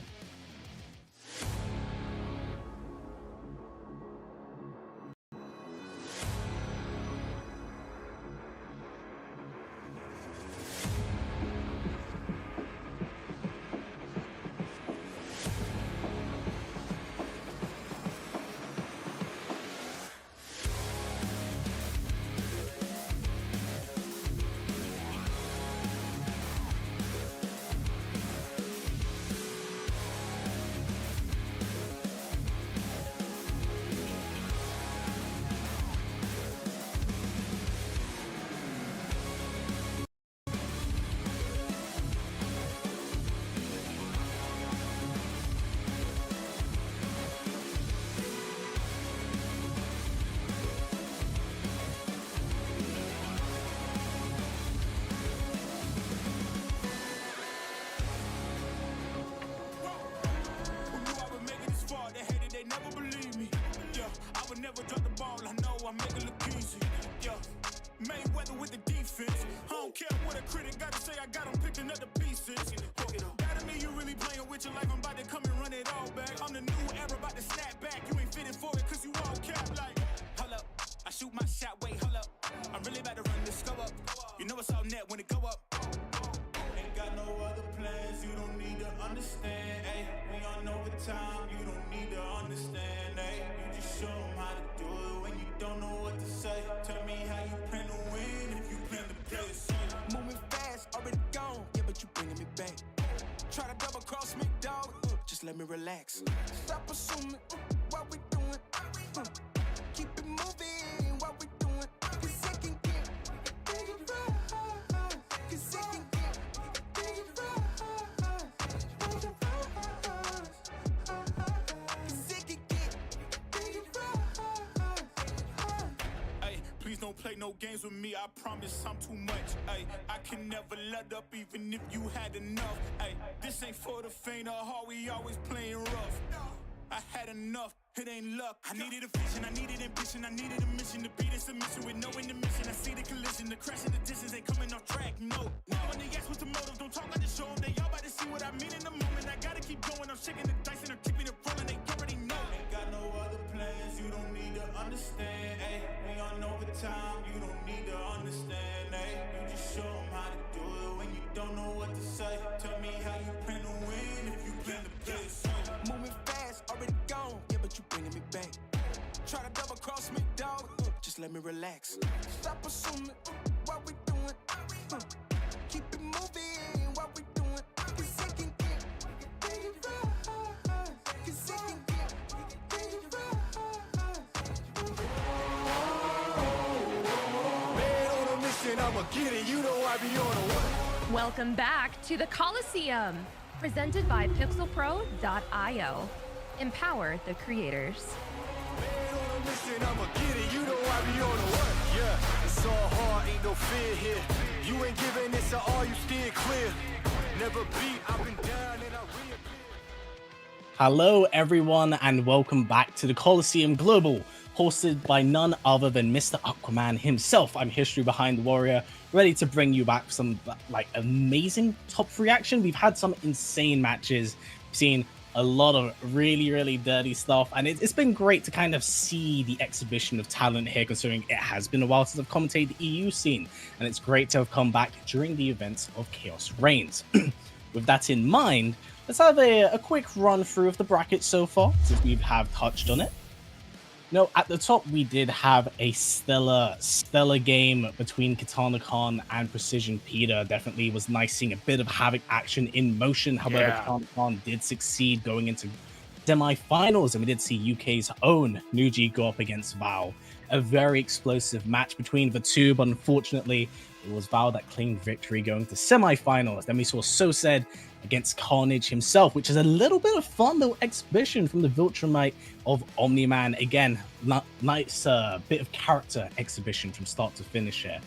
Let me relax. Stop assuming what we doing. Keep it moving what we doing. Cause it can get bigger for us. Cause it can get bigger for us. Cause it can get bigger for us. don't play no games with me, I promise I'm too much. Ay, I can never let up even if you had enough. Ay, this ain't for the faint of heart, we always playing rough. I had enough, it ain't luck. I needed a vision, I needed ambition, I needed a mission to beat a submission with no intermission. I see the collision, the crash in the distance ain't coming off track, no. Now when they ask what's the motive, don't talk about the show, they all about to see what I mean in the moment. I gotta keep going, I'm shaking the dice and I'm keeping it rolling, they already know. Ain't got no other plans, you don't need to understand, ayy. We on overtime, you don't need to understand, ayy. You just show them how to do it when you don't know what to say. Tell me how you plan to win if you plan to play it safe. Moving fast, already gone, yeah, but you bringing me back. Try to double cross me, dog. Just let me relax. Stop assuming what we doing. Keep it moving, what we doing. Cause it can get dangerous. Cause it can get dangerous. Man on a mission, I'ma get it. You know I be on a one. Welcome back to the Kolosseum, presented by pixelpro.io. Empower the creators. Man on a mission, I'ma get it. You know I be on a one. Yeah, it's all hard, ain't no fear here. You ain't giving this to all, you steer clear. Never beat, I've been down and I reappear. Hello, everyone, and welcome back to the Kolosseum Global, hosted by none other than Mr. Aquaman himself. I'm History Behind the Warrior, ready to bring you back some amazing top 3 action. We've had some insane matches. We've seen a lot of really dirty stuff, and it's been great to kind of see the exhibition of talent here, considering it has been a while since I've commentated the EU scene, and it's great to have come back during the events of Chaos Reigns. With that in mind, let's have a quick run through of the bracket so far, since we have touched on it. No, at the top, we did have a stellar game between Katana Khan and Precision Peter. Definitely was nice seeing a bit of Havoc action in motion. However, Katana Khan did succeed going into semi-finals, and we did see UK's own Nuji go up against Val. A very explosive match between the two, but unfortunately, it was Val that claimed victory going to semi-finals. Then we saw Sosed against Carnage himself, which is a little bit of fun little exhibition from the Viltrumite of Omni-Man. Again, nice bit of character exhibition from start to finish here.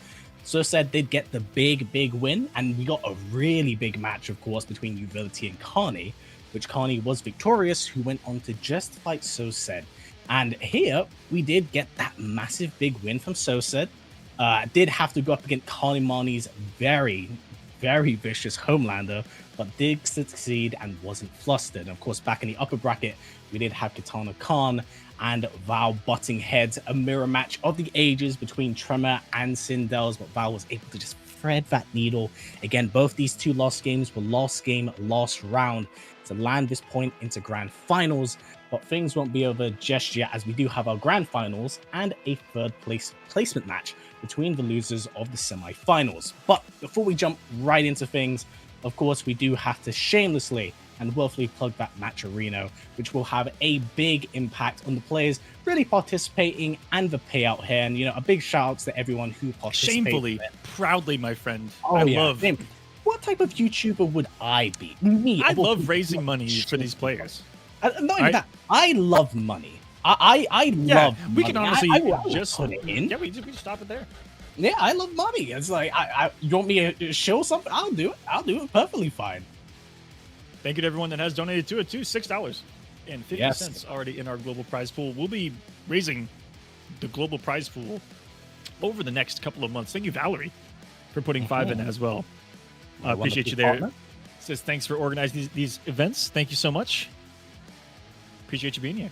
Sosed did get the big win, and we got a really big match, of course, between Uvility and Carney, which Carney was victorious, who went on to just fight Sosed. And here, we did get that massive big win from Sosed. Did have to go up against Carnimani's very vicious Homelander, but did succeed and wasn't flustered. And of course, back in the upper bracket, we did have Katana Khan and Val butting heads, a mirror match of the ages between Tremor and Sindels, but Val was able to just thread that needle. Again, both these two lost games were last game, last round to land this point into grand finals, but things won't be over just yet, as we do have our grand finals and a third placement match between the losers of the semi-finals. But before we jump right into things, of course, we do have to shamelessly and willfully plug that match Reno, which will have a big impact on the players really participating and the payout here. And, you know, a big shout out to everyone who participated. Shamefully, proudly, my friend. Oh, I yeah. love. What type of YouTuber would I be? Me. I love raising money for these players. Not even that. I love money. I love money. We can honestly I just put it in. Yeah, we stop it there. Yeah, I love money. It's like, you want me to show something? I'll do it. I'll do it perfectly fine. Thank you to everyone that has donated to it too. $6 and 50 cents already in our global prize pool. We'll be raising the global prize pool over the next couple of months. Thank you, Valerie, for putting 5 in as well. Appreciate you there. Partner. Says thanks for organizing these events. Thank you so much. Appreciate you being here.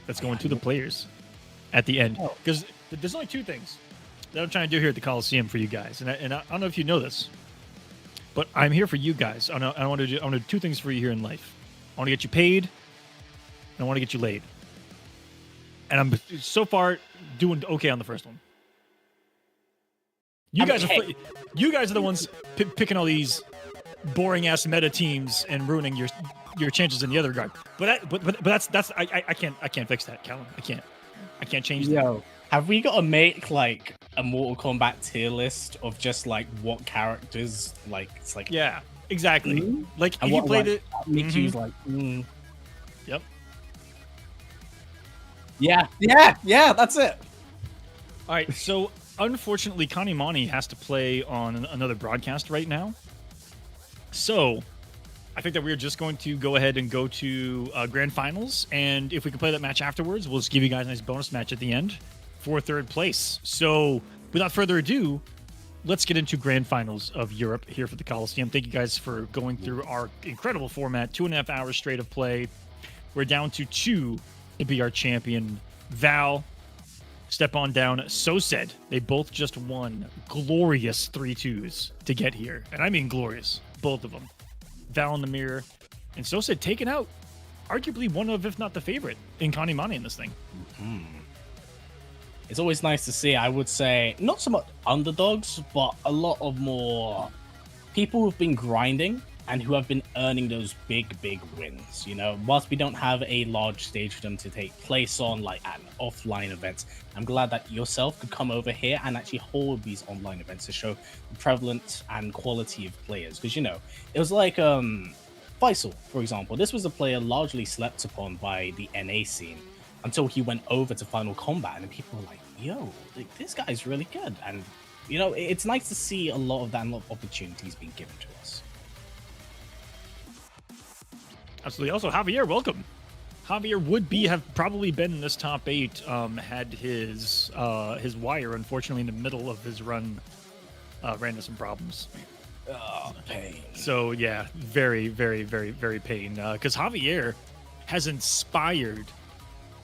That's going to the players at the end, because there's only 2 things that I'm trying to do here at the Coliseum for you guys, and I don't know if you know this, but I'm here for you guys. I want to do 2 things for you here in life. I want to get you paid, and I want to get you laid. And I'm so far doing okay on the first one. You guys are the ones picking all these boring ass meta teams and ruining your chances in the other regard. But that's I can't fix that, Callum. I can't change that. Yo, have we got to make like a Mortal Kombat tier list of just like what characters like? It's like, yeah, exactly. Mm-hmm. Like and if you played it, makes you like, Yep. Yeah, that's it. All right, so unfortunately, Kanimani has to play on another broadcast right now. So I think that we're just going to go ahead and go to Grand Finals. And if we can play that match afterwards, we'll just give you guys a nice bonus match at the end for third place. So without further ado, let's get into Grand Finals of Europe here for the Kolosseum. Thank you guys for going through our incredible format. 2.5 hours straight of play. We're down to 2 to be our champion. Val, step on down. So said, they both just won glorious 3-2s to get here. And I mean glorious, both of them. Val in the mirror. And So said taken out arguably one of, if not the favorite, in Kanimani in this thing. It's always nice to see, I would say, not so much underdogs, but a lot of more people who've been grinding and who have been earning those big wins. You know, whilst we don't have a large stage for them to take place on, like at offline events, I'm glad that yourself could come over here and actually hold these online events to show the prevalence and quality of players. Because, you know, it was like Faisal, for example. This was a player largely slept upon by the NA scene until he went over to Final Kombat, and people were like, yo, like, this guy's really good. And, you know, it's nice to see a lot of that and a lot of opportunities being given to us. Absolutely. Also, Javier, welcome. Javier would have probably been in this top 8 had his wire, unfortunately, in the middle of his run, ran into some problems. Oh, pain. So, yeah, very pain. Because Javier has inspired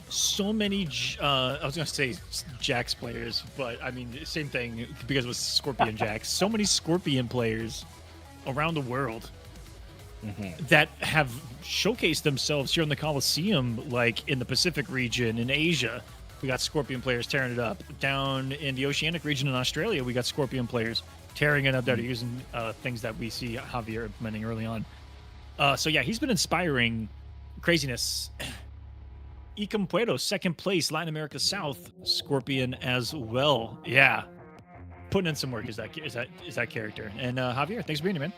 so many, I was going to say Jax players, but I mean, same thing because it was Scorpion Jax. So many Scorpion players around the world that have showcased themselves here in the Kolosseum, like in the Pacific region, in Asia. We got Scorpion players tearing it up. Down in the Oceanic region in Australia, we got Scorpion players tearing it up that are using things that we see Javier implementing early on. So yeah, he's been inspiring craziness. Icampuero, second place, Latin America South, Scorpion as well. Yeah, putting in some work is that character. And Javier, thanks for being here, man.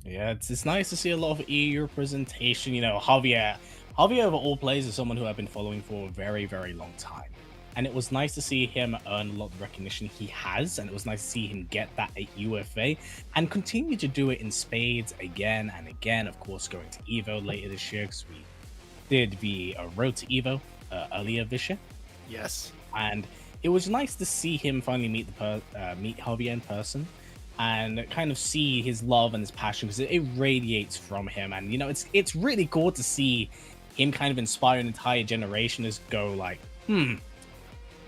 Yeah, it's nice to see a lot of EU representation. You know, Javier of all players is someone who I've been following for a very long time, and it was nice to see him earn a lot of recognition he has, and it was nice to see him get that at UFA and continue to do it in spades again and again. Of course, going to Evo later this year, because we did the road to Evo earlier this year. Yes, and it was nice to see him finally meet Javier in person and kind of see his love and his passion, because it radiates from him. And you know, it's really cool to see him kind of inspire an entire generation to go like,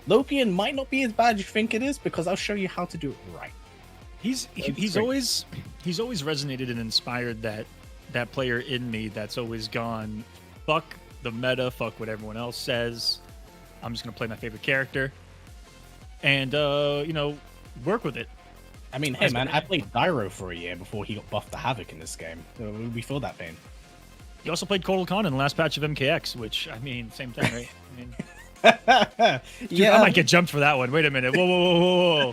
Lopian might not be as bad as you think it is, because I'll show you how to do it right. He's always resonated and inspired that player in me that's always gone, fuck the meta, fuck what everyone else says. I'm just gonna play my favorite character and you know, work with it. I mean, hey man, I played Dyro for a year before he got buffed to Havoc in this game. So we feel that pain. You also played Kotal Khan in the last patch of MKX, which, I mean, same thing, right? I mean, dude, yeah, I might get jumped for that one. Wait a minute. Whoa.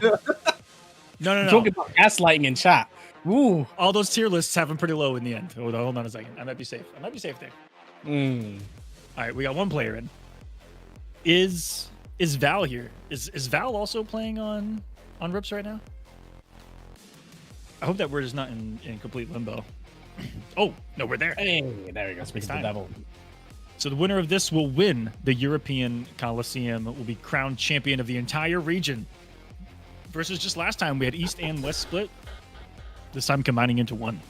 No. Talking about gaslighting in chat. Ooh. All those tier lists have them pretty low in the end. Hold on a second. I might be safe. there. All right, we got one player in. Is Val here? Is Val also playing on Rips right now? I hope that we're just not in complete limbo. Oh, no, we're there. Hey, there we go. Speak to the devil. So the winner of this will win the European Kolosseum, will be crowned champion of the entire region. Versus just last time, we had East and West split. This time combining into one.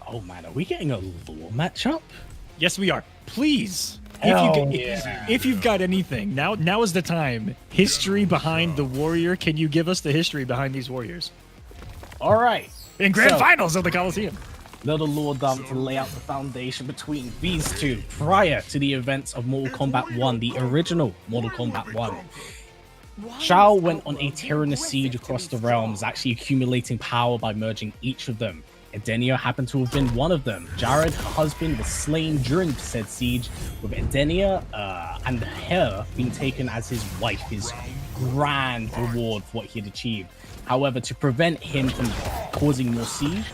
Oh man, are we getting a lore matchup? Yes, we are. Please, if you've got anything, now is the time. History behind the warrior. Can you give us the history behind these warriors? All right. In Grand Finals of the Kolosseum. Little lore dump to lay out the foundation between these two prior to the events of Mortal Kombat 1, the original Mortal Kombat 1. Shao went on a tyrannous siege across the realms, actually accumulating power by merging each of them. Edenia happened to have been one of them. Jared, her husband, was slain during said siege, with Edenia and her being taken as his wife, his grand reward for what he had achieved. However, to prevent him from causing more siege,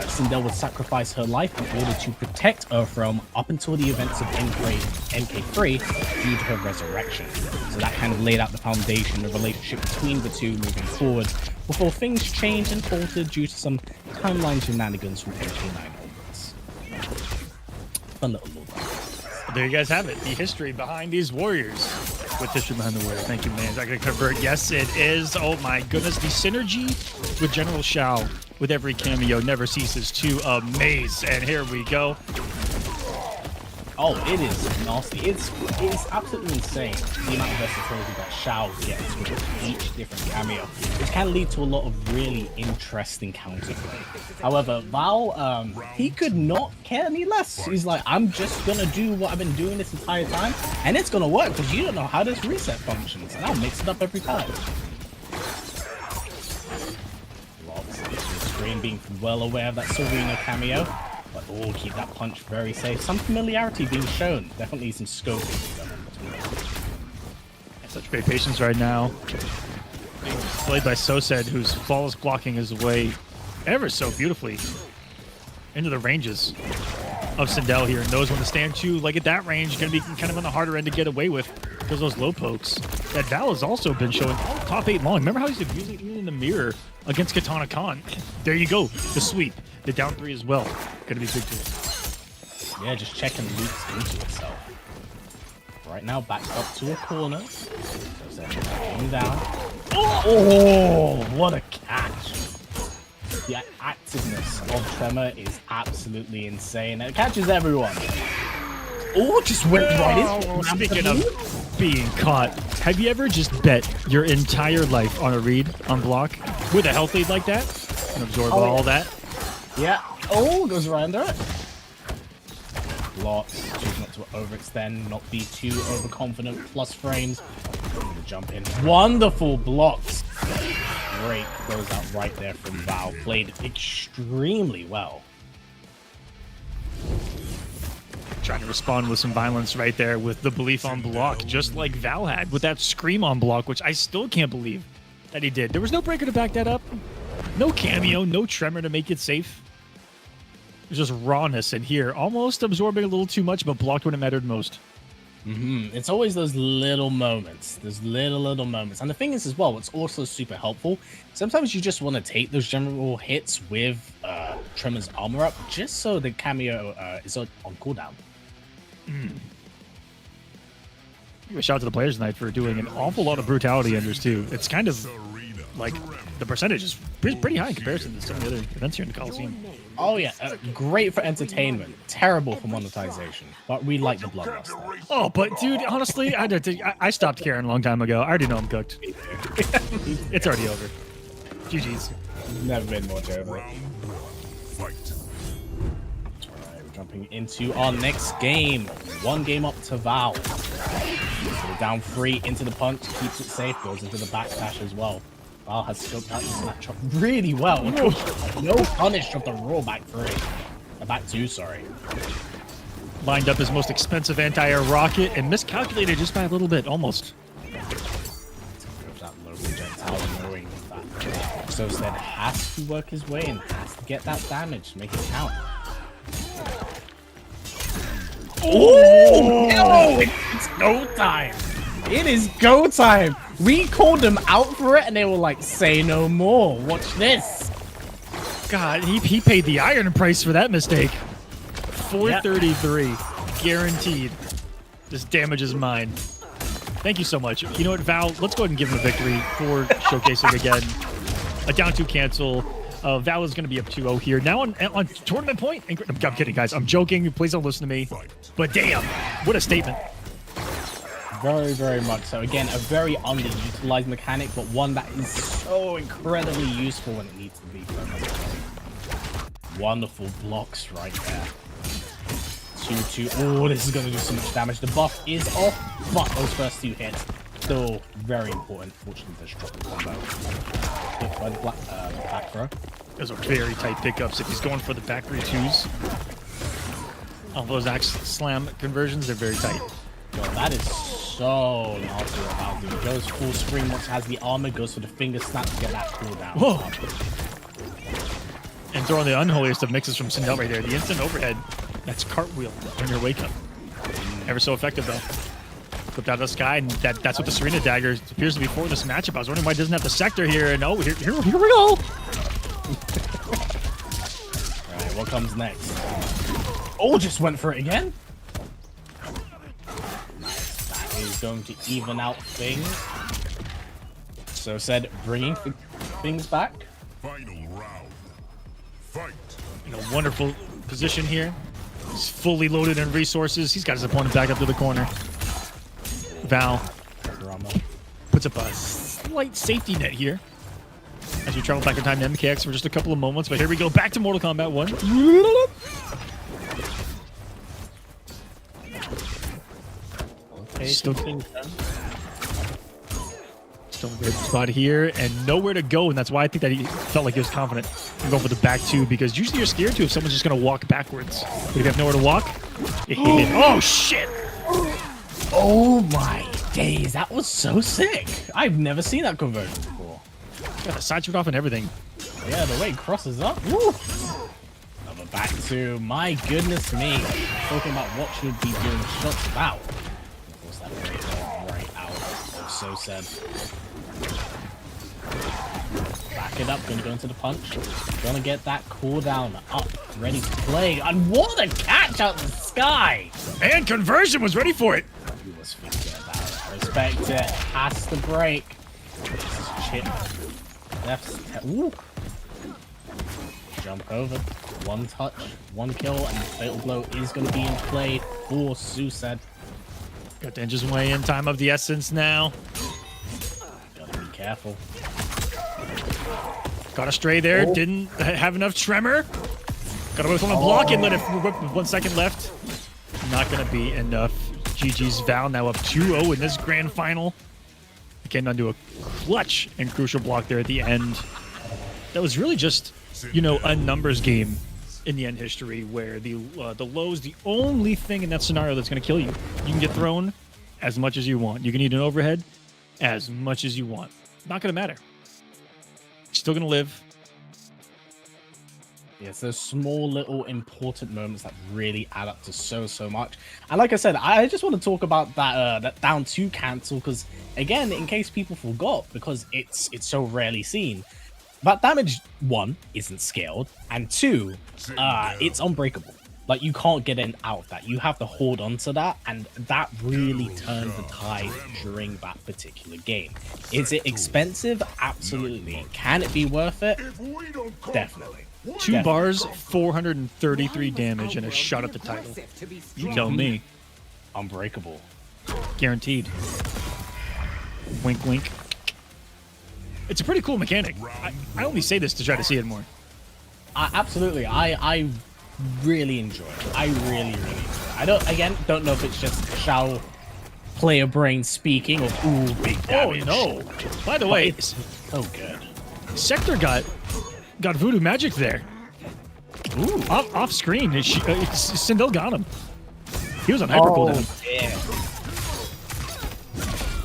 Sindel would sacrifice her life in order to protect Earthrealm up until the events of MK3 due to her resurrection. So that kind of laid out the foundation, the relationship between the two moving forward, before things changed and faltered due to some timeline shenanigans from MK9 onwards. Fun little lore. There you guys have it. The history behind these warriors. With history behind the warrior. Thank you, man. Is that going to convert? Yes, it is. Oh my goodness. The synergy with General Shao with every cameo never ceases to amaze. And here we go. Oh, it is nasty. It's absolutely insane the amount of versatility that Shao gets with each different cameo, which can lead to a lot of really interesting counterplay. However, Val, he could not care any less. He's like, I'm just gonna do what I've been doing this entire time, and it's gonna work because you don't know how this reset functions, and I'll mix it up every time. Well, obviously, the screen being well aware of that Serena cameo. But oh, keep that punch very safe. Some familiarity being shown. Definitely some scope. Such great patience right now. Being played by Sosed, whose flawless blocking his way ever so beautifully into the ranges of Sindel here. Knows when to stand to, like at that range, going to be kind of on the harder end to get away with because those low pokes. That Val has also been showing all top 8 long. Remember how he's abusing it even in the mirror against Katana Khan? There you go. The sweep. The down 3 as well. Gonna be big too. Yeah, just checking loops into itself. Right now, backed up to a corner. So going down. Oh, what a catch! The activeness of Tremor is absolutely insane. It catches everyone. Oh, just went right in. Speaking of being caught, have you ever just bet your entire life on a read on block with a health lead like that and absorb all that? Yeah. Oh, goes right under it. Blocks. Choose not to overextend, not be too overconfident. Plus frames. Jump in. Wonderful blocks. Great goes out right there from Val. Played extremely well. Trying to respond with some violence right there with the belief on block, just like Val had with that scream on block, which I still can't believe that he did. There was no breaker to back that up. No cameo, no tremor to make it safe. There's just rawness in here, almost absorbing a little too much, but blocked when it mattered most. It's always those little moments, those little moments. And the thing is as well, what's also super helpful, sometimes you just want to take those general hits with Tremor's armor up, just so the cameo is on cooldown. Give a shout out to the players tonight for doing an awful lot of brutality enders too. It's kind of like the percentage is pretty high in comparison to some of the other events here in the Kolosseum. Oh yeah, great for entertainment, terrible for monetization, but we like the bloodlust. Oh, but dude, honestly, I stopped caring a long time ago. I already know I'm cooked. It's already over. GG's. Never been more terrible. Fight. Alright, we're jumping into our next game. 1 game up to Val. So we're down 3 into the punch, keeps it safe, goes into the backdash as well. Val has scoped out this matchup really well. No punish of the raw back 3. Back 2, sorry. Lined up his most expensive anti-air rocket and miscalculated just by a little bit, almost. That low projectile, knowing that Sosed has to work his way and has to get that damage, make it count. Oh no! It's go time! It is go time! We called them out for it and they were like, say no more. Watch this. God, he paid the iron price for that mistake. 433, guaranteed. This damage is mine. Thank you so much. You know what, Val? Let's go ahead and give him a victory for showcasing again. A down 2 cancel. Val is going to be up 2-0 here. Now on tournament point. I'm kidding, guys. I'm joking. Please don't listen to me. But damn, what a statement. Very, very much so. Again, a very underutilized mechanic, but one that is so incredibly useful when it needs to be. Wonderful blocks right there. 2-2. Oh, this is going to do so much damage. The buff is off, but those first 2 hits still very important. Fortunately, there's drop the combo. Hit by the back throw. Those are very tight pickups. If he's going for the back 3-2s, all those axe slam conversions, they're very tight. Yo, that is so nasty about dude. Goes full screen once it has the armor, goes for the finger snap to get that cooldown. Whoa! And throwing the unholiest of mixes from Sindel right there. The instant overhead. That's cartwheel on your wake up. Ever so effective though. Flipped out of the sky, and that's what the Serena dagger appears to be for this matchup. I was wondering why it doesn't have the sector here, and oh, here we go. All right, what comes next? Oh, just went for it again. Nice. That is going to even out things. So said, bringing things back. Final round. Fight. In a wonderful position here. He's fully loaded in resources. He's got his opponent back up to the corner. Val puts up a slight safety net here as we travel back in time to MKX for just a couple of moments. But here we go, back to Mortal Kombat 1. Okay, Still in a great spot here and nowhere to go, and that's why I think that he felt like he was confident in going for the back two, because usually you're scared to if someone's just going to walk backwards. But if you have nowhere to walk, oh shit! Oh my days, that was so sick. I've never seen that conversion before. Got the side switch off and everything. Yeah, the way it crosses up. Woo. Another back two. My goodness me. Talking about what should be doing shots about. Of course, that right out. So said. Back it up. Gonna go into the punch. Gonna get that cooldown up. Ready to play. And what a catch out the sky! And conversion was ready for it. He was thinking about it. I respect it. Has to break. This is chip. Left. Ooh. Jump over. One touch. One kill. And the fatal blow is going to be in play for Sused. Got Denja's way in. Time of the essence now. Gotta be careful. Got a stray there. Oh. Didn't have enough tremor. Got away from a block and let it whip with 1 second left. Not going to be enough. GG's Val now up 2-0 in this grand final. Came down to a clutch and crucial block there at the end. That was really just, you know, a numbers game in the end history where the low is the only thing in that scenario that's going to kill you. You can get thrown as much as you want. You can eat an overhead as much as you want. Not going to matter. Still going to live. Yes, those small little important moments that really add up to so much. And like I said, I just want to talk about that down to cancel, because again, in case people forgot, because it's so rarely seen, that damage, one, isn't scaled, and two, it's unbreakable. Like, you can't get in out of that. You have to hold on to that, and that really turned the tide during that particular game. Is it expensive? Absolutely. Can it be worth it? Definitely. 2 bars, 433 damage, and a shot at the title. You tell me. Unbreakable. Guaranteed. Wink, wink. It's a pretty cool mechanic. I only say this to try to see it more. Absolutely. I really enjoy it. I really enjoy it. I don't know if it's just Shao player brain speaking or ooh, big damage. Oh, no. By the way, it's so good. Sector got voodoo magic there. Ooh, off screen. Sindel got him. He was on hyper cooldown.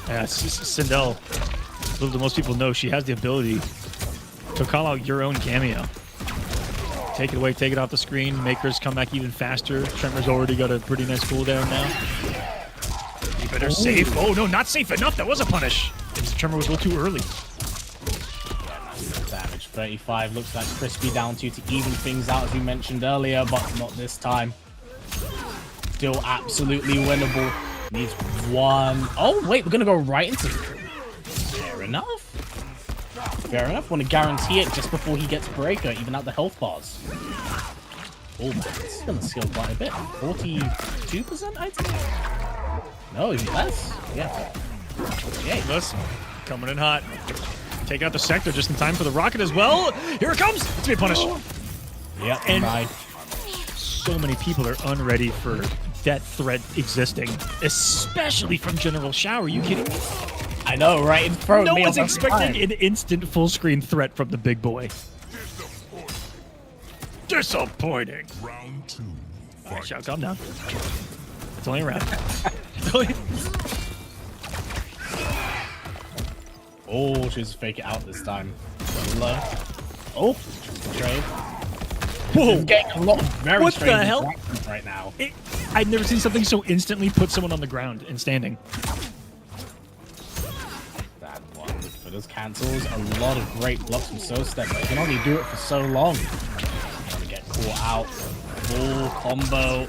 Yeah, Sindel, little do most people know, she has the ability to call out your own cameo. Take it away, take it off the screen, make hers come back even faster. Tremor's already got a pretty nice cooldown now. You better save. Oh, no, not safe enough. That was a punish. Tremor was a little too early. Damage 35 looks like Crispy down to even things out, as you mentioned earlier, but not this time. Still absolutely winnable. Needs one. Oh, wait, we're going to go right into it. Fair enough. Fair enough. Want to guarantee it just before he gets Breaker, even out the health bars. Oh, man, this is going to scale quite a bit. 42%, I'd say? No, even less. Yeah. Yeah. Listen, coming in hot. Take out the sector just in time for the rocket as well. Here it comes. It's be punished. Yep, and so many people are unready for that threat existing, especially from General Shao. Are you kidding me? I know, right? No one's expecting an instant full screen threat from the big boy. Disappointing. Round 2. All right, Shao, calm down. It's only a round. Oh, she's fake it out this time. Low. Oh, trade. Whoa. He's getting a lot of very What the strange hell? interactions right now. I've never seen something so instantly put someone on the ground and standing. That one for those cancels. A lot of great blocks from Sostep, but he can only do it for so long. Gonna get caught out. Full combo.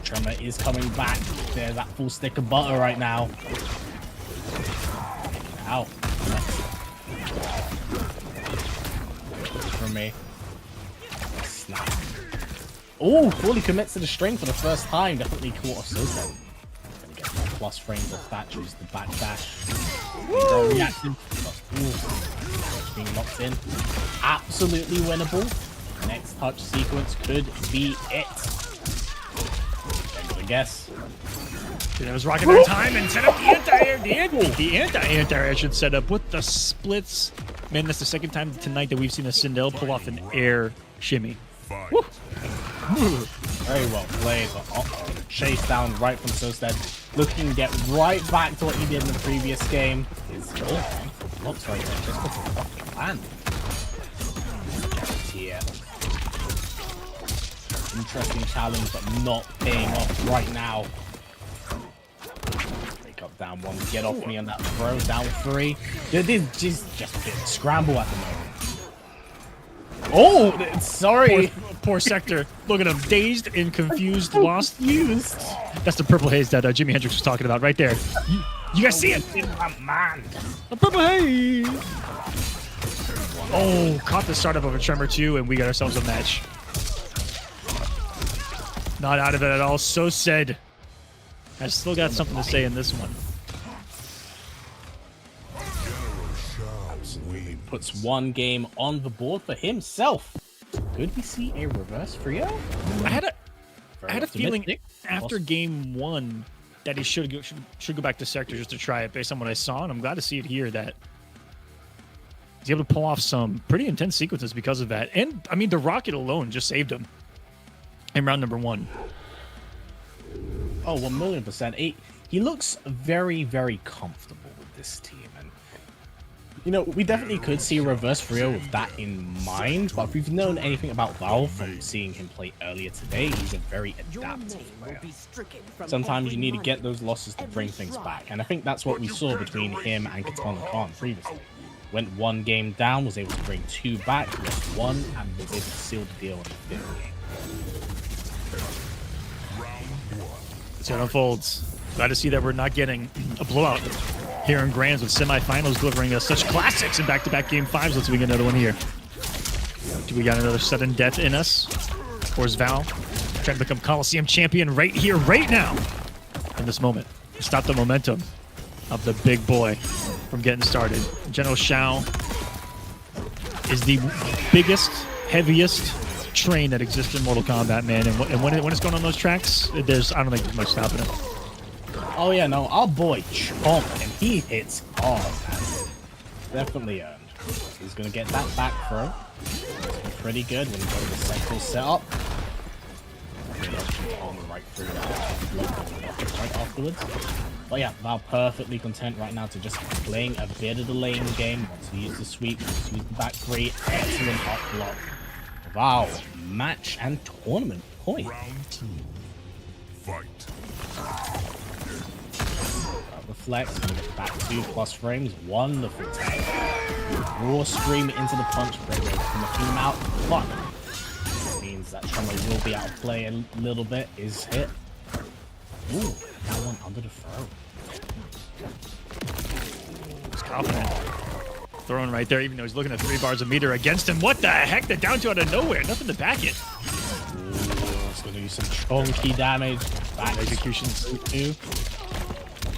Tremor is coming back. There's that full stick of butter right now. Out. From me. Snap. Oh, fully commits to the string for the first time. Definitely caught off Sostep. Gonna get more plus frames off that. Choose the back dash. Very reactive. Being locked in. Absolutely winnable. Next touch sequence could be it. I guess. That was rocking their time and set up the anti-air. I should set up with the splits. Man, that's the second time tonight that we've seen a Sindel pull off an air shimmy. Woo. Very well played, but chase down right from Sostep. Looking to get right back to what he did in the previous game. Blocks right there, just for the fucking land. Yeah. Interesting challenge, but not paying off right now. Wake up down one, get off me on that throw, down three. This is just a bit of a scramble at the moment. Oh, sorry. Poor Sector. Look at him, dazed and confused, lost. That's the purple haze that Jimi Hendrix was talking about right there. You guys see it? Man. The purple haze. Oh, caught the startup of a Tremor too, and we got ourselves a match. Not out of it at all. So said. I still got something to say in this one. Absolutely puts one game on the board for himself. Could we see a reverse Frio? I had a feeling optimistic. after game one that he should go back to Sector just to try it based on what I saw, and I'm glad to see it here that he's able to pull off some pretty intense sequences because of that. And I mean, the rocket alone just saved him in round number one. Oh, 1,000,000%. He looks very, very comfortable with this team. And, you know, we definitely could see a reverse Frio with that in mind. But if we've known anything about Valve from seeing him play earlier today, he's a very adaptive player. Sometimes you need to get those losses to bring things back. And I think that's what we saw between him and Katana Khan previously. Went one game down, was able to bring two back, lost one, and was able to seal the deal in the fifth game. So it unfolds. Glad to see that we're not getting a blowout here in Grands with semifinals delivering us such classics in back-to-back game fives. Let's see if we get another one here. Do we got another sudden death in us? Or is Val trying to become Kolosseum champion right here, right now, in this moment? Stop the momentum of the big boy from getting started. General Shao is the biggest, heaviest train that exists in Mortal Kombat, man. And when it's going on those tracks, I don't think there's much stopping it. Oh yeah, no, our boy Chomp, and he hits hard. Definitely earned. He's gonna get that back throw. Pretty good when he got the central setup. On right through that, right afterwards. But yeah, Val perfectly content right now to just playing a bit of the lane game. Wants to use the sweep, wants to use the back three. Excellent up block. Wow, match and tournament point. Round 2. Fight. Reflex, back 2+ frames, wonderful tag. Raw scream into the punch break from the team out. But it means that Tremor will be out of play a little bit. Is hit. Ooh, that one under the throw. He's confident. Throwing right there, even though he's looking at 3 bars a meter against him. What the heck? The down 2 out of nowhere. Nothing to back it. Ooh, it's going to do some chunky damage. Back Executions. 2.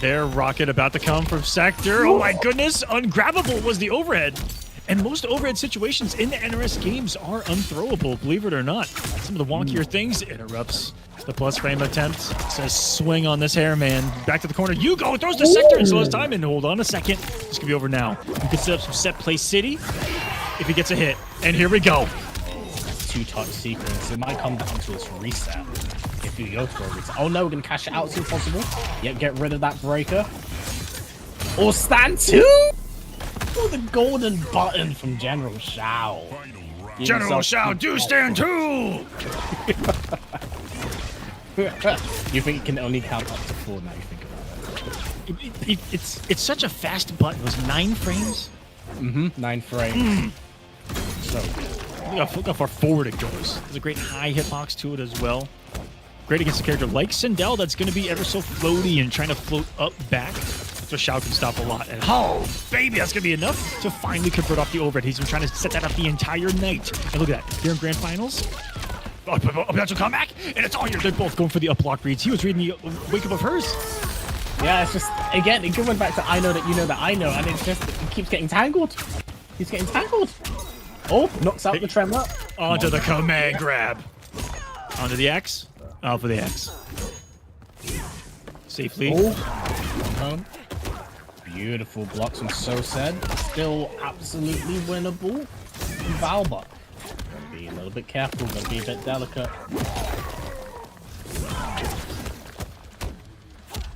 There, rocket about to come from Sector. Oh my goodness, ungrabbable was the overhead. And most overhead situations in the NRS games are unthrowable, believe it or not. Some of the wonkier things interrupts the plus frame attempt. Says swing on this hair, man. Back to the corner. You go, throws the Sector and slows time. And hold on a second. This could be over now. You can set up some set play city if he gets a hit. And here we go. 2-touch sequence. It might come down to this reset. If you go for a reset. Oh no, we're going to cash it out as soon as possible. Yep, get rid of that breaker. Or stand 2! Oh, the golden button from General Shao. Final round. General Shao, do stand too! You think it can only count up to 4 now you think about it. It's such a fast button. It was 9 frames. 9 frames. So Look how far forward it goes. There's a great high hitbox to it as well. Great against a character like Sindel that's going to be ever so floaty and trying to float up back. So Shao can stop a lot. And oh, baby, that's going to be enough to finally convert off the overhead. He's been trying to set that up the entire night. And look at that. Here in Grand Finals, a potential comeback, and it's all here. They're both going for the up block reads. He was reading the wake up of hers. yeah, it's just again it going back to I know that you know that I know, and it's just it keeps getting tangled. He's getting tangled. Oh, knocks out the tremor. Onto the command grab. Onto the X. Off of the X. Safely. Oh. Beautiful blocks from So Said. Still absolutely winnable. Valba. Gotta be a little bit careful, gotta be a bit delicate.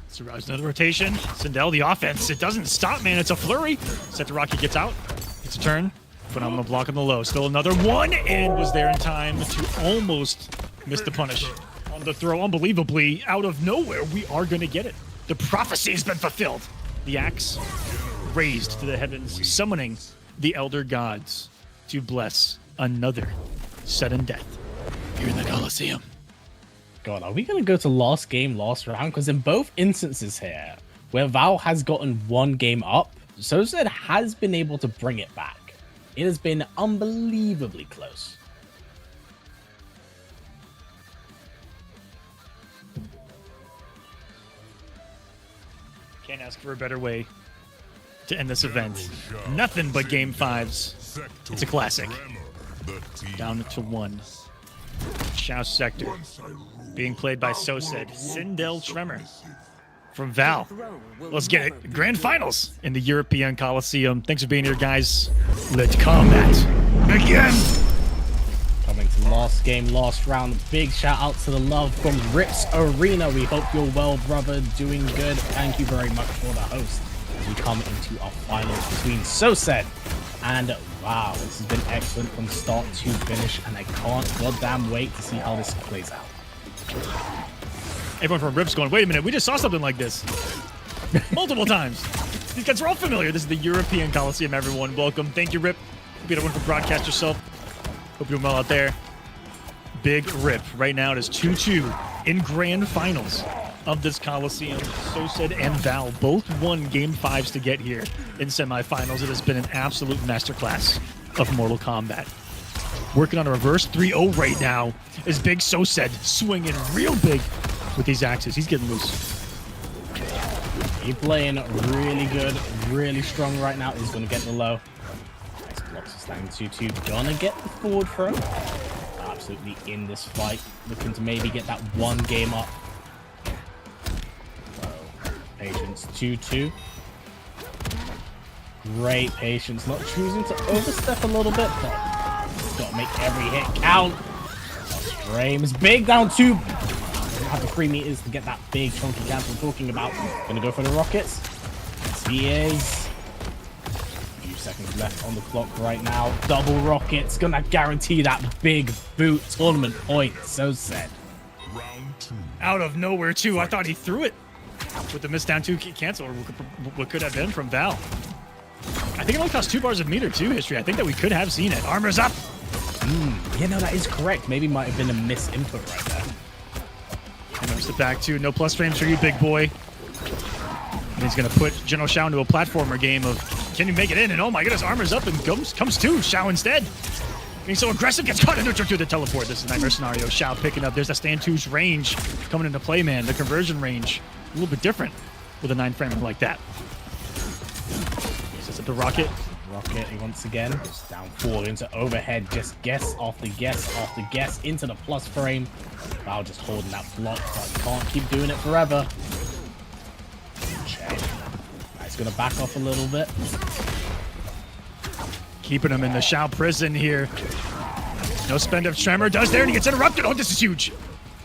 Surrounds another rotation. Sindel, the offense. It doesn't stop, man. It's a flurry. Rocky gets out. It's a turn. Phenomenal block on the low. Still another one, and was there in time to almost miss the punish. On the throw, unbelievably, out of nowhere, we are going to get it. The prophecy has been fulfilled. The axe raised to the heavens, summoning the elder gods to bless another sudden death here in the Kolosseum. God, are we gonna go to last game, last round? Because in both instances here, where Val has gotten 1 game up, So Said has been able to bring it back. It has been unbelievably close. Can't ask for a better way to end this event. Nothing but game 5s. It's a classic. Down to 1. Shao Sector. Being played by So Said. Sindel Tremor. From Val. Let's get it. Grand Finals in the European Kolosseum. Thanks for being here, guys. Let combat begin. Coming to last game, last round. Big shout out to the love from Rips Arena. We hope you're well, brother. Doing good. Thank you very much for the host. As we come into our finals between So Said and wow, this has been excellent from start to finish, and I can't goddamn wait to see how this plays out. Everyone from Rips going, wait a minute, we just saw something like this. Multiple times. These guys are all familiar. This is the European Kolosseum, everyone. Welcome. Thank you, Rip. Hope you had a wonderful broadcast yourself. Hope you're doing well out there. Big Rip. Right now it is 2-2 in Grand Finals of this Kolosseum. So Said and Val both won Game 5s to get here in semifinals. It has been an absolute masterclass of Mortal Kombat. Working on a reverse 3-0 right now is Big So Said swinging real big with these axes. He's getting loose. He's playing really good, really strong right now. He's going to get the low. Nice blocks, standing 2-2. Gonna get the forward throw. Absolutely in this fight. Looking to maybe get that 1 game up. Patience 2-2. Great patience, not choosing to overstep a little bit, but got to make every hit count. Frame is big, down 2. Have the 3 meters to get that big chunky cancel we're talking about. Gonna go for the rockets. Yes, he is. A few seconds left on the clock right now. Double rockets, gonna guarantee that big boot tournament point. So Said. Round 2. Out of nowhere, too. I thought he threw it with the miss down 2 cancel, or what could have been from Val. I think it only cost 2 bars of meter, too, history. I think that we could have seen it. Armor's up. Yeah, no, that is correct. Maybe might have been a misinput right there. And there's the back 2. No plus frames for you, big boy. And he's going to put General Shao into a platformer game of, can you make it in? And oh my goodness, armor's up and comes to Shao instead. Being so aggressive, gets caught in neutral to the teleport. This is Nightmare Scenario. Shao picking up. There's that stand 2's range coming into play, man. The conversion range, a little bit different with a 9 framer like that. Sets up the rocket. Rocket once again. Just down 4 into overhead. Just guess after guess after guess into the plus frame. Wow, just holding that block, but can't keep doing it forever. Check. He's gonna back off a little bit. Keeping him in the Shao prison here. No spend of Tremor. Does there, and he gets interrupted. Oh, this is huge.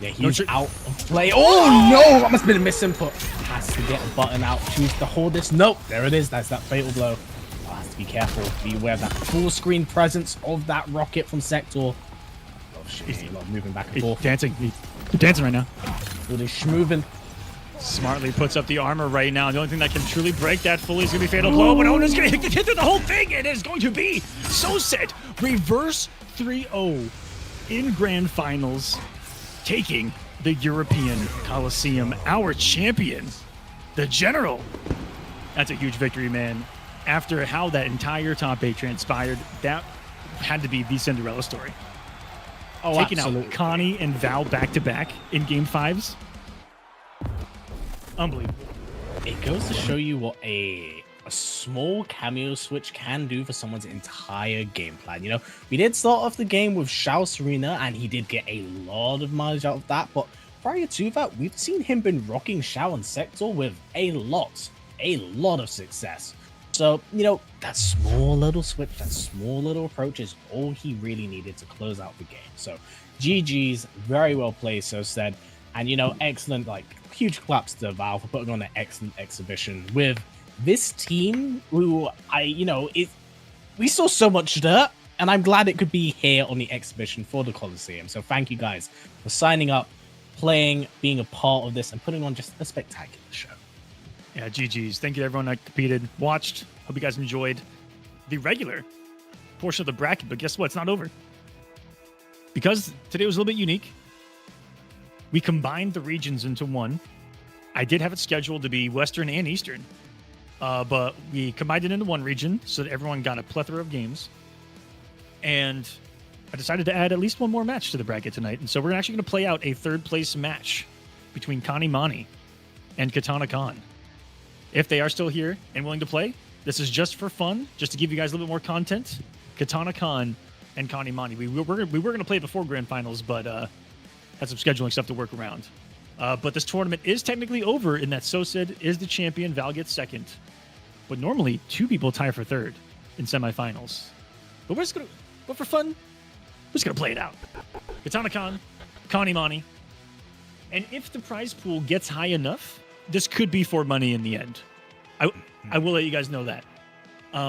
Yeah, he's out of play. Oh, no! That must have been a misinput. Has to get a button out. Choose to hold this. Nope. There it is. That's that fatal blow. Oh, has to be careful. Be aware of that full screen presence of that rocket from Sector. Oh shit, he's moving back and He's forth. dancing. He's dancing right now. With his schmoving. Smartly puts up the armor right now. The only thing that can truly break that fully is going to be Fatal Blow, but Ona's going to hit through the whole thing. It is going to be so set. Reverse 3-0 in Grand Finals, taking the European Kolosseum. Our champion, the General. That's a huge victory, man. After how that entire top 8 transpired, that had to be the Cinderella story. Oh, Taking absolutely. out Connie and Val back-to-back in Game 5s. Unbelievable. It goes to show you what a small cameo switch can do for someone's entire game plan. You know, we did start off the game with Shao Serena, and he did get a lot of mileage out of that. But prior to that, we've seen him been rocking Shao and Sector with a lot of success. So, you know, that small little switch, that small little approach is all he really needed to close out the game. So, GG's, very well played, so said. And, you know, excellent, like, huge claps to Valve for putting on an excellent exhibition with this team who we saw so much dirt, and I'm glad it could be here on the exhibition for the Kolosseum. So thank you guys for signing up, playing, being a part of this, and putting on just a spectacular show. Yeah, GG's. Thank you to everyone that competed, watched. Hope you guys enjoyed the regular portion of the bracket, but guess what? It's not over. Because today was a little bit unique. We combined the regions into one. I did have it scheduled to be Western and Eastern, but we combined it into one region so that everyone got a plethora of games. And I decided to add at least one more match to the bracket tonight. And so we're actually going to play out a third place match between Connie Mani and Katana Khan. If they are still here and willing to play, this is just for fun, just to give you guys a little bit more content. Katana Khan and Connie Mani. We were going to play before Grand Finals, but had some scheduling stuff to work around. But this tournament is technically over in that Sosed is the champion, Val gets second. But normally, 2 people tie for third in semifinals. But for fun, we're just going to play it out. Katana Khan, Connie Mani. And if the prize pool gets high enough, this could be for money in the end. I will let you guys know that.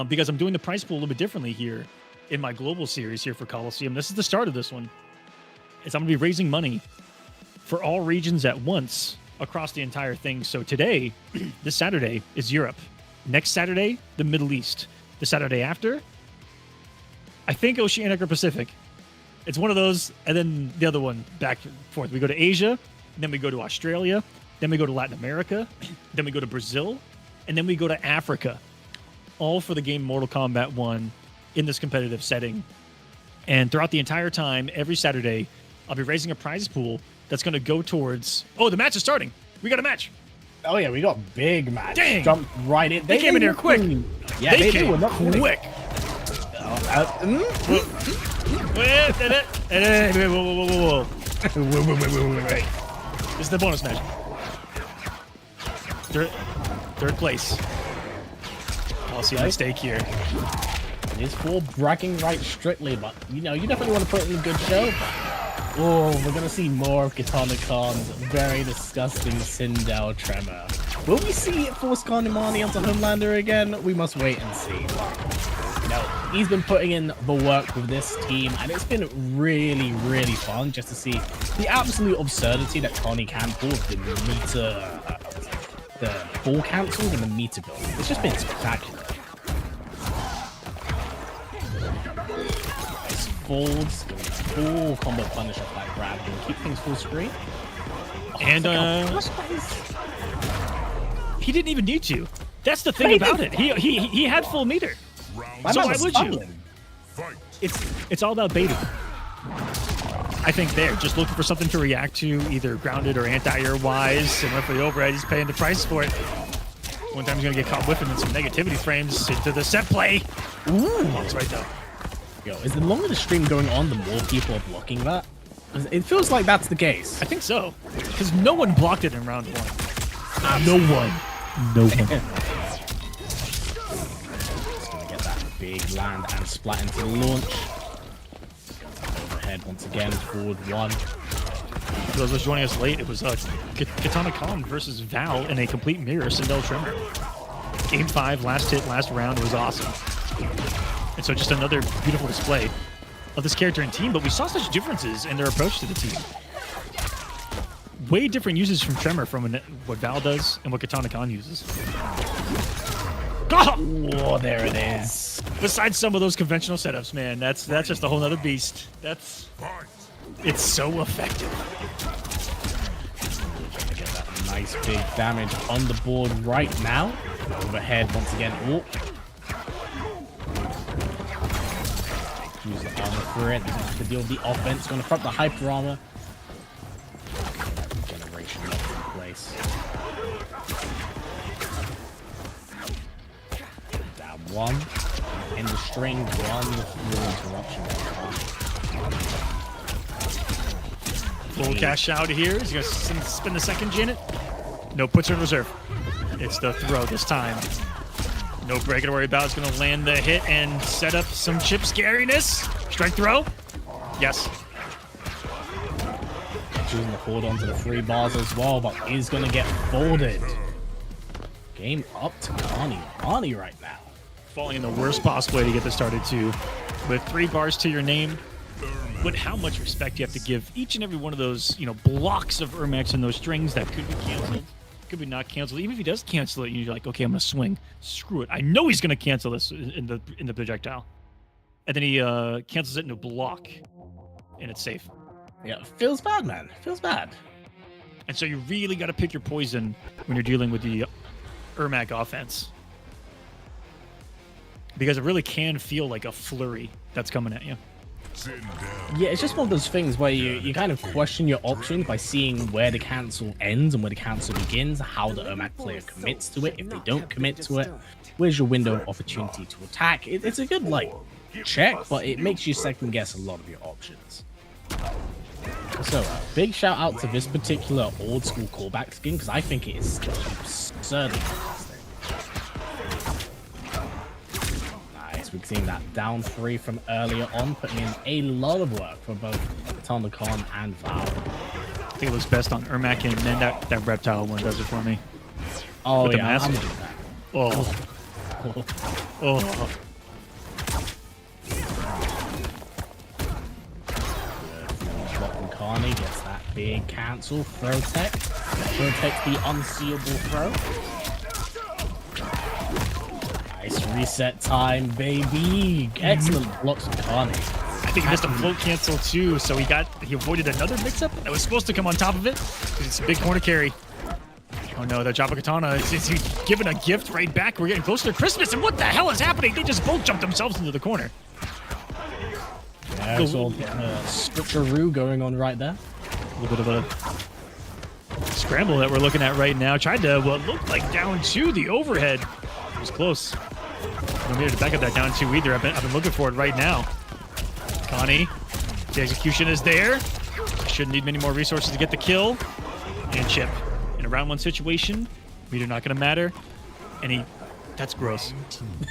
Because I'm doing the prize pool a little bit differently here in my global series here for Kolosseum. This is the start of this one. I'm going to be raising money for all regions at once across the entire thing. So today, this Saturday, is Europe. Next Saturday, the Middle East. The Saturday after, I think Oceanic or Pacific. It's one of those, and then the other one back and forth. We go to Asia, then we go to Australia, then we go to Latin America, then we go to Brazil, and then we go to Africa. All for the game Mortal Kombat 1 in this competitive setting. And throughout the entire time, every Saturday, I'll be raising a prize pool that's going to go towards... Oh, the match is starting. We got a match. Oh yeah, we got big match. Dang. Jumped right in. They came in here quick. Yeah, they came were not quick. Whoa. Wait. This is the bonus match. Third place. I'll see a mistake here. It's for bragging rights strictly, but you know, you definitely want to put in a good show. Oh, we're gonna see more of Katana Khan's very disgusting Sindel tremor. Will we see it force Connie Mani onto Homelander again? We must wait and see. You know, he's been putting in the work with this team, and it's been really, really fun just to see the absolute absurdity that Connie can pull with the ball cancels and the meter build. It's just been spectacular. Nice folds, full combo punish off that grab and keep things full screen. Oh, And he didn't even need to. That's the thing about it. He had full meter. So why would you? It's all about baiting. I think they're just looking for something to react to, either grounded or anti-air wise. And for the overhead, he's paying the price for it. One time he's gonna get caught whiffing in some negativity frames into the set play. Ooh, that's right though. Yo, is the longer the stream going on, the more people are blocking that? It feels like that's the case. I think so, because no one blocked it in round 1. No one. Just gonna get that big land and splat into the launch. Overhead once again, forward 1. For those of us joining us late, it was Katana Khan versus Val in a complete mirror Sindel Tremor. Game 5, last hit, last round was awesome. And so just another beautiful display of this character and team, but we saw such differences in their approach to the team. Way different uses from Tremor from what Val does and what Katana Khan uses. Oh, there it is. Besides some of those conventional setups, man, that's just a whole nother beast. It's so effective. Get that nice big damage on the board right now. Overhead once again. Oh. Use the armor for it. Doesn't have to deal with the offense. Going to front the hyper armor. Generation locked in place. Down one. In the string. One through interruption. Full cash out here. He's going to spin the second Janet. No, puts her in reserve. It's the throw this time. No break to worry about. It's going to land the hit and set up some chip scariness. Strike throw. Yes. Choosing to hold on to the 3 bars as well, but is going to get folded. Game up to Connie right now. Falling in the worst possible way to get this started too. With 3 bars to your name. But how much respect you have to give each and every one of those, blocks of Ermax and those strings that could be canceled. Could be not canceled. Even if he does cancel it, you're like, okay, I'm gonna swing. Screw it. I know he's gonna cancel this in the projectile, and then he cancels it into a block, and it's safe. Yeah, feels bad, man. Feels bad. And so you really got to pick your poison when you're dealing with the Ermac offense, because it really can feel like a flurry that's coming at you. Yeah, it's just one of those things where you kind of question your options by seeing where the cancel ends and where the cancel begins, how the Ermac player commits to it. If they don't commit to it, where's your window of opportunity to attack? It's a good, check, but it makes you second guess a lot of your options. So, big shout out to this particular old school callback skin, because I think it is absurdly fantastic. We've seen that down 3 from earlier on, putting in a lot of work for both Katana Khan and Val. I think it looks best on Ermac, and then that reptile one does it for me. Oh, with the yeah, mask. I'm gonna do that. Oh. Drop from Carney gets that big cancel. Throw tech. Throw tech the unseeable throw. Nice reset time, baby. Excellent blocks from Carney. I think he missed a float cancel too, so he avoided another mix-up that was supposed to come on top of it. It's a big corner carry. Oh no, the Java Katana is giving a gift right back. We're getting closer to Christmas, and what the hell is happening? They just both jumped themselves into the corner. Yeah, so switcheroo going on right there. A little bit of a scramble that we're looking at right now. Tried to what looked like down 2, the overhead. It was close. I don't need to back up that down 2 either. I've been looking for it right now. Connie, the execution is there. Shouldn't need many more resources to get the kill. And Chip. In a round 1 situation, meter not going to matter. And that's gross.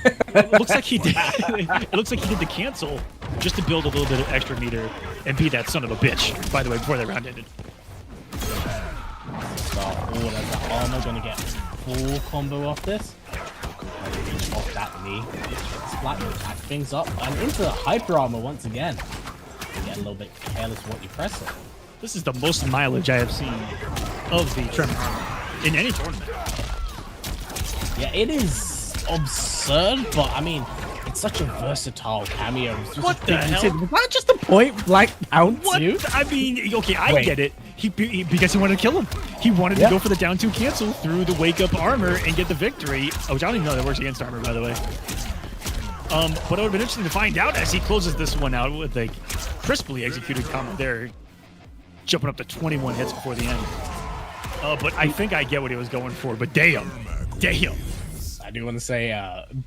It looks like he did. It looks like he did the cancel just to build a little bit of extra meter and be that son of a bitch. By the way, before that round ended. The armor gonna get full combo off this. Reach off that knee. Splat, back things up and into the hyper armor once again. You get a little bit careless with what you press it. This is the most mileage I have seen of the Tremor armor in any tournament. Yeah, it is absurd, but I mean, it's such a versatile cameo. What the hell? Was that just a point blank down What? 2? I mean, okay, I get it. He because he wanted to kill him. He wanted to go for the down 2 cancel through the wake up armor and get the victory. Oh, I don't even know that works against armor, by the way. But it would have been interesting to find out as he closes this one out with a crisply executed combo there, jumping up to 21 hits before the end. But I think I get what he was going for. But damn. I do want to say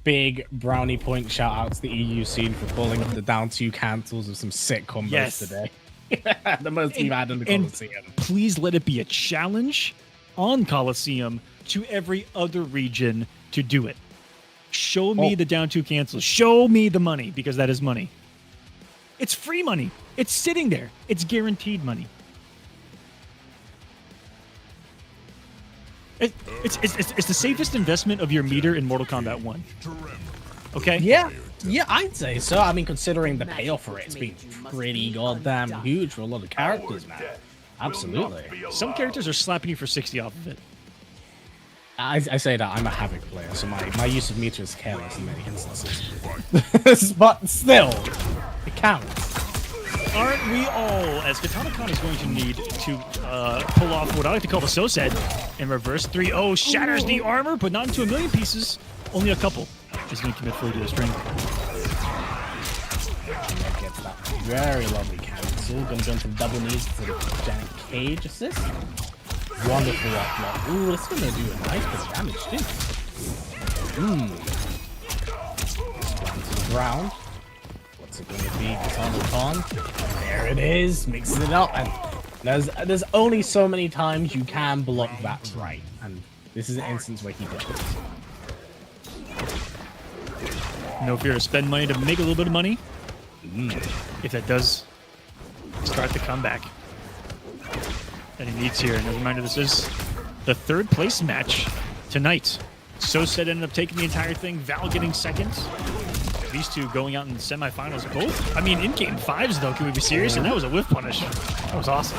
big brownie point shout out to the EU scene for pulling up the down 2 cancels of some sick combos today. The most we've had in the Kolosseum. Please let it be a challenge on Kolosseum to every other region to do it. Show me the down 2 cancels. Show me the money, because that is money. It's free money. It's sitting there. It's guaranteed money. It's the safest investment of your meter in Mortal Kombat 1. Okay? Yeah. Yeah, I'd say so. I mean, considering the payoff for it's been pretty goddamn huge for a lot of characters, man. Absolutely. Some characters are slapping you for 60 off of it. I say that I'm a Havoc player, so my use of meter is careless in many instances. But still, it counts. Aren't we all, as Katana Khan is going to need to pull off what I like to call the Sosed in reverse. 3-0 shatters the armor, but not into a million pieces. Only a couple. He's going to commit fully to the string. Gets that very lovely cancel. Gonna go into double knees to the giant cage assist. Wonderful up block. Ooh, this is gonna do a nice bit of damage too. Down to the ground. What's it gonna be? Katana Khan. There it is. Mixes it up, and there's only so many times you can block that right, and this is an instance where he did it. No fear to spend money to make a little bit of money. If that does start the comeback that he needs here. And as a reminder, this is the third place match tonight. Sosed ended up taking the entire thing, Val getting second. These two going out in the semifinals both. I mean, in game 5s though, can we be serious? And that was a whiff punish. That was awesome.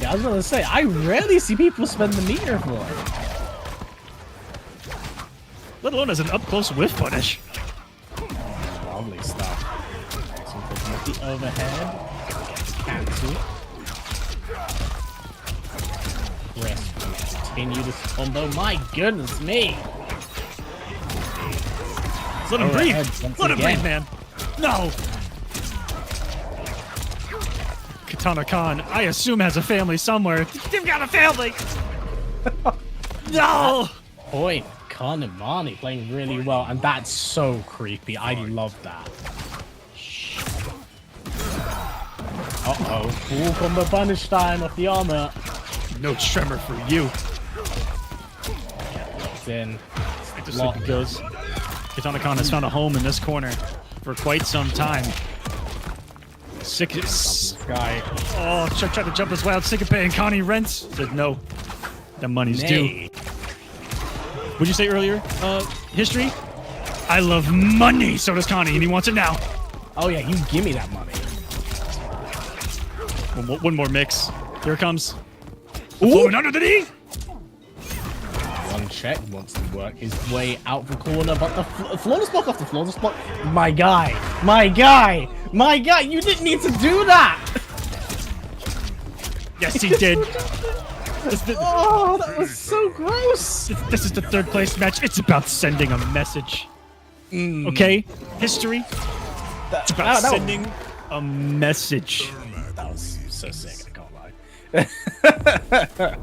Yeah, I was gonna say, I rarely see people spend the meter for it. Let alone as an up-close whiff punish. Lovely stuff. So picking up the overhead. Cancel. Rest. Continue this combo. My goodness me. Let him breathe. Let him again. breathe, man. No. Katana Khan, I assume, has a family somewhere. You've got a family. No. Point. Khan and Marnie playing really well, and that's so creepy. I love that. Uh-oh. Full combo punish time off the armor. No tremor for you. Locked in. Right to sleep it goes. Katana Khan has found a home in this corner for quite some time. Guy. Oh, Chuck tried to jump his wild syncope, and Connie Rents said no. The money's due. What'd you say earlier? History? I love money. So does Connie, and he wants it now. Oh yeah, you give me that money. One more mix. Here it comes. Ooh, under the knee. One check, wants to work his way out the corner, but the flawless block off the flawless block. My guy, you didn't need to do that. Yes, he did. Oh, that was so gross. This is the third place match. It's about sending a message. Okay? History. It's about sending a message. That was so sick, I can't lie.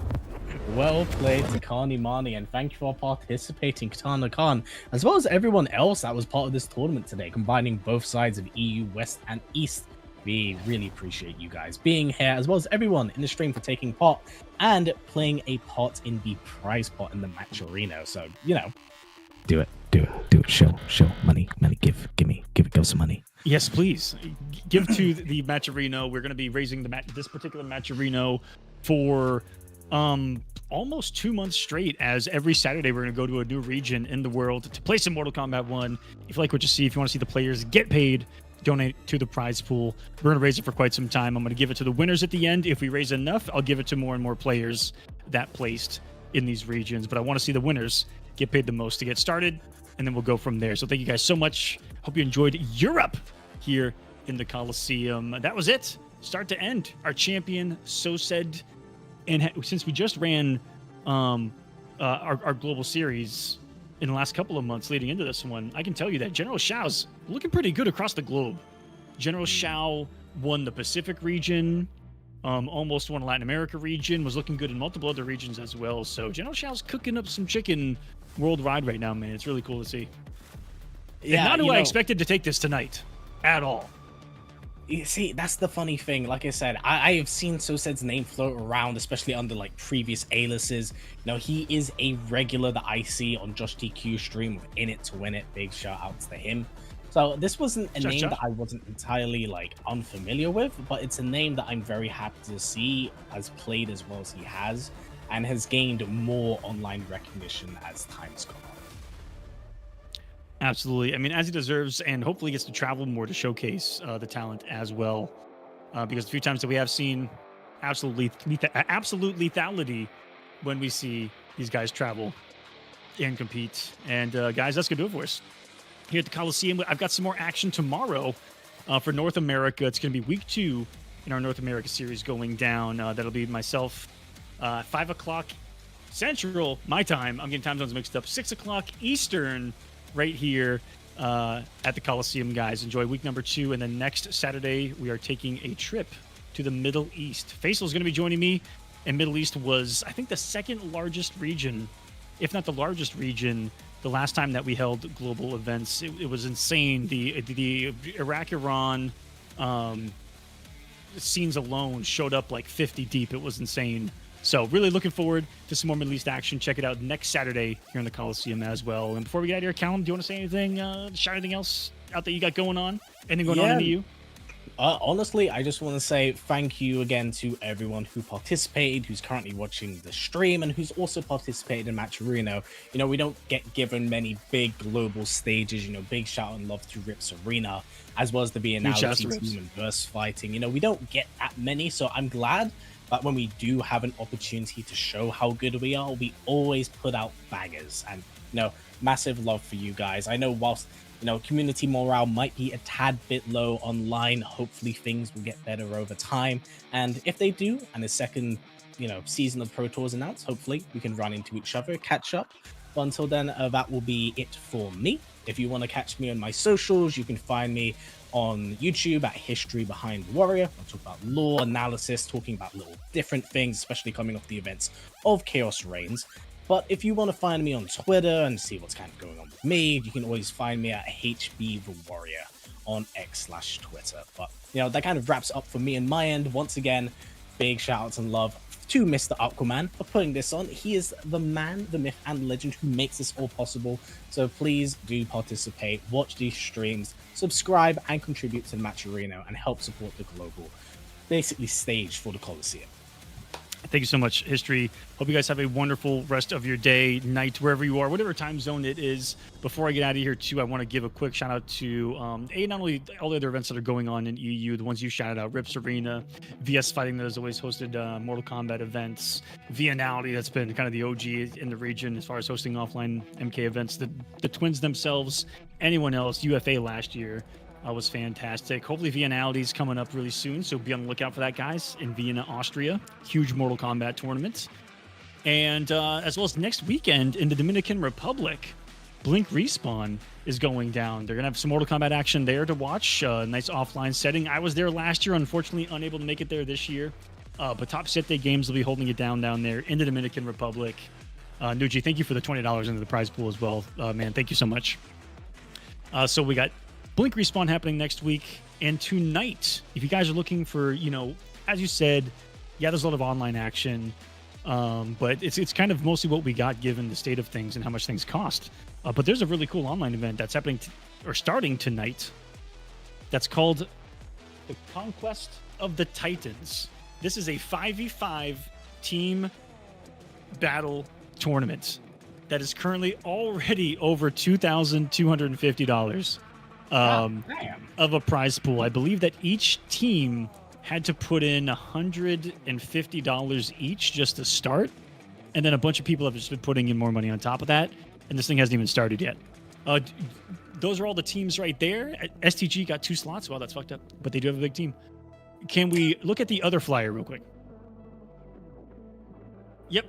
Well played to Kani Mani, and thank you for participating, Katana Khan, as well as everyone else that was part of this tournament today, combining both sides of EU, West and East. We really appreciate you guys being here, as well as everyone in the stream for taking part and playing a part in the prize pot in the match arena. So, you know, do it. Show money, give it some money. Yes, please. Give to the match arena. We're going to be raising this particular match arena for almost 2 months straight, as every Saturday we're going to go to a new region in the world to play some Mortal Kombat 1. If you like what you see, if you want to see the players get paid, donate to the prize pool. We're going to raise it for quite some time. I'm going to give it to the winners at the end. If we raise enough, I'll give it to more and more players that placed in these regions. But I want to see the winners get paid the most to get started, and then we'll go from there. So thank you guys so much. Hope you enjoyed Europe here in the Kolosseum. That was it. Start to end. Our champion, Sosed. And since we just ran our global series in the last couple of months leading into this one, I can tell you that General Shao's looking pretty good across the globe. General Shao won the Pacific region, almost won Latin America region, was looking good in multiple other regions as well. So General Shao's cooking up some chicken worldwide right now, man. It's really cool to see. Yeah, and not who I expected to take this tonight at all. You see, that's the funny thing. Like I said, I have seen Sosed's name float around, especially under like previous aliases. You know, he is a regular that I see on Josh TQ stream with In It to Win It. Big shout outs to him. So this wasn't a name that I wasn't entirely like unfamiliar with, but it's a name that I'm very happy to see has played as well as he has, and has gained more online recognition as time's gone on. Absolutely. I mean, as he deserves, and hopefully gets to travel more to showcase the talent as well. Because a few times that we have seen absolute lethality when we see these guys travel and compete. And guys, that's gonna do it for us here at the Kolosseum. I've got some more action tomorrow for North America. It's gonna be week 2 in our North America series going down. That'll be myself, 5 o'clock Central, my time. I'm getting time zones mixed up. 6 o'clock Eastern, right here at the Kolosseum, guys. Enjoy week number 2, and then next Saturday we are taking a trip to the Middle East. Faisal is going to be joining me, and Middle East was, I think, the second largest region, if not the largest region, the last time that we held global events. It was insane. The Iraq-Iran scenes alone showed up like 50 deep. It was insane. So really looking forward to some more Middle East action. Check it out next Saturday here in the Kolosseum as well. And before we get out of here, Callum, do you want to say anything, shout anything else out that you got going on? Anything going on into you? Honestly, I just want to say thank you again to everyone who participated, who's currently watching the stream, and who's also participated in Match Arena. You know, we don't get given many big global stages. You know, big shout and love to Rips Arena, as well as the Vianality team and Verse Fighting. You know, we don't get that many, so I'm glad. But when we do have an opportunity to show how good we are, we always put out bangers. And, you know, massive love for you guys. I know whilst, you know, community morale might be a tad bit low online, hopefully things will get better over time. And if they do, and the second, you know, season of Pro Tours announced, hopefully we can run into each other, catch up. But until then, that will be it for me. If you want to catch me on my socials, you can find me on YouTube at History Behind Warrior. I'll talk about lore analysis, talking about little different things, especially coming off the events of Chaos Reigns. But if you want to find me on Twitter and see what's kind of going on with me, you can always find me at HB the Warrior on X/Twitter. But, you know, that kind of wraps up for me and my end. Once again, big shout outs and love to Mr. Aquaman for putting this on. He is the man, the myth, and the legend who makes this all possible. So please do participate, watch these streams, subscribe, and contribute to the Match Arena and help support the global, basically, stage for the Kolosseum. Thank you so much, History. Hope you guys have a wonderful rest of your day, night, wherever you are, whatever time zone it is. Before I get out of here, too, I want to give a quick shout out to not only all the other events that are going on in EU, the ones you shouted out, Rips Arena, VS Fighting that has always hosted Mortal Kombat events, Vianality that's been kind of the OG in the region as far as hosting offline MK events, the Twins themselves, anyone else, UFA last year. Was fantastic. Hopefully Vianality is coming up really soon, so be on the lookout for that, guys, in Vienna, Austria. Huge Mortal Kombat tournament. And as well as next weekend in the Dominican Republic, Blink Respawn is going down. They're going to have some Mortal Kombat action there to watch. Nice offline setting. I was there last year, unfortunately unable to make it there this year. But Top Siete Games will be holding it down there in the Dominican Republic. Nuji, thank you for the $20 into the prize pool as well. Man, thank you so much. So we got Blink Respawn happening next week, and tonight, if you guys are looking for, you know, as you said, yeah, there's a lot of online action, but it's kind of mostly what we got given the state of things and how much things cost. But there's a really cool online event that's happening or starting tonight. That's called the Conquest of the Titans. This is a 5v5 team battle tournament that is currently already over $2,250. Of a prize pool. I believe that each team had to put in $150 each just to start, and then a bunch of people have just been putting in more money on top of that, and this thing hasn't even started yet. Those are all the teams right there. STG got 2 slots. Well, that's fucked up, but they do have a big team. Can we look at the other flyer real quick? Yep.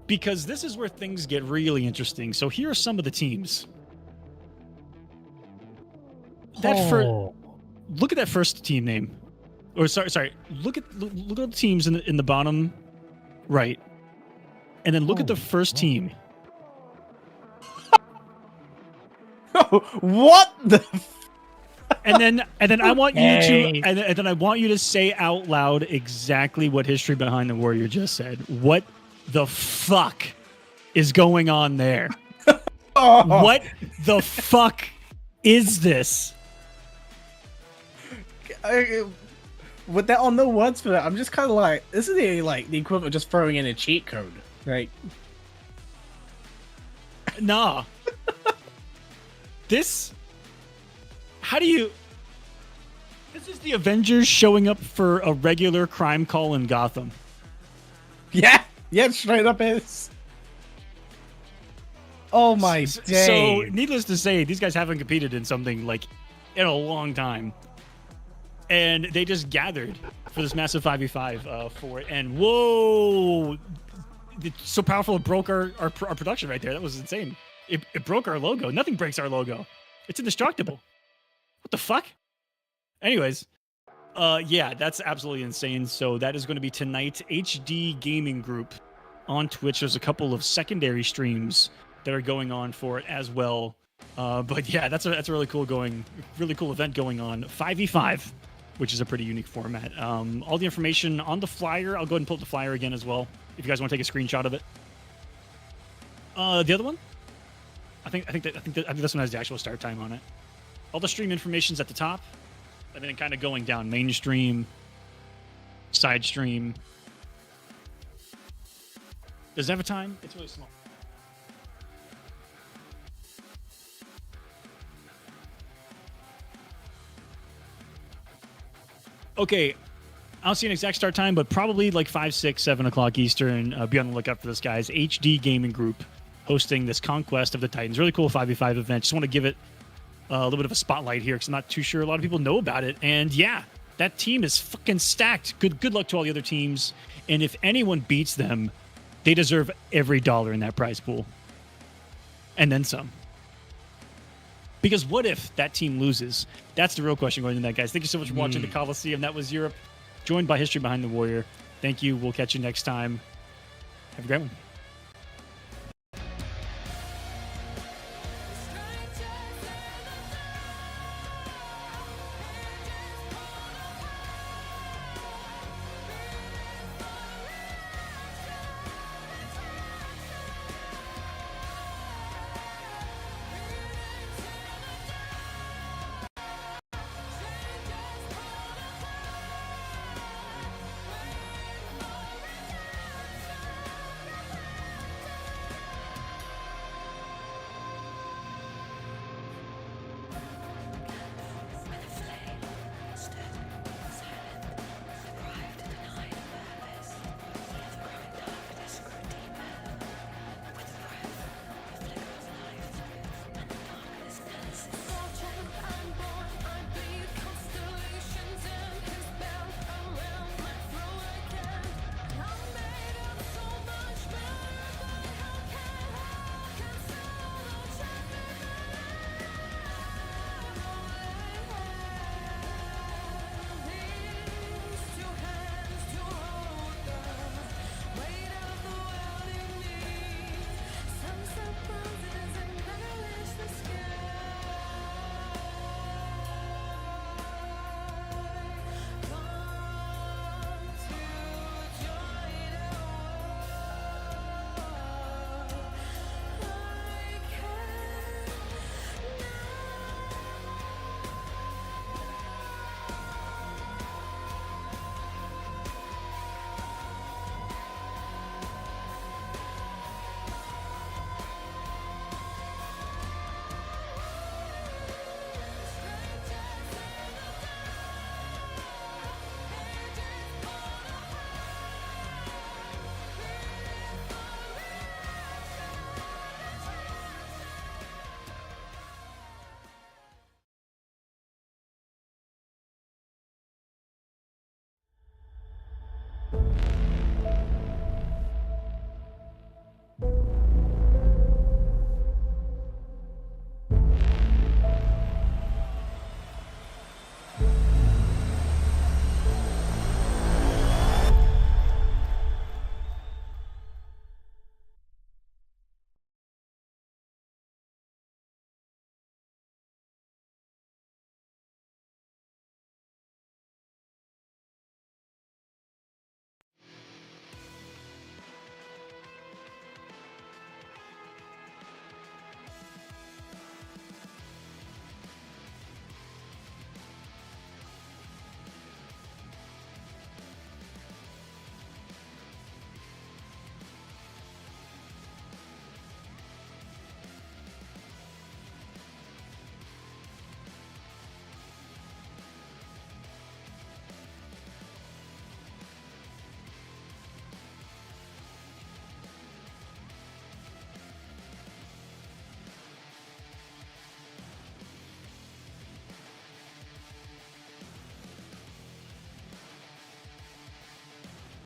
Because this is where things get really interesting. So here are some of the teams. Look at that first team name, or sorry. Look at the teams in the bottom right, and then look at the first team. What the? And then I want you to and then I want you to say out loud exactly what History Behind the Warrior just said. What the fuck is going on there? What the fuck is this? With that on no words for that, I'm just kind of like, isn't it like the equivalent of just throwing in a cheat code, right? Nah. This, how do you? This is the Avengers showing up for a regular crime call in Gotham. Yeah, straight up is. Oh my day. So, needless to say, these guys haven't competed in something like in a long time. And they just gathered for this massive 5v5 for it. And whoa! It's so powerful, it broke our production right there. That was insane. It broke our logo. Nothing breaks our logo. It's indestructible. What the fuck? Anyways, yeah, that's absolutely insane. So that is going to be tonight. HD Gaming Group on Twitch. There's a couple of secondary streams that are going on for it as well. But yeah, that's a really cool event going on. 5v5, which is a pretty unique format. All the information on the flyer. I'll go ahead and pull up the flyer again as well, if you guys want to take a screenshot of it. The other one, I think this one has the actual start time on it. All the stream information's at the top, and then kind of going down: mainstream, side stream. Does it have a time? It's really small. Okay, I don't see an exact start time, but probably like 5, 6, 7 o'clock Eastern. Be on the lookout for this, guys. HD Gaming Group hosting this Conquest of the Titans. Really cool 5v5 event. Just want to give it a little bit of a spotlight here because I'm not too sure a lot of people know about it. And yeah, that team is fucking stacked. Good luck to all the other teams. And if anyone beats them, they deserve every dollar in that prize pool. And then some. Because what if that team loses? That's the real question going into that, guys. Thank you so much for watching the Kolosseum. That was Europe, joined by History Behind the Warrior. Thank you. We'll catch you next time. Have a great one.